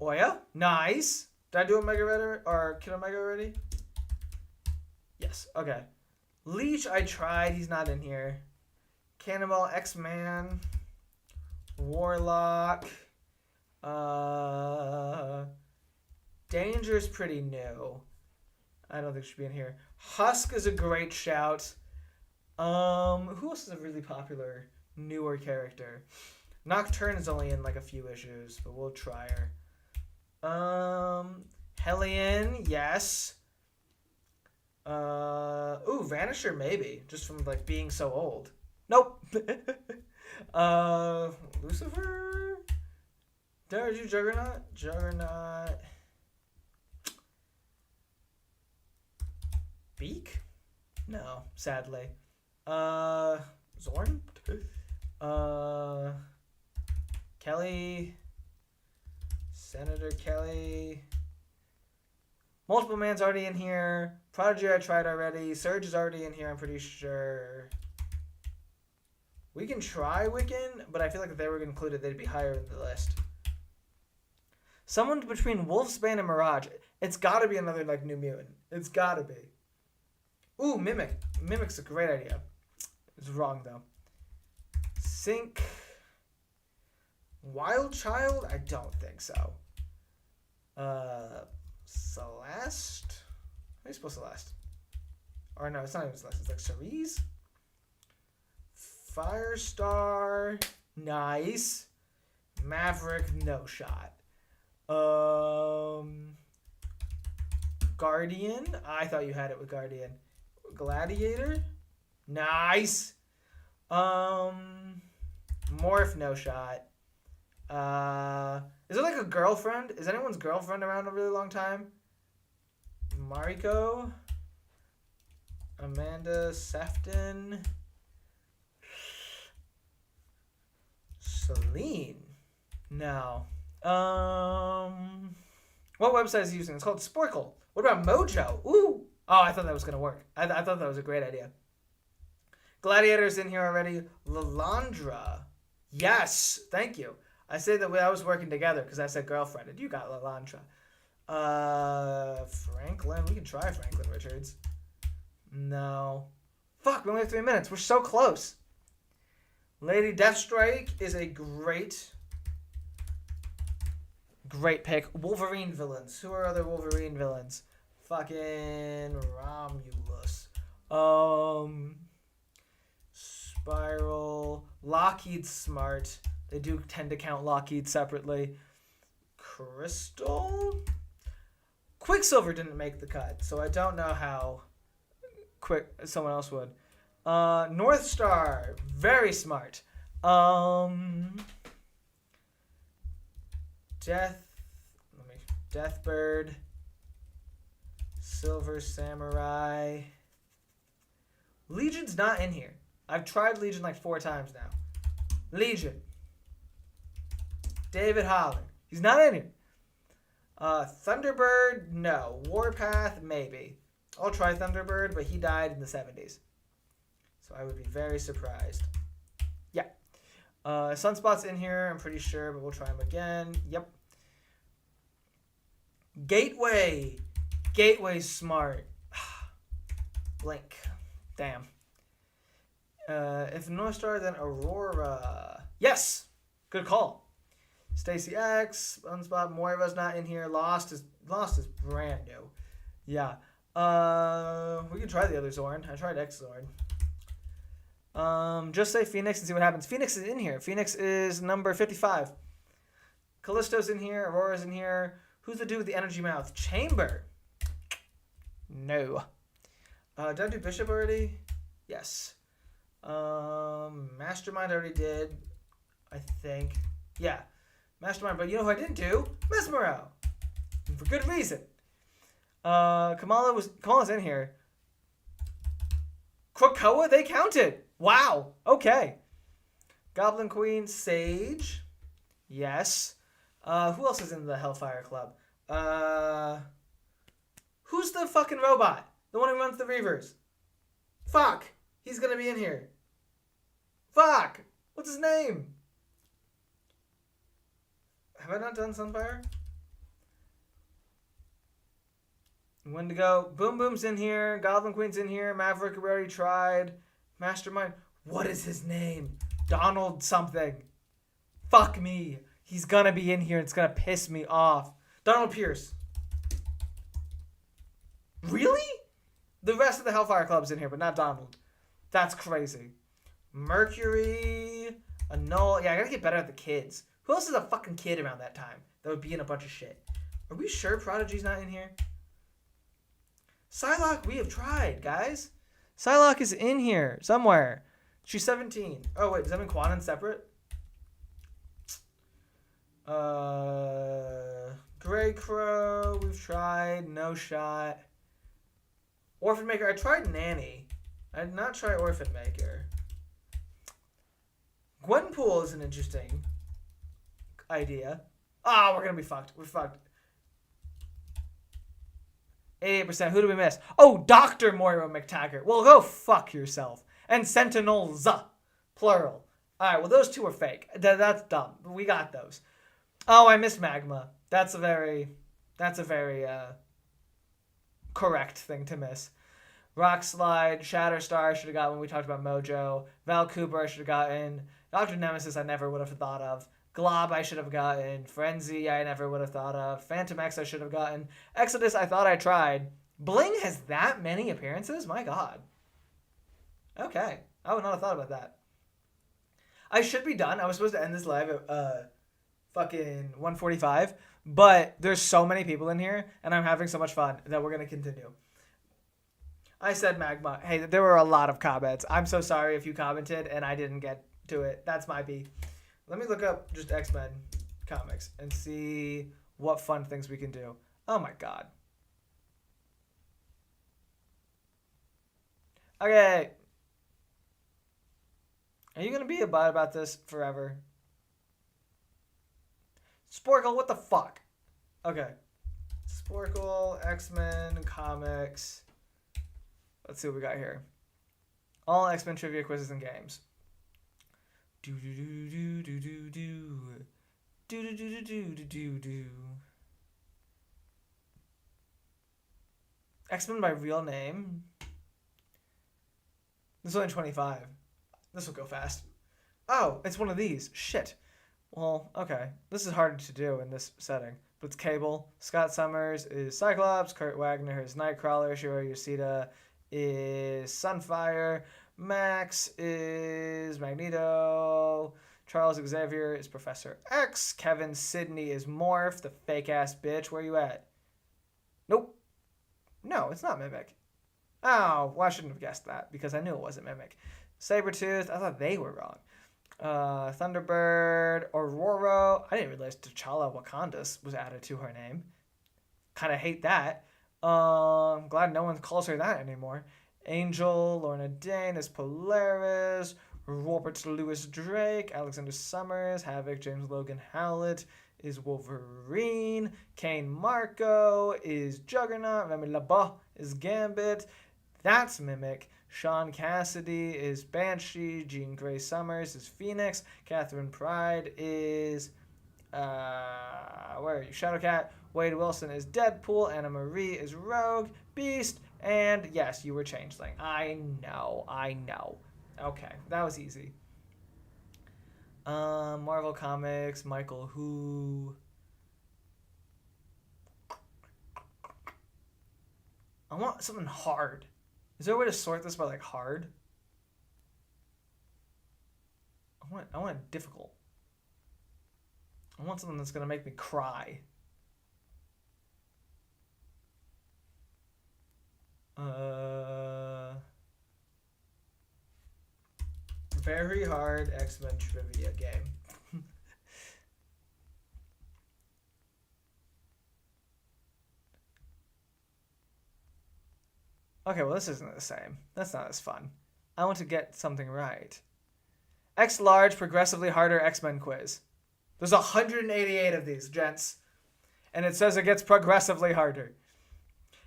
Oya. Nice. Did I do Omega Red or Kid Omega already? Yes. Okay. Leech, I tried. He's not in here. Cannonball, X-Man. Warlock. Danger's pretty new. I don't think she should be in here. Husk is a great shout. Who else is a really popular newer character? Nocturne is only in like a few issues, but we'll try her. Hellion, yes. Vanisher maybe, just from like being so old. Nope. Lucifer? Did I do Juggernaut? Juggernaut. Beak? No, sadly. Zorn? Kelly. Senator Kelly. Multiple Man's already in here. Prodigy I tried already. Surge is already in here, I'm pretty sure. We can try Wiccan, but I feel like if they were included, they'd be higher in the list. Someone between Wolfsbane and Mirage. It's gotta be another like New Mutant. It's gotta be. Ooh, Mimic. Mimic's a great idea. It's wrong though. Sync. Wild Child? I don't think so. Celeste? How do you spell Celeste? Or no, it's not even Celeste. It's like Cerise? Firestar. Nice. Maverick, no shot. Guardian. I thought you had it with Guardian. Gladiator. Nice. Morph, no shot. Is there like a girlfriend? Is anyone's girlfriend around a really long time? Mariko. Amanda Sefton. Celine. No. What website is he using? It's called Sporkle. What about Mojo? Ooh. Oh, I thought that was going to work. I thought that was a great idea. Gladiator's in here already. Lalandra. Yes. Thank you. I say that I was working together because I said girlfriend, and you got Lalandra. Franklin. We can try Franklin Richards. No. Fuck, we only have 3 minutes. We're so close. Lady Deathstrike is a great pick. Wolverine villains. Who are other Wolverine villains? Fucking Romulus. Spiral. Lockheed's smart. They do tend to count Lockheed separately. Crystal? Quicksilver didn't make the cut, so I don't know how someone else would. North Star, very smart. Deathbird, Silver Samurai. Legion's not in here. I've tried Legion like 4 times now. Legion. David Holler. He's not in here. Thunderbird, no. Warpath, maybe. I'll try Thunderbird, but he died in the 70s. So I would be very surprised. Yeah. Sunspot's in here, I'm pretty sure, but we'll try him again. Yep. Gateway. Gateway's smart. Blink. Damn. If North Star, then Aurora. Yes! Good call. Stacy X, Sunspot, Moira's not in here. Lost is brand new. Yeah. We can try the other Zorn. I tried X Zorn. Just say Phoenix and see what happens. Phoenix is in here. Phoenix is number 55. Callisto's in here. Aurora's in here. Who's the dude with the energy mouth? Chamber. No. Did I do Bishop already? Yes. Mastermind I already did. I think. Yeah. Mastermind. But you know who I didn't do? Mesmero. And for good reason. Kamala's in here. Krakoa, they counted. Wow. Okay. Goblin Queen, Sage. Yes. Who else is in the Hellfire Club? Who's the fucking robot? The one who runs the Reavers. Fuck. He's gonna be in here. Fuck. What's his name? Have I not done Sunfire? Wendigo. Boom Boom's in here. Goblin Queen's in here. Maverick we already tried. Mastermind. What is his name? Donald something. Fuck me. He's gonna be in here and it's gonna piss me off. Donald Pierce. Really? The rest of the Hellfire Club's in here, but not Donald. That's crazy. Mercury. Annul. Yeah, I gotta get better at the kids. Who else is a fucking kid around that time that would be in a bunch of shit? Are we sure Prodigy's not in here? Psylocke, we have tried, guys. Psylocke is in here somewhere. She's 17. Oh, wait, does that mean Quanon separate? Grey Crow, we've tried. No shot. Orphan Maker, I tried Nanny. I did not try Orphan Maker. Gwenpool is an interesting idea. Ah, we're gonna be fucked. We're fucked. 88%. Who do we miss? Oh, Dr. Moira McTaggart. Well, go fuck yourself. And Sentinels, plural. All right, well, those two are fake. That's dumb. We got those. Oh, I missed Magma. That's a very correct thing to miss. Rock Slide, Shatterstar I should have got when we talked about Mojo. Val Cooper I should have gotten. Dr. Nemesis I never would have thought of. Glob I should have gotten. Frenzy I never would have thought of. Phantom X I should have gotten. Exodus I thought I tried. Bling has that many appearances? My god. Okay. I would not have thought about that. I should be done. I was supposed to end this live at fucking 145. But there's so many people in here, and I'm having so much fun that we're going to continue. I said Magma. Hey, there were a lot of comments. I'm so sorry if you commented and I didn't get to it. That's my B. Let me look up just X-Men comics and see what fun things we can do. Oh my god. Okay. Are you going to be a butt about this forever? Sporkle, what the fuck? Okay. Sporkle, X-Men, comics. Let's see what we got here. All X-Men trivia quizzes and games. Do do do do do do do. Do do do do do do do. X-Men by real name. This is only 25. This will go fast. Oh, it's one of these. Shit. Well, okay. This is hard to do in this setting. But it's Cable. Scott Summers is Cyclops. Kurt Wagner is Nightcrawler. Shiro Yoshida is Sunfire. Max is Magneto. Charles Xavier is Professor X. Kevin Sidney is Morph, the fake-ass bitch. Where you at? Nope. No, it's not Mimic. Oh, well, I shouldn't have guessed that because I knew it wasn't Mimic. Sabretooth, I thought they were wrong. Thunderbird, Aurora. I didn't realize T'Challa Wakandas was added to her name. Kind of hate that. I'm glad no one calls her that anymore. Angel, Lorna Dane is Polaris. Robert Louis Drake, Alexander Summers, Havoc, James Logan Howlett is Wolverine. Kane Marco is Juggernaut. Remy LeBeau is Gambit. That's Mimic. Sean Cassidy is Banshee. Jean Grey Summers is Phoenix. Catherine Pride is where are you? Shadowcat. Wade Wilson is Deadpool. Anna Marie is Rogue. Beast. And yes, you were Changeling. I know. Okay, that was easy. Marvel Comics, Michael Who. I want something hard. Is there a way to sort this by like hard? I want difficult. I want something that's gonna make me cry. Very hard X-Men trivia game. Okay, well this isn't the same. That's not as fun. I want to get something right. X-Large Progressively Harder X-Men Quiz. There's 188 of these, gents. And it says it gets progressively harder.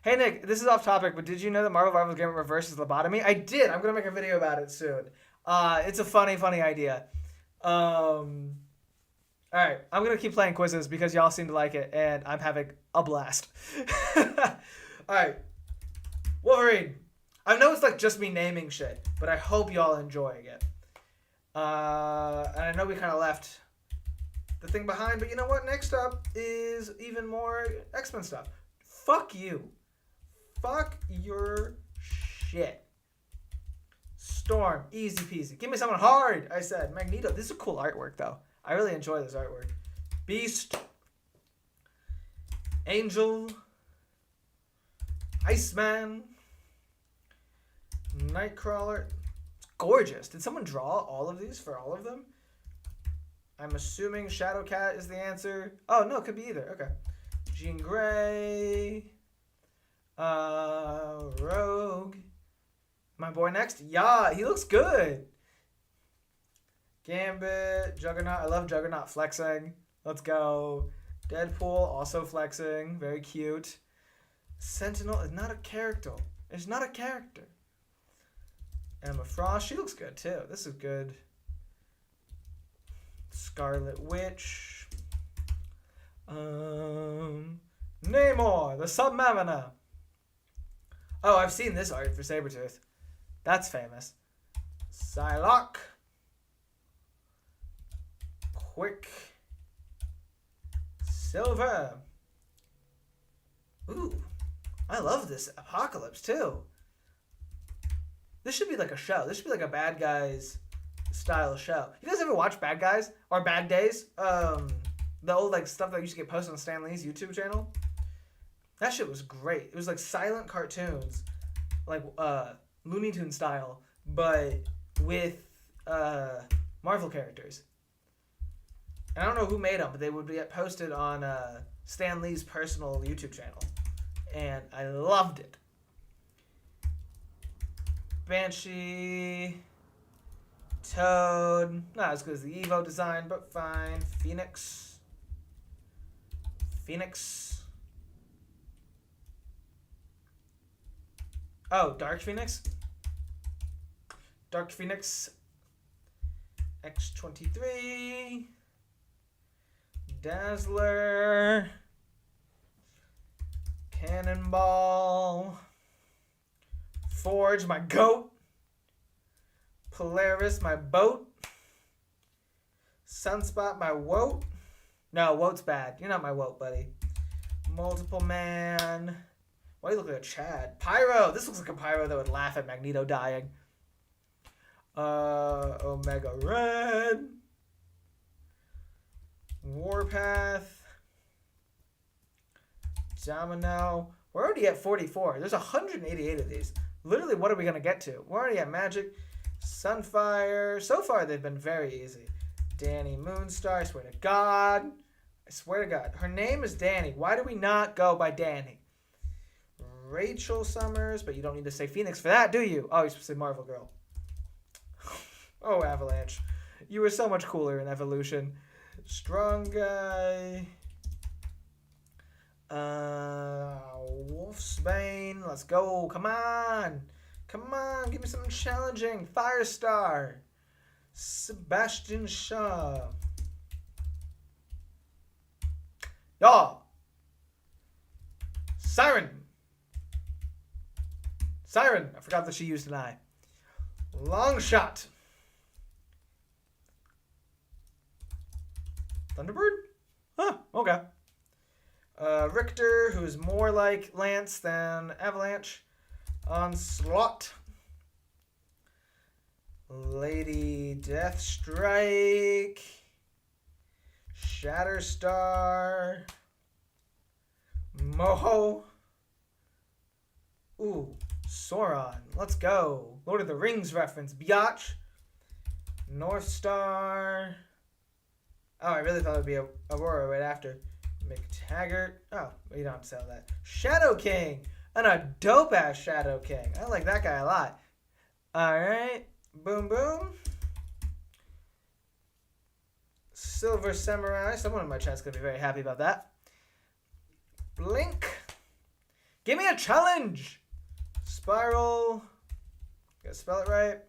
Hey Nick, this is off topic, but did you know that Marvel Rivals Game reverses lobotomy? I did. I'm going to make a video about it soon. It's a funny idea. Alright, I'm going to keep playing quizzes because y'all seem to like it, and I'm having a blast. Alright, Wolverine. I know it's like just me naming shit, but I hope y'all enjoying it. And I know we kind of left the thing behind, but you know what? Next up is even more X-Men stuff. Fuck you. Fuck your shit. Storm, easy peasy. Give me someone hard, I said. Magneto. This is a cool artwork, though. I really enjoy this artwork. Beast. Angel. Iceman. Nightcrawler. It's gorgeous. Did someone draw all of these for all of them? I'm assuming Shadowcat is the answer. Oh, no, it could be either. Okay. Jean Grey. Rogue. My boy next? Yeah, he looks good. Gambit, Juggernaut. I love Juggernaut flexing. Let's go. Deadpool, also flexing. Very cute. Sentinel is not a character. It's not a character. Emma Frost, she looks good too. This is good. Scarlet Witch. Namor, the Submariner. Oh, I've seen this art for Sabretooth. That's famous. Psylocke. Quick. Silver. Ooh. I love this Apocalypse too. This should be like a show. This should be like a Bad Guys style show. You guys ever watch Bad Guys? Or Bad Days? the old like stuff that used to get posted on Stan Lee's YouTube channel. That shit was great. It was like silent cartoons, like Looney Tunes style, but with Marvel characters. And I don't know who made them, but they would get posted on Stan Lee's personal YouTube channel, and I loved it. Banshee, Toad, not as good as the Evo design, but fine. Phoenix. Oh, Dark Phoenix. X-23. Dazzler. Cannonball. Forge, my goat. Polaris, my boat. Sunspot, my woat. No, woat's bad. You're not my woat, buddy. Multiple Man. Why do you look like a Chad? Pyro. This looks like a Pyro that would laugh at Magneto dying. Omega Red. Warpath. Domino. We're already at 44. There's 188 of these. Literally, what are we going to get to? We're already at Magic. Sunfire. So far, they've been very easy. Danny Moonstar. I swear to God. Her name is Danny. Why do we not go by Danny? Rachel Summers. But you don't need to say Phoenix for that, do you? Oh, you're supposed to say Marvel Girl. Oh, Avalanche. You were so much cooler in Evolution. Strong Guy. Wolfsbane. Let's go. Come on. Give me something challenging. Firestar. Sebastian Shaw. Y'all. Siren. I forgot that she used an eye. Longshot. Thunderbird? Huh, okay. Richter, who is more like Lance than Avalanche. Onslaught. Lady Deathstrike. Shatterstar. Moho. Ooh, Sauron. Let's go. Lord of the Rings reference. Biatch. Northstar. Oh, I really thought it would be Aurora right after. McTaggart. Oh, you don't have to sell that. Shadow King. And a dope-ass Shadow King. I like that guy a lot. Alright. Boom, boom. Silver Samurai. Someone in my chat's going to be very happy about that. Blink. Give me a challenge. Spiral. Gotta spell it right.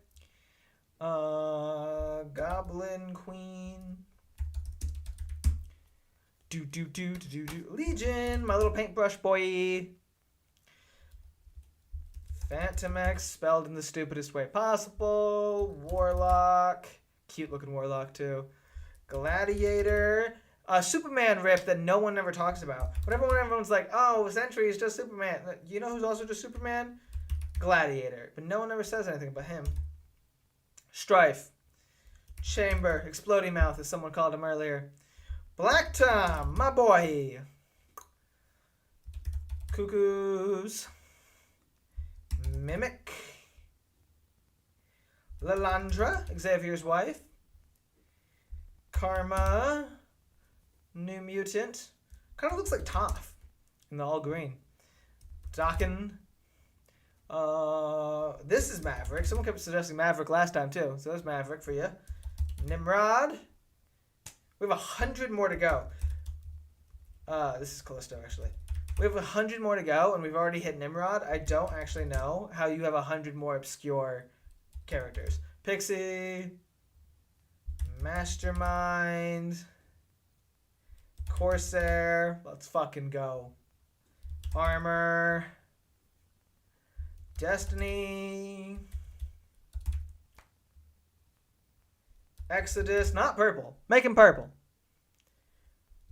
Goblin Queen. Do. Legion, my little paintbrush boy. Phantom X, spelled in the stupidest way possible. Warlock. Cute looking Warlock, too. Gladiator. Superman rip that no one ever talks about. Whenever everyone's like, oh, Sentry is just Superman. You know who's also just Superman? Gladiator. But no one ever says anything about him. Strife. Chamber. Exploding Mouth, as someone called him earlier. Black Tom, my boy. Cuckoos. Mimic. Lalandra, Xavier's wife. Karma. New Mutant. Kind of looks like Toph in the all green. Dakin. This is Maverick. Someone kept suggesting Maverick last time too. So there's Maverick for you. Nimrod. We have 100 more to go. This is Callisto, actually. We have 100 more to go, and we've already hit Nimrod. I don't actually know how you have 100 more obscure characters. Pixie. Mastermind. Corsair. Let's fucking go. Armor. Destiny. Exodus. Not purple. Make him purple.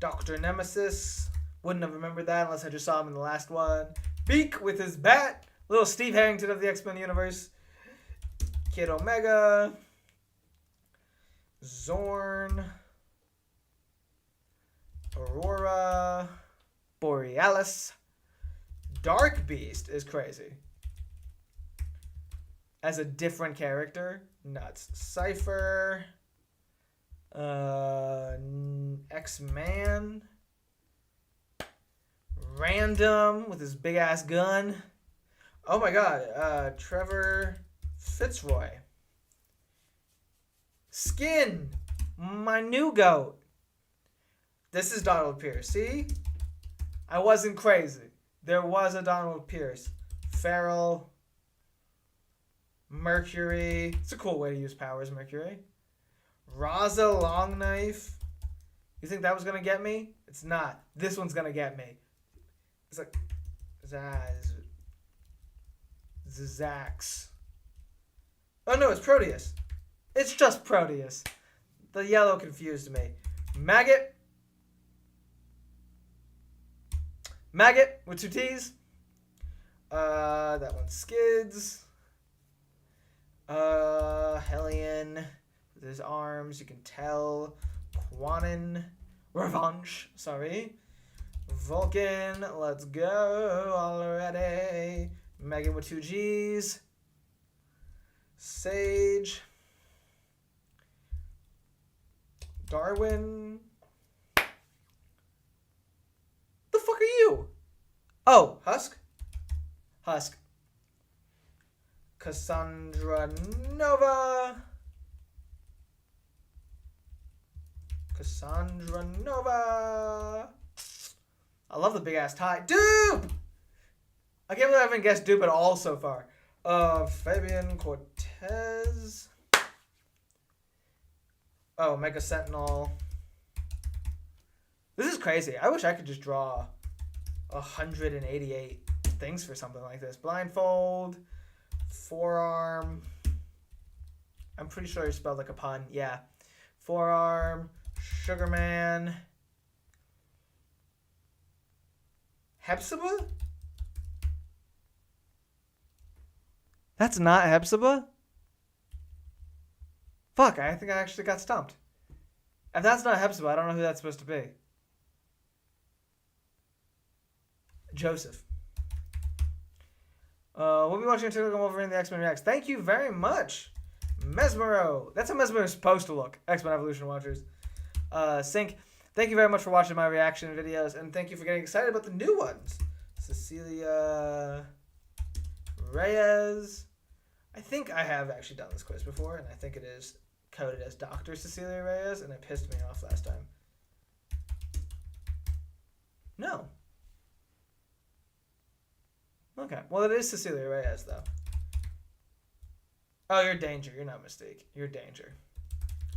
Dr. Nemesis. Wouldn't have remembered that unless I just saw him in the last one. Beak with his bat. Little Steve Harrington of the X-Men universe. Kid Omega. Zorn. Aurora Borealis. Dark Beast is crazy. As a different character. Nuts. Cypher. X-Man. Random with his big ass gun. Oh my god. Trevor Fitzroy. Skin. My new goat. This is Donald Pierce. See? I wasn't crazy. There was a Donald Pierce. Feral. Mercury. It's a cool way to use powers, Mercury. Raza Longknife. You think that was going to get me? It's not. This one's going to get me. It's like... Zax. Oh no, it's Proteus. It's just Proteus. The yellow confused me. Maggot. Maggot with 2 T's. That one Skids. Hellion with his arms, you can tell. Quanon. Revanche, sorry. Vulcan, let's go already. Megan with 2 G's. Sage. Darwin. The fuck are you? Oh, Husk? Husk. Cassandra Nova. Cassandra Nova. I love the big ass tie. Dupe! I can't believe I haven't guessed dupe at all so far. Fabian Cortez. Oh, Mega Sentinel. This is crazy. I wish I could just draw 188 things for something like this. Blindfold. Forearm. I'm pretty sure you spelled like a pun. Yeah. Forearm. Sugarman. Hepzibah? That's not Hepzibah? Fuck, I think I actually got stumped. If that's not Hepzibah, I don't know who that's supposed to be. Joseph. We'll be watching until we come over in the X-Men Reacts. Thank you very much, Mesmero. That's how Mesmero is supposed to look. X-Men Evolution watchers. Sync. Thank you very much for watching my reaction videos, and thank you for getting excited about the new ones. Cecilia Reyes. I think I have actually done this quiz before, and I think it is coded as Dr. Cecilia Reyes, and it pissed me off last time. No. Okay. Well, it is Cecilia Reyes, though. Oh, you're Danger. You're not Mystique. You're Danger.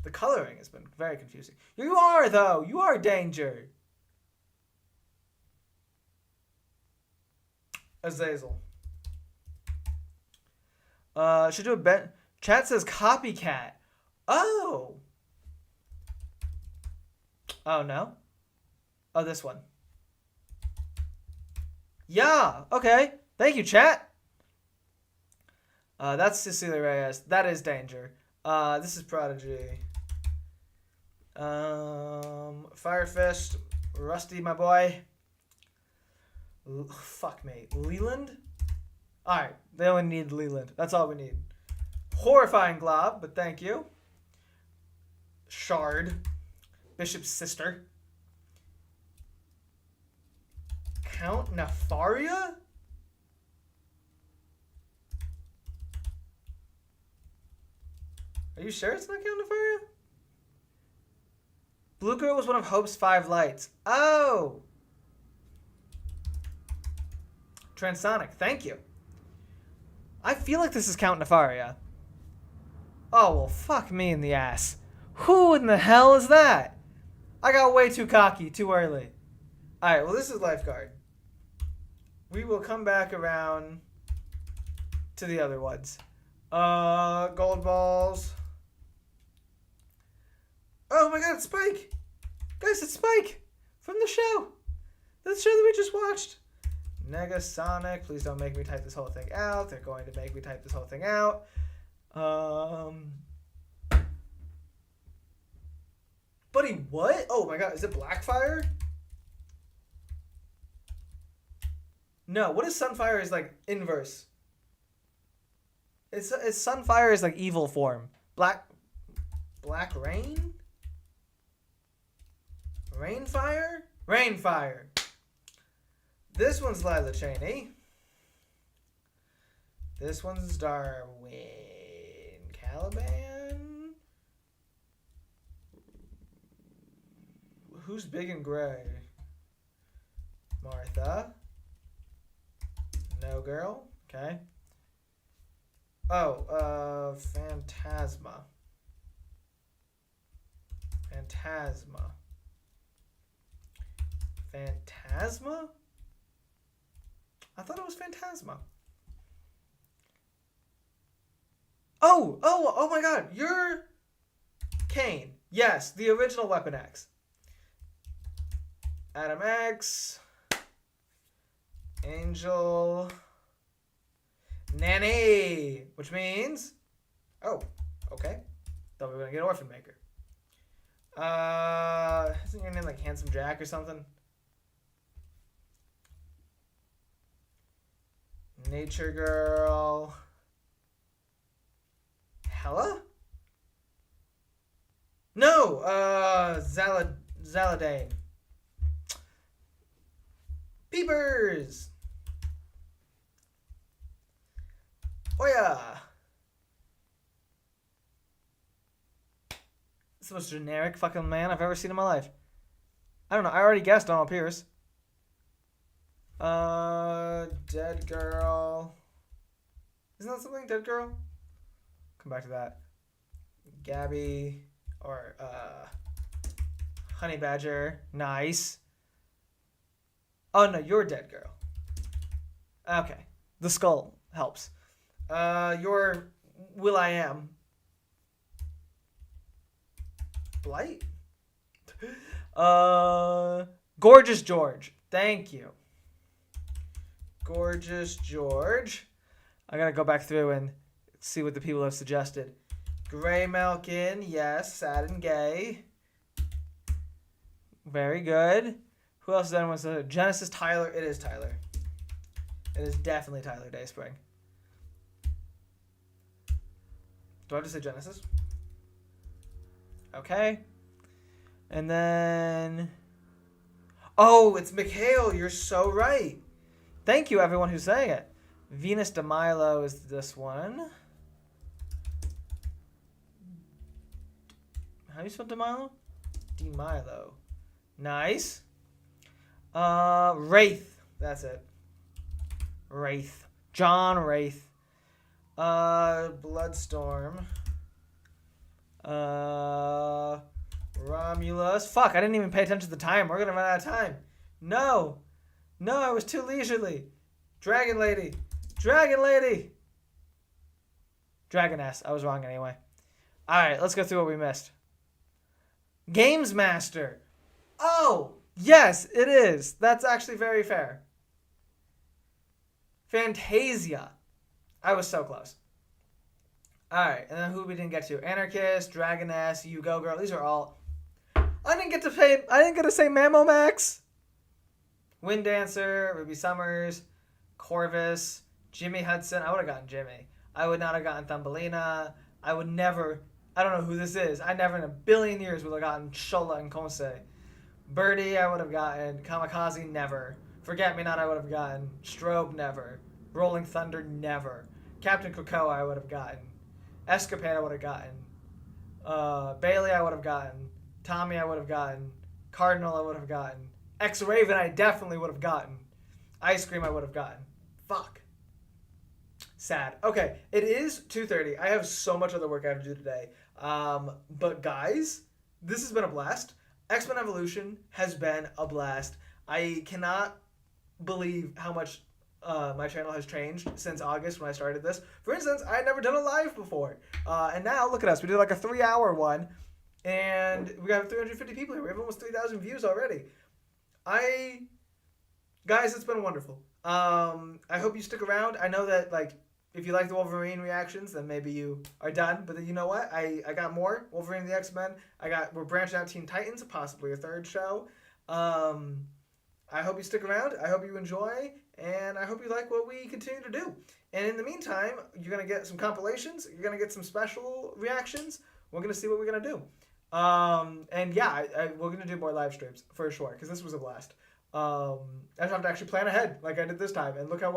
The coloring has been very confusing. You are, though. You are Danger. Azazel. Should do a bet. Chat says copycat. Oh. Oh, no? Oh, this one. Yeah. Okay. Thank you, chat. That's Cecilia Reyes. That is Danger. This is Prodigy. Firefist. Rusty, my boy. Fuck me. Leland? Alright. They only need Leland. That's all we need. Horrifying Glob, but thank you. Shard. Bishop's sister. Count Nefaria? Are you sure it's not Count Nefaria? Blue Girl was one of Hope's 5 lights. Oh! Transonic, thank you. I feel like this is Count Nefaria. Oh, well, fuck me in the ass. Who in the hell is that? I got way too cocky too early. Alright, well, this is Lifeguard. We will come back around to the other ones. Gold balls. Oh my god, it's Spike! Guys, it's Spike! From the show! The show that we just watched! Negasonic, please don't make me type this whole thing out. They're going to make me type this whole thing out. Buddy, what? Oh my god, is it Blackfire? No, what is Sunfire is like inverse? It's Sunfire is like evil form. Black Rain? Rainfire? Rainfire. This one's Lila Cheney. This one's Darwin Caliban. Who's big and gray? Martha. No girl. Okay. Oh, Phantasma. Phantasma. Phantasma? I thought it was Phantasma. Oh my god, you're Kane. Yes, the original Weapon X. Adam X. Angel. Nanny. Which means... Oh, okay. Thought we were going to get Orphan Maker. Isn't your name like Handsome Jack or something? Nature Girl. Hella? No, Zaladane. Peepers. Oh yeah. It's the most generic fucking man I've ever seen in my life. I don't know. I already guessed Donald Pierce. Dead Girl. Isn't that something? Dead Girl? Come back to that. Gabby. Or, Honey Badger. Nice. Oh, no. You're Dead Girl. Okay. The skull helps. You're Will.i.am. Blight? Gorgeous George. Thank you. Gorgeous George. I gotta go back through and see what the people have suggested. Gray Malkin. Yes. Sad and gay. Very good. Who else is anyone said? Genesis Tyler. It is Tyler. It is definitely Tyler Dayspring. Do I have to say Genesis? Okay. And then... Oh, it's Mikhail. You're so right. Thank you, everyone who's saying it. Venus de Milo is this one. How do you spell de Milo? De Milo. Nice. Wraith. That's it. Wraith. John Wraith. Bloodstorm. Romulus. Fuck, I didn't even pay attention to the time. We're gonna run out of time. No, I was too leisurely. Dragon Lady. Dragoness. I was wrong anyway. Alright, let's go through what we missed. Games Master. Oh, yes, it is. That's actually very fair. Fantasia. I was so close. Alright, and then who we didn't get to? Anarchist, Dragoness, You Go Girl. These are all... I didn't get to say Mammo Max. Wind Dancer, Ruby Summers, Corvus, Jimmy Hudson. I would have gotten Jimmy. I would not have gotten Thumbelina. I would never... I don't know who this is. I never in a billion years would have gotten Shola and Konsei. Birdie, I would have gotten. Kamikaze, never. Forget Me Not, I would have gotten. Strobe, never. Rolling Thunder, never. Captain Cocoa, I would have gotten. Escapade, I would have gotten. Bailey, I would have gotten. Tommy, I would have gotten. Cardinal, I would have gotten. X-Raven, I definitely would have gotten. Ice Cream, I would have gotten. Fuck. Sad. Okay, it is 2:30. I have so much other work I have to do today. But guys, this has been a blast. X-Men Evolution has been a blast. I cannot believe how much my channel has changed since August when I started this. For instance, I had never done a live before. And now, look at us. We did like a 3-hour one. And we got 350 people here. We have almost 3,000 views already. Guys, it's been wonderful. I hope you stick around. I know that, like, if you like the Wolverine reactions, then maybe you are done. But then you know what? I got more. Wolverine and the X-Men. We're branching out Teen Titans, possibly a third show. I hope you stick around. I hope you enjoy, and I hope you like what we continue to do. And in the meantime, you're gonna get some compilations. You're gonna get some special reactions. We're gonna see what we're gonna do. And yeah, we're gonna do more live streams for sure because this was a blast. I just have to actually plan ahead like I did this time, and look how well.